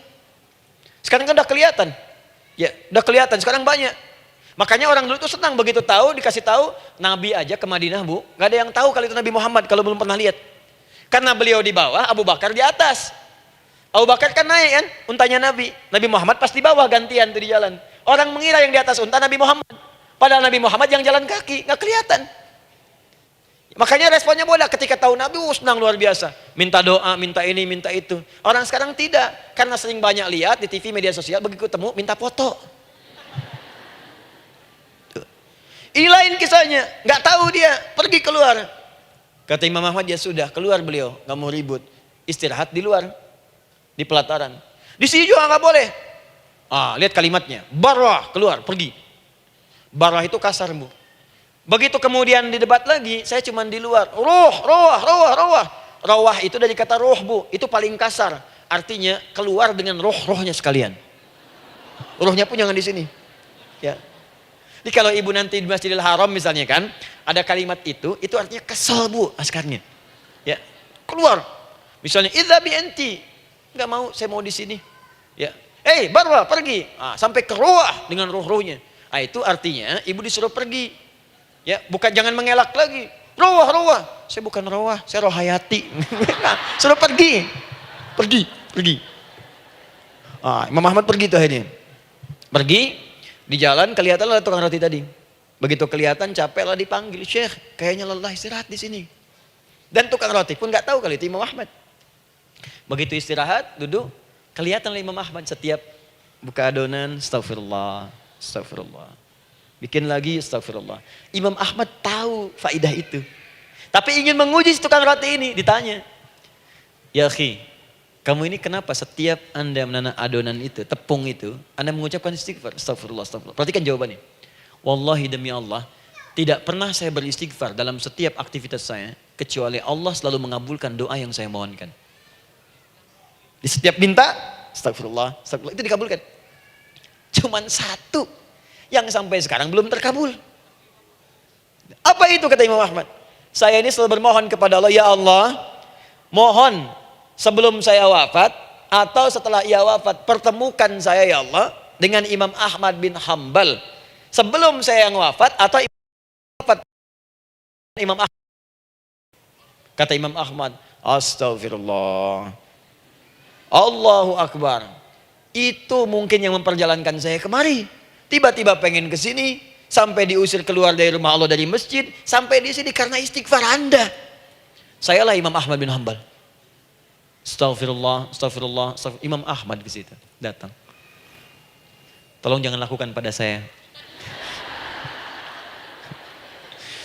Sekarang kan udah kelihatan. Ya, udah kelihatan. Sekarang banyak. Makanya orang dulu tuh senang begitu tahu, dikasih tahu Nabi aja ke Madinah bu, nggak ada yang tahu kalau itu Nabi Muhammad kalau belum pernah lihat. Karena beliau di bawah, Abu Bakar di atas. Abu Bakar kan naik kan, untanya Nabi. Nabi Muhammad pasti di bawah gantian tuh di jalan. Orang mengira yang di atas unta Nabi Muhammad, padahal Nabi Muhammad yang jalan kaki, nggak kelihatan. Makanya responnya bola ketika tahu Nabi, senang luar biasa. Minta doa, minta ini, minta itu. Orang sekarang tidak. Karena sering banyak lihat di TV, media sosial, begitu ketemu, minta foto. Ini lain kisahnya. Nggak tahu dia, pergi keluar. Kata Imam Ahmad, ya sudah, keluar beliau. Nggak mau ribut. Istirahat di luar. Di pelataran. Di sini juga nggak boleh. Lihat kalimatnya. Barwah, keluar, pergi. Barwah itu kasar, Bu. Begitu kemudian didebat lagi, saya cuma di luar. Rawah itu dari kata roh, Bu. Itu paling kasar. Artinya keluar dengan roh-rohnya sekalian. Rohnya pun jangan di sini. Ya. Jadi kalau ibu nanti di Masjidil Haram misalnya kan, ada kalimat itu artinya kesal, Bu, askarnya. Ya. Keluar. Misalnya idza bi anti. Enggak mau, saya mau di sini. Ya. Barwa, pergi. Sampai ke rawah dengan roh-rohnya. Itu artinya ibu disuruh pergi. Ya, bukan jangan mengelak lagi. Rawah. Saya bukan rawah, saya rohayati. Suruh pergi. Pergi. Imam Ahmad pergi tuh akhirnya. Pergi, di jalan kelihatan ada tukang roti tadi. Begitu kelihatan capek lah dipanggil, Syekh, kayaknya lelah, istirahat di sini. Dan tukang roti pun nggak tahu kali itu Imam Ahmad. Begitu istirahat, duduk, kelihatan Imam Ahmad setiap buka adonan, astagfirullah. Bikin lagi, astagfirullah. Imam Ahmad tahu faidah itu. Tapi ingin menguji tukang roti ini, ditanya. Ya akhi, kamu ini kenapa setiap Anda menanam adonan itu, tepung itu, Anda mengucapkan istighfar, astagfirullah. Perhatikan jawabannya. Wallahi demi Allah, tidak pernah saya beristighfar dalam setiap aktivitas saya, kecuali Allah selalu mengabulkan doa yang saya mohonkan. Di setiap minta, astagfirullah, itu dikabulkan. Cuman satu yang sampai sekarang belum terkabul. Apa itu kata Imam Ahmad? Saya ini selalu bermohon kepada Allah, ya Allah, mohon sebelum saya wafat atau setelah ia wafat, pertemukan saya ya Allah dengan Imam Ahmad bin Hambal. Sebelum saya yang wafat atau Imam Ahmad. Kata Imam Ahmad, astagfirullah. Allahu Akbar. Itu mungkin yang memperjalankan saya kemari. Tiba-tiba pengen ke sini, sampai diusir keluar dari rumah Allah dari masjid, sampai di sini karena istighfar Anda. Sayalah Imam Ahmad bin Hambal. Astagfirullah. Imam Ahmad ke situ datang. Tolong jangan lakukan pada saya.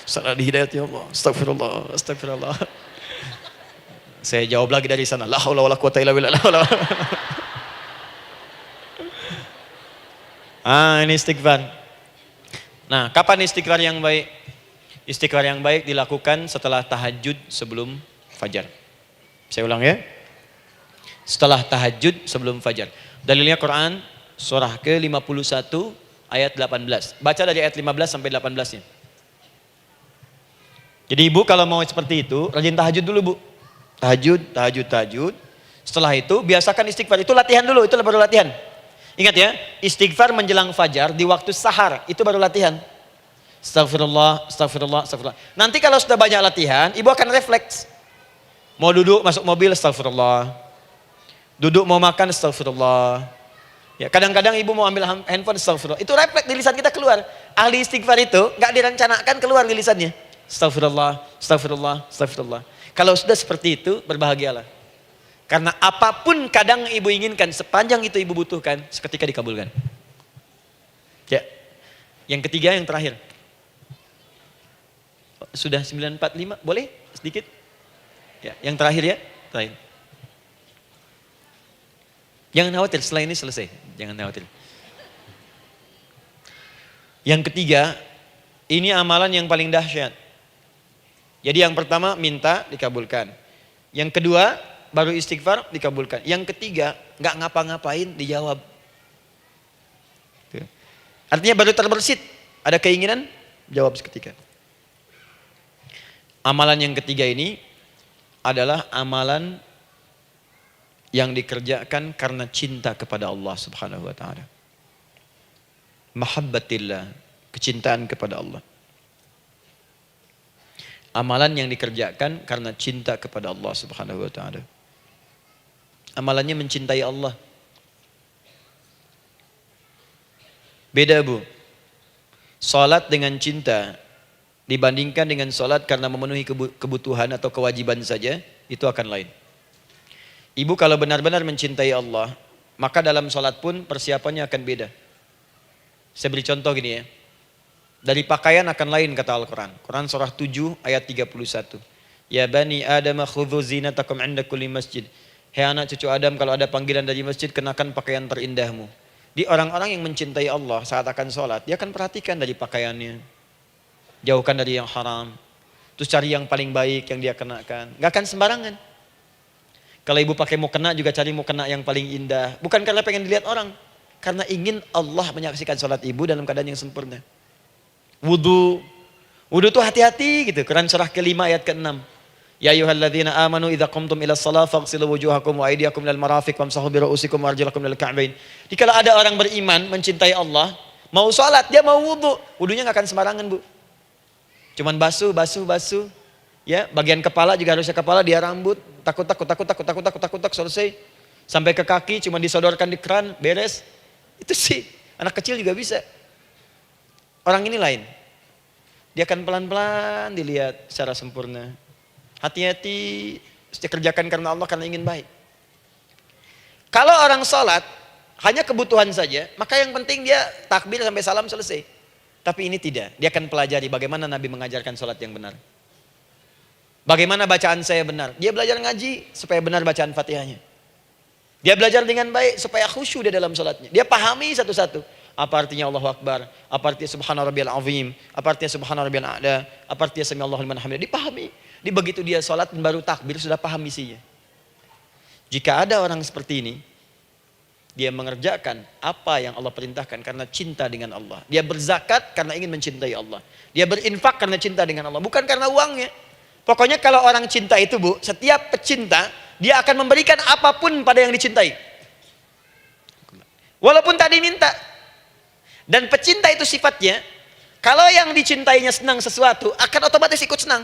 Salah di hidayat ya Allah. Astagfirullah. Saya jawab lagi dari sana. La haula wala quwata illa billah. Ini istighfar. Nah, kapan istighfar yang baik? Istighfar yang baik dilakukan setelah tahajud sebelum fajar. Saya ulang ya. Setelah tahajud sebelum fajar. Dalilnya Quran surah ke-51 ayat 18. Baca dari ayat 15 sampai 18-nya. Jadi ibu kalau mau seperti itu, rajin tahajud dulu, Bu. Tahajud. Setelah itu biasakan istighfar. Itu latihan dulu, itu baru latihan. Ingat ya, istighfar menjelang fajar di waktu sahar, itu baru latihan. Astagfirullah. Nanti kalau sudah banyak latihan, ibu akan refleks. Mau duduk masuk mobil, astagfirullah. Duduk mau makan, astagfirullah. Ya, kadang-kadang ibu mau ambil handphone, astagfirullah. Itu refleks di lisan kita keluar. Ahli istighfar itu gak direncanakan keluar di lisannya. Astagfirullah. Kalau sudah seperti itu, berbahagialah. Karena apapun kadang ibu inginkan, sepanjang itu ibu butuhkan, seketika dikabulkan. Ya. Yang ketiga, yang terakhir. Sudah 9:45, boleh sedikit? Ya, yang terakhir ya, terakhir. Jangan khawatir, setelah ini selesai. Jangan khawatir. Yang ketiga, ini amalan yang paling dahsyat. Jadi yang pertama minta dikabulkan. Yang kedua baru istighfar dikabulkan. Yang ketiga nggak ngapa-ngapain dijawab. Artinya baru terbersit, ada keinginan jawab seketika. Amalan yang ketiga ini adalah amalan yang dikerjakan karena cinta kepada Allah Subhanahu wa taala. Mahabbatillah, kecintaan kepada Allah. Amalan yang dikerjakan karena cinta kepada Allah Subhanahu wa taala. Amalannya mencintai Allah. Beda, Bu. Salat dengan cinta dibandingkan dengan sholat karena memenuhi kebutuhan atau kewajiban saja, itu akan lain. Ibu kalau benar-benar mencintai Allah, maka dalam sholat pun persiapannya akan beda. Saya beri contoh gini ya. Dari pakaian akan lain kata Al-Quran. Quran surah 7 ayat 31. Ya bani Adam khudhu zinatakum inda kulli masjid. Hei anak cucu Adam, kalau ada panggilan dari masjid, kenakan pakaian terindahmu. Di orang-orang yang mencintai Allah saat akan sholat, dia akan perhatikan dari pakaiannya. Jauhkan dari yang haram. Terus cari yang paling baik yang dia kenakan. Gak akan sembarangan. Kalau ibu pakai mukena juga cari mukena yang paling indah. Bukan karena pengen dilihat orang. Karena ingin Allah menyaksikan sholat ibu dalam keadaan yang sempurna. Wudu. Wudu itu hati-hati gitu. Quran surah ke-5 ayat ke-6. Ya ayyuhalladzina amanu idza qumtum ila shalah faghsilu wujuhakum wa aydiyakum ilal marafiq wamsahu bi ru'usikum wa arjulakum ilal ka'bain. Jadi kalau ada orang beriman mencintai Allah, mau sholat dia mau wudu, wudunya enggak akan sembarangan, Bu. Cuman basuh. Ya, bagian kepala juga harusnya kepala, dia rambut, takut selesai. Sampai ke kaki cuma disodorkan di keran, beres. Itu sih, anak kecil juga bisa. Orang ini lain. Dia akan pelan-pelan dilihat secara sempurna. Hati-hati, kerjakan karena Allah, karena ingin baik. Kalau orang sholat, hanya kebutuhan saja, maka yang penting dia takbir sampai salam selesai. Tapi ini tidak, dia akan pelajari bagaimana Nabi mengajarkan sholat yang benar. Bagaimana bacaan saya benar. Dia belajar ngaji supaya benar bacaan Fatihahnya. Dia belajar dengan baik supaya khusyuk di dalam sholatnya. Dia pahami satu-satu. Apa artinya Allahu Akbar, apa artinya Subhana Rabbiyal Azim, apa artinya Subhana Rabbiyal A'la, apa artinya Sami Allahu liman hamidah. Dipahami. Di begitu dia sholat baru takbir sudah paham isinya. Jika ada orang seperti ini, dia mengerjakan apa yang Allah perintahkan karena cinta dengan Allah. Dia berzakat karena ingin mencintai Allah. Dia berinfak karena cinta dengan Allah, bukan karena uangnya. Pokoknya kalau orang cinta itu, Bu, setiap pecinta, dia akan memberikan apapun pada yang dicintai. Walaupun tak diminta. Dan pecinta itu sifatnya, kalau yang dicintainya senang sesuatu, akan otomatis ikut senang.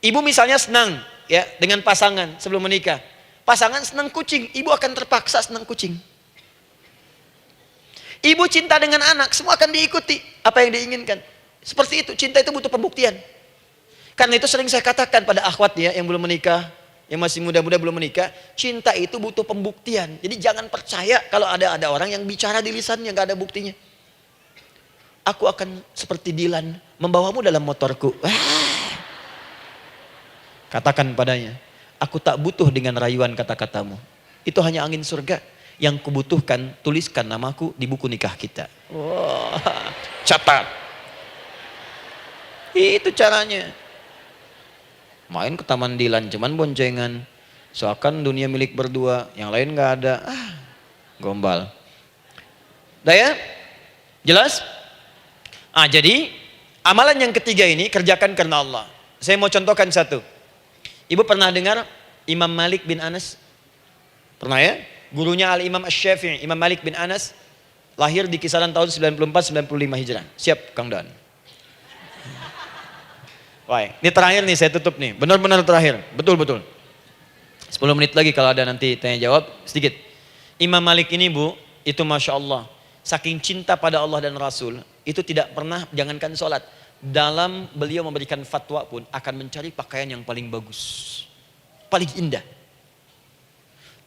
Ibu misalnya senang ya dengan pasangan sebelum menikah. Pasangan senang kucing, ibu akan terpaksa senang kucing. Ibu cinta dengan anak, semua akan diikuti apa yang diinginkan. Seperti itu, cinta itu butuh pembuktian. Karena itu sering saya katakan pada akhwat ya yang belum menikah, yang masih muda-muda belum menikah, cinta itu butuh pembuktian. Jadi jangan percaya kalau ada orang yang bicara di lisannya nggak ada buktinya. Aku akan seperti Dilan membawamu dalam motorku. Katakan padanya, aku tak butuh dengan rayuan kata-katamu. Itu hanya angin surga. Yang kubutuhkan, tuliskan namaku di buku nikah kita. Wah, catat. Itu caranya. Main ke Taman Dilan, cuman boncengan. Seakan dunia milik berdua, yang lain nggak ada. Gombal. Udah ya? Jelas? Jadi amalan yang ketiga ini kerjakan karena Allah. Saya mau contohkan satu. Ibu pernah dengar Imam Malik bin Anas? Pernah ya? Gurunya Al-Imam Asy-Syafi'i, Imam Malik bin Anas, lahir di kisaran tahun 94-95 Hijrah. Siap, Kang Dan. Wah, ini terakhir nih, saya tutup nih. Benar-benar terakhir, betul-betul. 10 menit lagi kalau ada nanti tanya jawab, sedikit. Imam Malik ini, Bu, itu Masya Allah. Saking cinta pada Allah dan Rasul, itu tidak pernah, jangankan sholat. Dalam beliau memberikan fatwa pun, akan mencari pakaian yang paling bagus. Paling indah.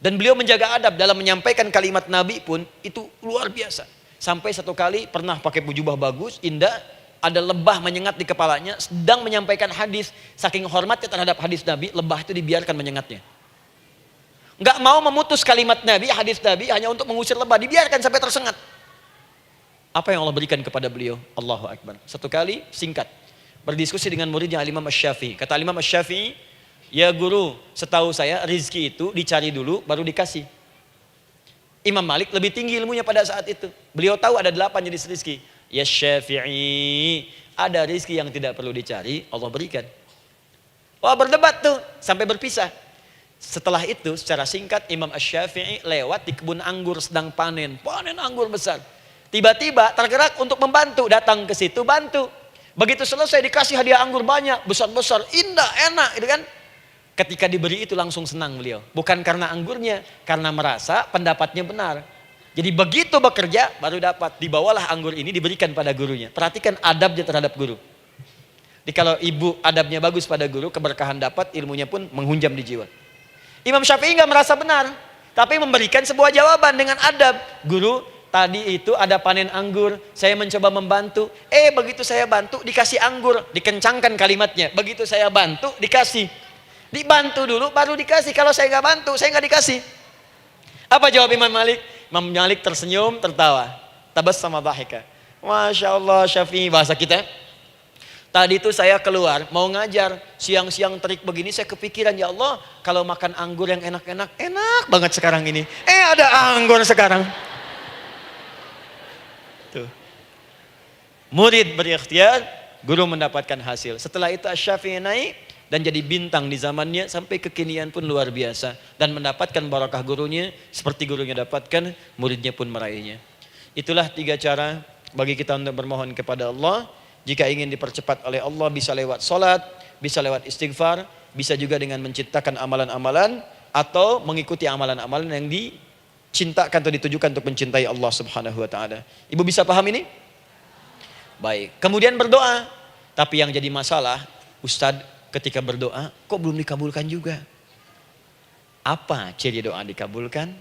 Dan beliau menjaga adab dalam menyampaikan kalimat Nabi pun, itu luar biasa. Sampai satu kali pernah pakai jubah bagus, indah, ada lebah menyengat di kepalanya, sedang menyampaikan hadis, saking hormatnya terhadap hadis Nabi, lebah itu dibiarkan menyengatnya. Enggak mau memutus kalimat Nabi, hadis Nabi, hanya untuk mengusir lebah, dibiarkan sampai tersengat. Apa yang Allah berikan kepada beliau? Allahu Akbar. Satu kali, singkat, berdiskusi dengan muridnya Al-Imam Asy-Syafi'i. Kata Al-Imam Asy-Syafi'i, ya guru, setahu saya rizki itu dicari dulu, baru dikasih. Imam Malik lebih tinggi ilmunya pada saat itu. Beliau tahu ada 8 jenis rizki. Ya Syafi'i, ada rizki yang tidak perlu dicari, Allah berikan. Wah, berdebat tuh, sampai berpisah. Setelah itu, secara singkat, Imam Asy-Syafi'i lewat di kebun anggur sedang panen anggur besar. Tiba-tiba tergerak untuk membantu, datang ke situ bantu. Begitu selesai dikasih hadiah anggur banyak, besar-besar, indah, enak, gitu kan. Ketika diberi itu langsung senang beliau. Bukan karena anggurnya, karena merasa pendapatnya benar. Jadi begitu bekerja baru dapat, dibawalah anggur ini diberikan pada gurunya. Perhatikan adabnya terhadap guru. Kalau ibu adabnya bagus pada guru, keberkahan dapat, ilmunya pun menghunjam di jiwa. Imam Syafi'i nggak merasa benar, tapi memberikan sebuah jawaban dengan adab. Guru, tadi itu ada panen anggur, saya mencoba membantu. Begitu saya bantu, dikasih anggur, dikencangkan kalimatnya. Begitu saya bantu, dikasih. Dibantu dulu, baru dikasih. Kalau saya nggak bantu, saya nggak dikasih. Apa jawab Imam Malik? Imam Malik tersenyum, tertawa. Tabassama dhahika. Masya Allah, Syafi'i, bahasa kita. Tadi itu saya keluar, mau ngajar. Siang-siang terik begini, saya kepikiran, ya Allah, kalau makan anggur yang enak-enak, enak banget sekarang ini. Ada anggur sekarang. Tuh. Murid berikhtiar, guru mendapatkan hasil. Setelah itu Asy-Syafi'i naik dan jadi bintang di zamannya, sampai kekinian pun luar biasa. Dan mendapatkan barakah gurunya, seperti gurunya dapatkan, muridnya pun meraihnya. Itulah 3 cara bagi kita untuk bermohon kepada Allah. Jika ingin dipercepat oleh Allah, bisa lewat salat, bisa lewat istighfar, bisa juga dengan menciptakan amalan-amalan, atau mengikuti amalan-amalan yang dicintakan atau ditujukan untuk mencintai Allah Subhanahu wa taala. Ibu bisa paham ini? Baik. Kemudian berdoa. Tapi yang jadi masalah, Ustadz, ketika berdoa kok belum dikabulkan juga? Apa ciri doa dikabulkan?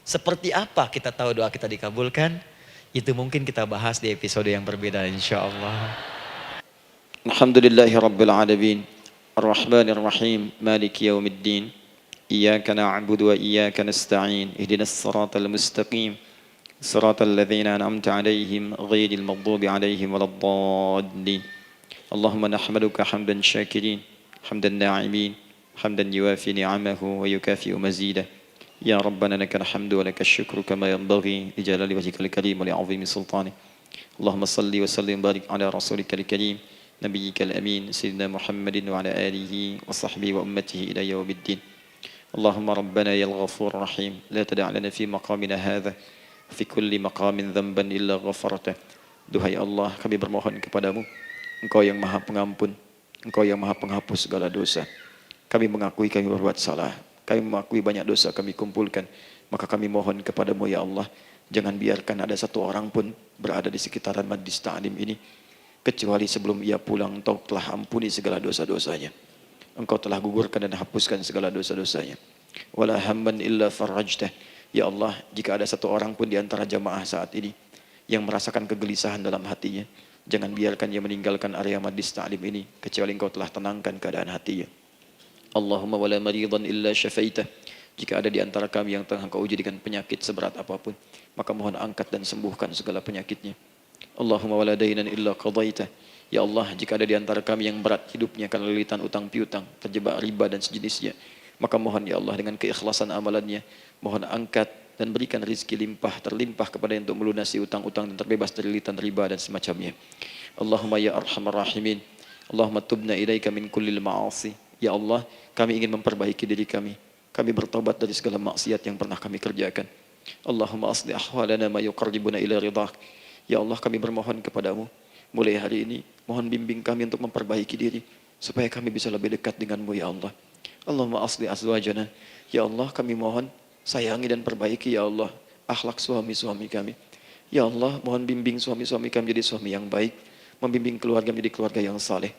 Seperti apa kita tahu doa kita dikabulkan? Itu mungkin kita bahas di episode yang berbeda insyaallah.
Alhamdulillahi rabbil alamin. Ar-Rahmanir Rahim. Maliki yaumiddin. Iyyaka na'budu wa iyyaka nasta'in. Ihdinas siratal mustaqim. Siratal ladzina an'amta 'alaihim ghairil maghdubi 'alaihim waladdallin. Allahumma nahmaduka hamdan syakirin, hamdan na'imin, hamdan yuwafi ni'amahu wa yukafi'u mazidah. Ya Rabbana lakal hamdu wa lakal syukru kama yanbaghi li jalali wajhikal karim wa li 'azimi sultanik. Allahumma salli wa sallim barik ala rasulikal karim, nabiyyikal amin, sayyidina Muhammadin wa ala alihi wa sahbihi wa ummatihi ila yaumiddin. Allahumma rabbana ya al-ghafur rahim, la tada' lana fi maqamina hadha fi kulli maqamin dhanban illa ghafartah. Duhai Allah, kami bermohon kepadamu, Engkau yang maha pengampun, Engkau yang maha penghapus segala dosa. Kami mengakui kami berbuat salah, kami mengakui banyak dosa kami kumpulkan. Maka kami mohon kepadamu ya Allah, jangan biarkan ada satu orang pun berada di sekitaran majlis ta'lim ini, kecuali sebelum ia pulang Engkau telah ampuni segala dosa-dosanya. Engkau telah gugurkan dan hapuskan segala dosa-dosanya. Wala hamman illa farajtah. Ya Allah, jika ada satu orang pun di antara jamaah saat ini yang merasakan kegelisahan dalam hatinya, jangan biarkan dia meninggalkan area majlis ta'lim ini kecuali Engkau telah tenangkan keadaan hatinya. Allahumma wala maridan illa syafaitah. Jika ada di antara kami yang tengah Engkau uji dengan penyakit seberat apapun, maka mohon angkat dan sembuhkan segala penyakitnya. Allahumma wala dainan illa qadaitah. Ya Allah, jika ada di antara kami yang berat hidupnya karena lilitan utang piutang, terjebak riba dan sejenisnya, maka mohon ya Allah dengan keikhlasan amalannya, mohon angkat dan berikan rizki terlimpah kepada yang untuk melunasi utang-utang dan terbebas dari lilitan riba dan semacamnya. Allahumma ya arhamar rahimin. Allahumma tubna ilaika min kullil ma'asi. Ya Allah, kami ingin memperbaiki diri kami. Kami bertobat dari segala maksiat yang pernah kami kerjakan. Allahumma asli ahwalana ma yuqarribuna ila ridhak. Ya Allah, kami bermohon kepadamu, mulai hari ini, mohon bimbing kami untuk memperbaiki diri, supaya kami bisa lebih dekat denganmu ya Allah. Allahumma asli azwajana. Ya Allah, kami mohon sayangi dan perbaiki ya Allah akhlak suami-suami kami. Ya Allah, mohon bimbing suami-suami kami jadi suami yang baik, membimbing keluarga menjadi keluarga yang saleh.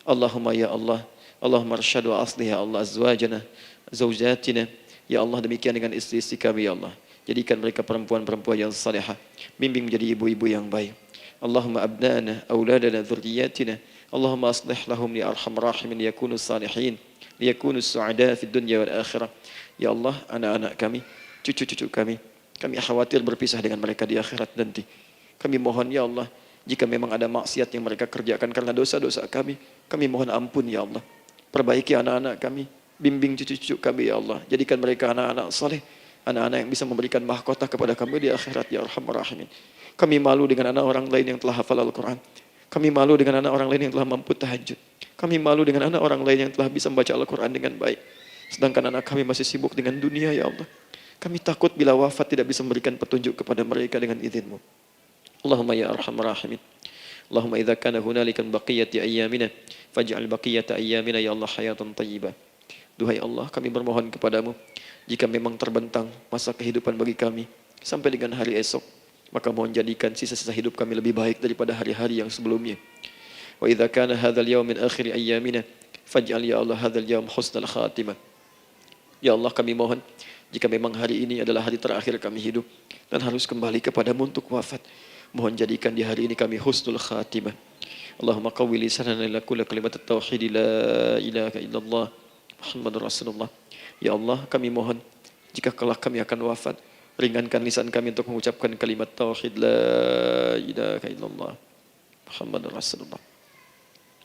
Allahumma ya Allah, Allahumma arsyad wa aslih ya Allah azwajana, zawjatina. Ya Allah, demikian dengan istri-istri kami ya Allah. Jadikan mereka perempuan-perempuan yang salihah, bimbing menjadi ibu-ibu yang baik. Allahumma abnana, auladana, dzurriyyatina. Allahumma aslih lahum ya arhamar rahimin yakunu salihin, liyakunu su'ada fid dunya wal akhirah. Ya Allah, anak-anak kami, cucu-cucu kami khawatir berpisah dengan mereka di akhirat nanti. Kami mohon ya Allah, jika memang ada maksiat yang mereka kerjakan karena dosa-dosa kami mohon ampun ya Allah. Perbaiki anak-anak kami, bimbing cucu-cucu kami ya Allah. Jadikan mereka anak-anak saleh, anak-anak yang bisa memberikan mahkota kepada kami di akhirat ya arhamar rahimin. Kami malu dengan anak orang lain yang telah hafal Al-Quran. Kami malu dengan anak orang lain yang telah mampu tahajud. Kami malu dengan anak orang lain yang telah bisa membaca Al-Quran dengan baik. Sedangkan anak kami masih sibuk dengan dunia ya Allah. Kami takut bila wafat tidak bisa memberikan petunjuk kepada mereka dengan izin-Mu. Allahumma ya arhamar rahimin. Allahumma idza kana hunalika baqiyati ayyamina faj'al baqiyata ayyamina ya Allah hayatan thayyibah. Duhai Allah, kami bermohon kepadamu, jika memang terbentang masa kehidupan bagi kami sampai dengan hari esok, maka mohon jadikan sisa-sisa hidup kami lebih baik daripada hari-hari yang sebelumnya.
Wa idza kana hadzal yaum min akhir ayyamina faj'al ya Allah hadzal yaum husnal khatimah. Ya Allah, kami mohon jika memang hari ini adalah hari terakhir kami hidup dan harus kembali kepadamu untuk wafat, mohon jadikan di hari ini kami husnul khatimah. Allahumma qawwi lisanana ila kulli kalimat at-tauhid la ilaha illallah Muhammadur Rasulullah. Ya Allah, kami mohon jika kelak kami akan wafat, ringankan lisan kami untuk mengucapkan kalimat tauhid la ilaha illallah Muhammadur Rasulullah.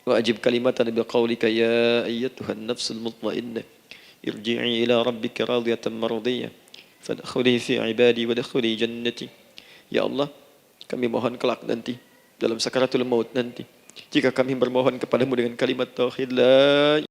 Wa ajib kalimatan bi qaulika ya ayyatuhan nafsul mutmainnah irji'i ila rabbika radiyatan mardiyah fadkhuli fi ibadi wadkhuli jannati. Ya Allah, kami mohon kelak nanti dalam sakaratul maut nanti, jika kami bermohon kepadamu dengan kalimat tauhid la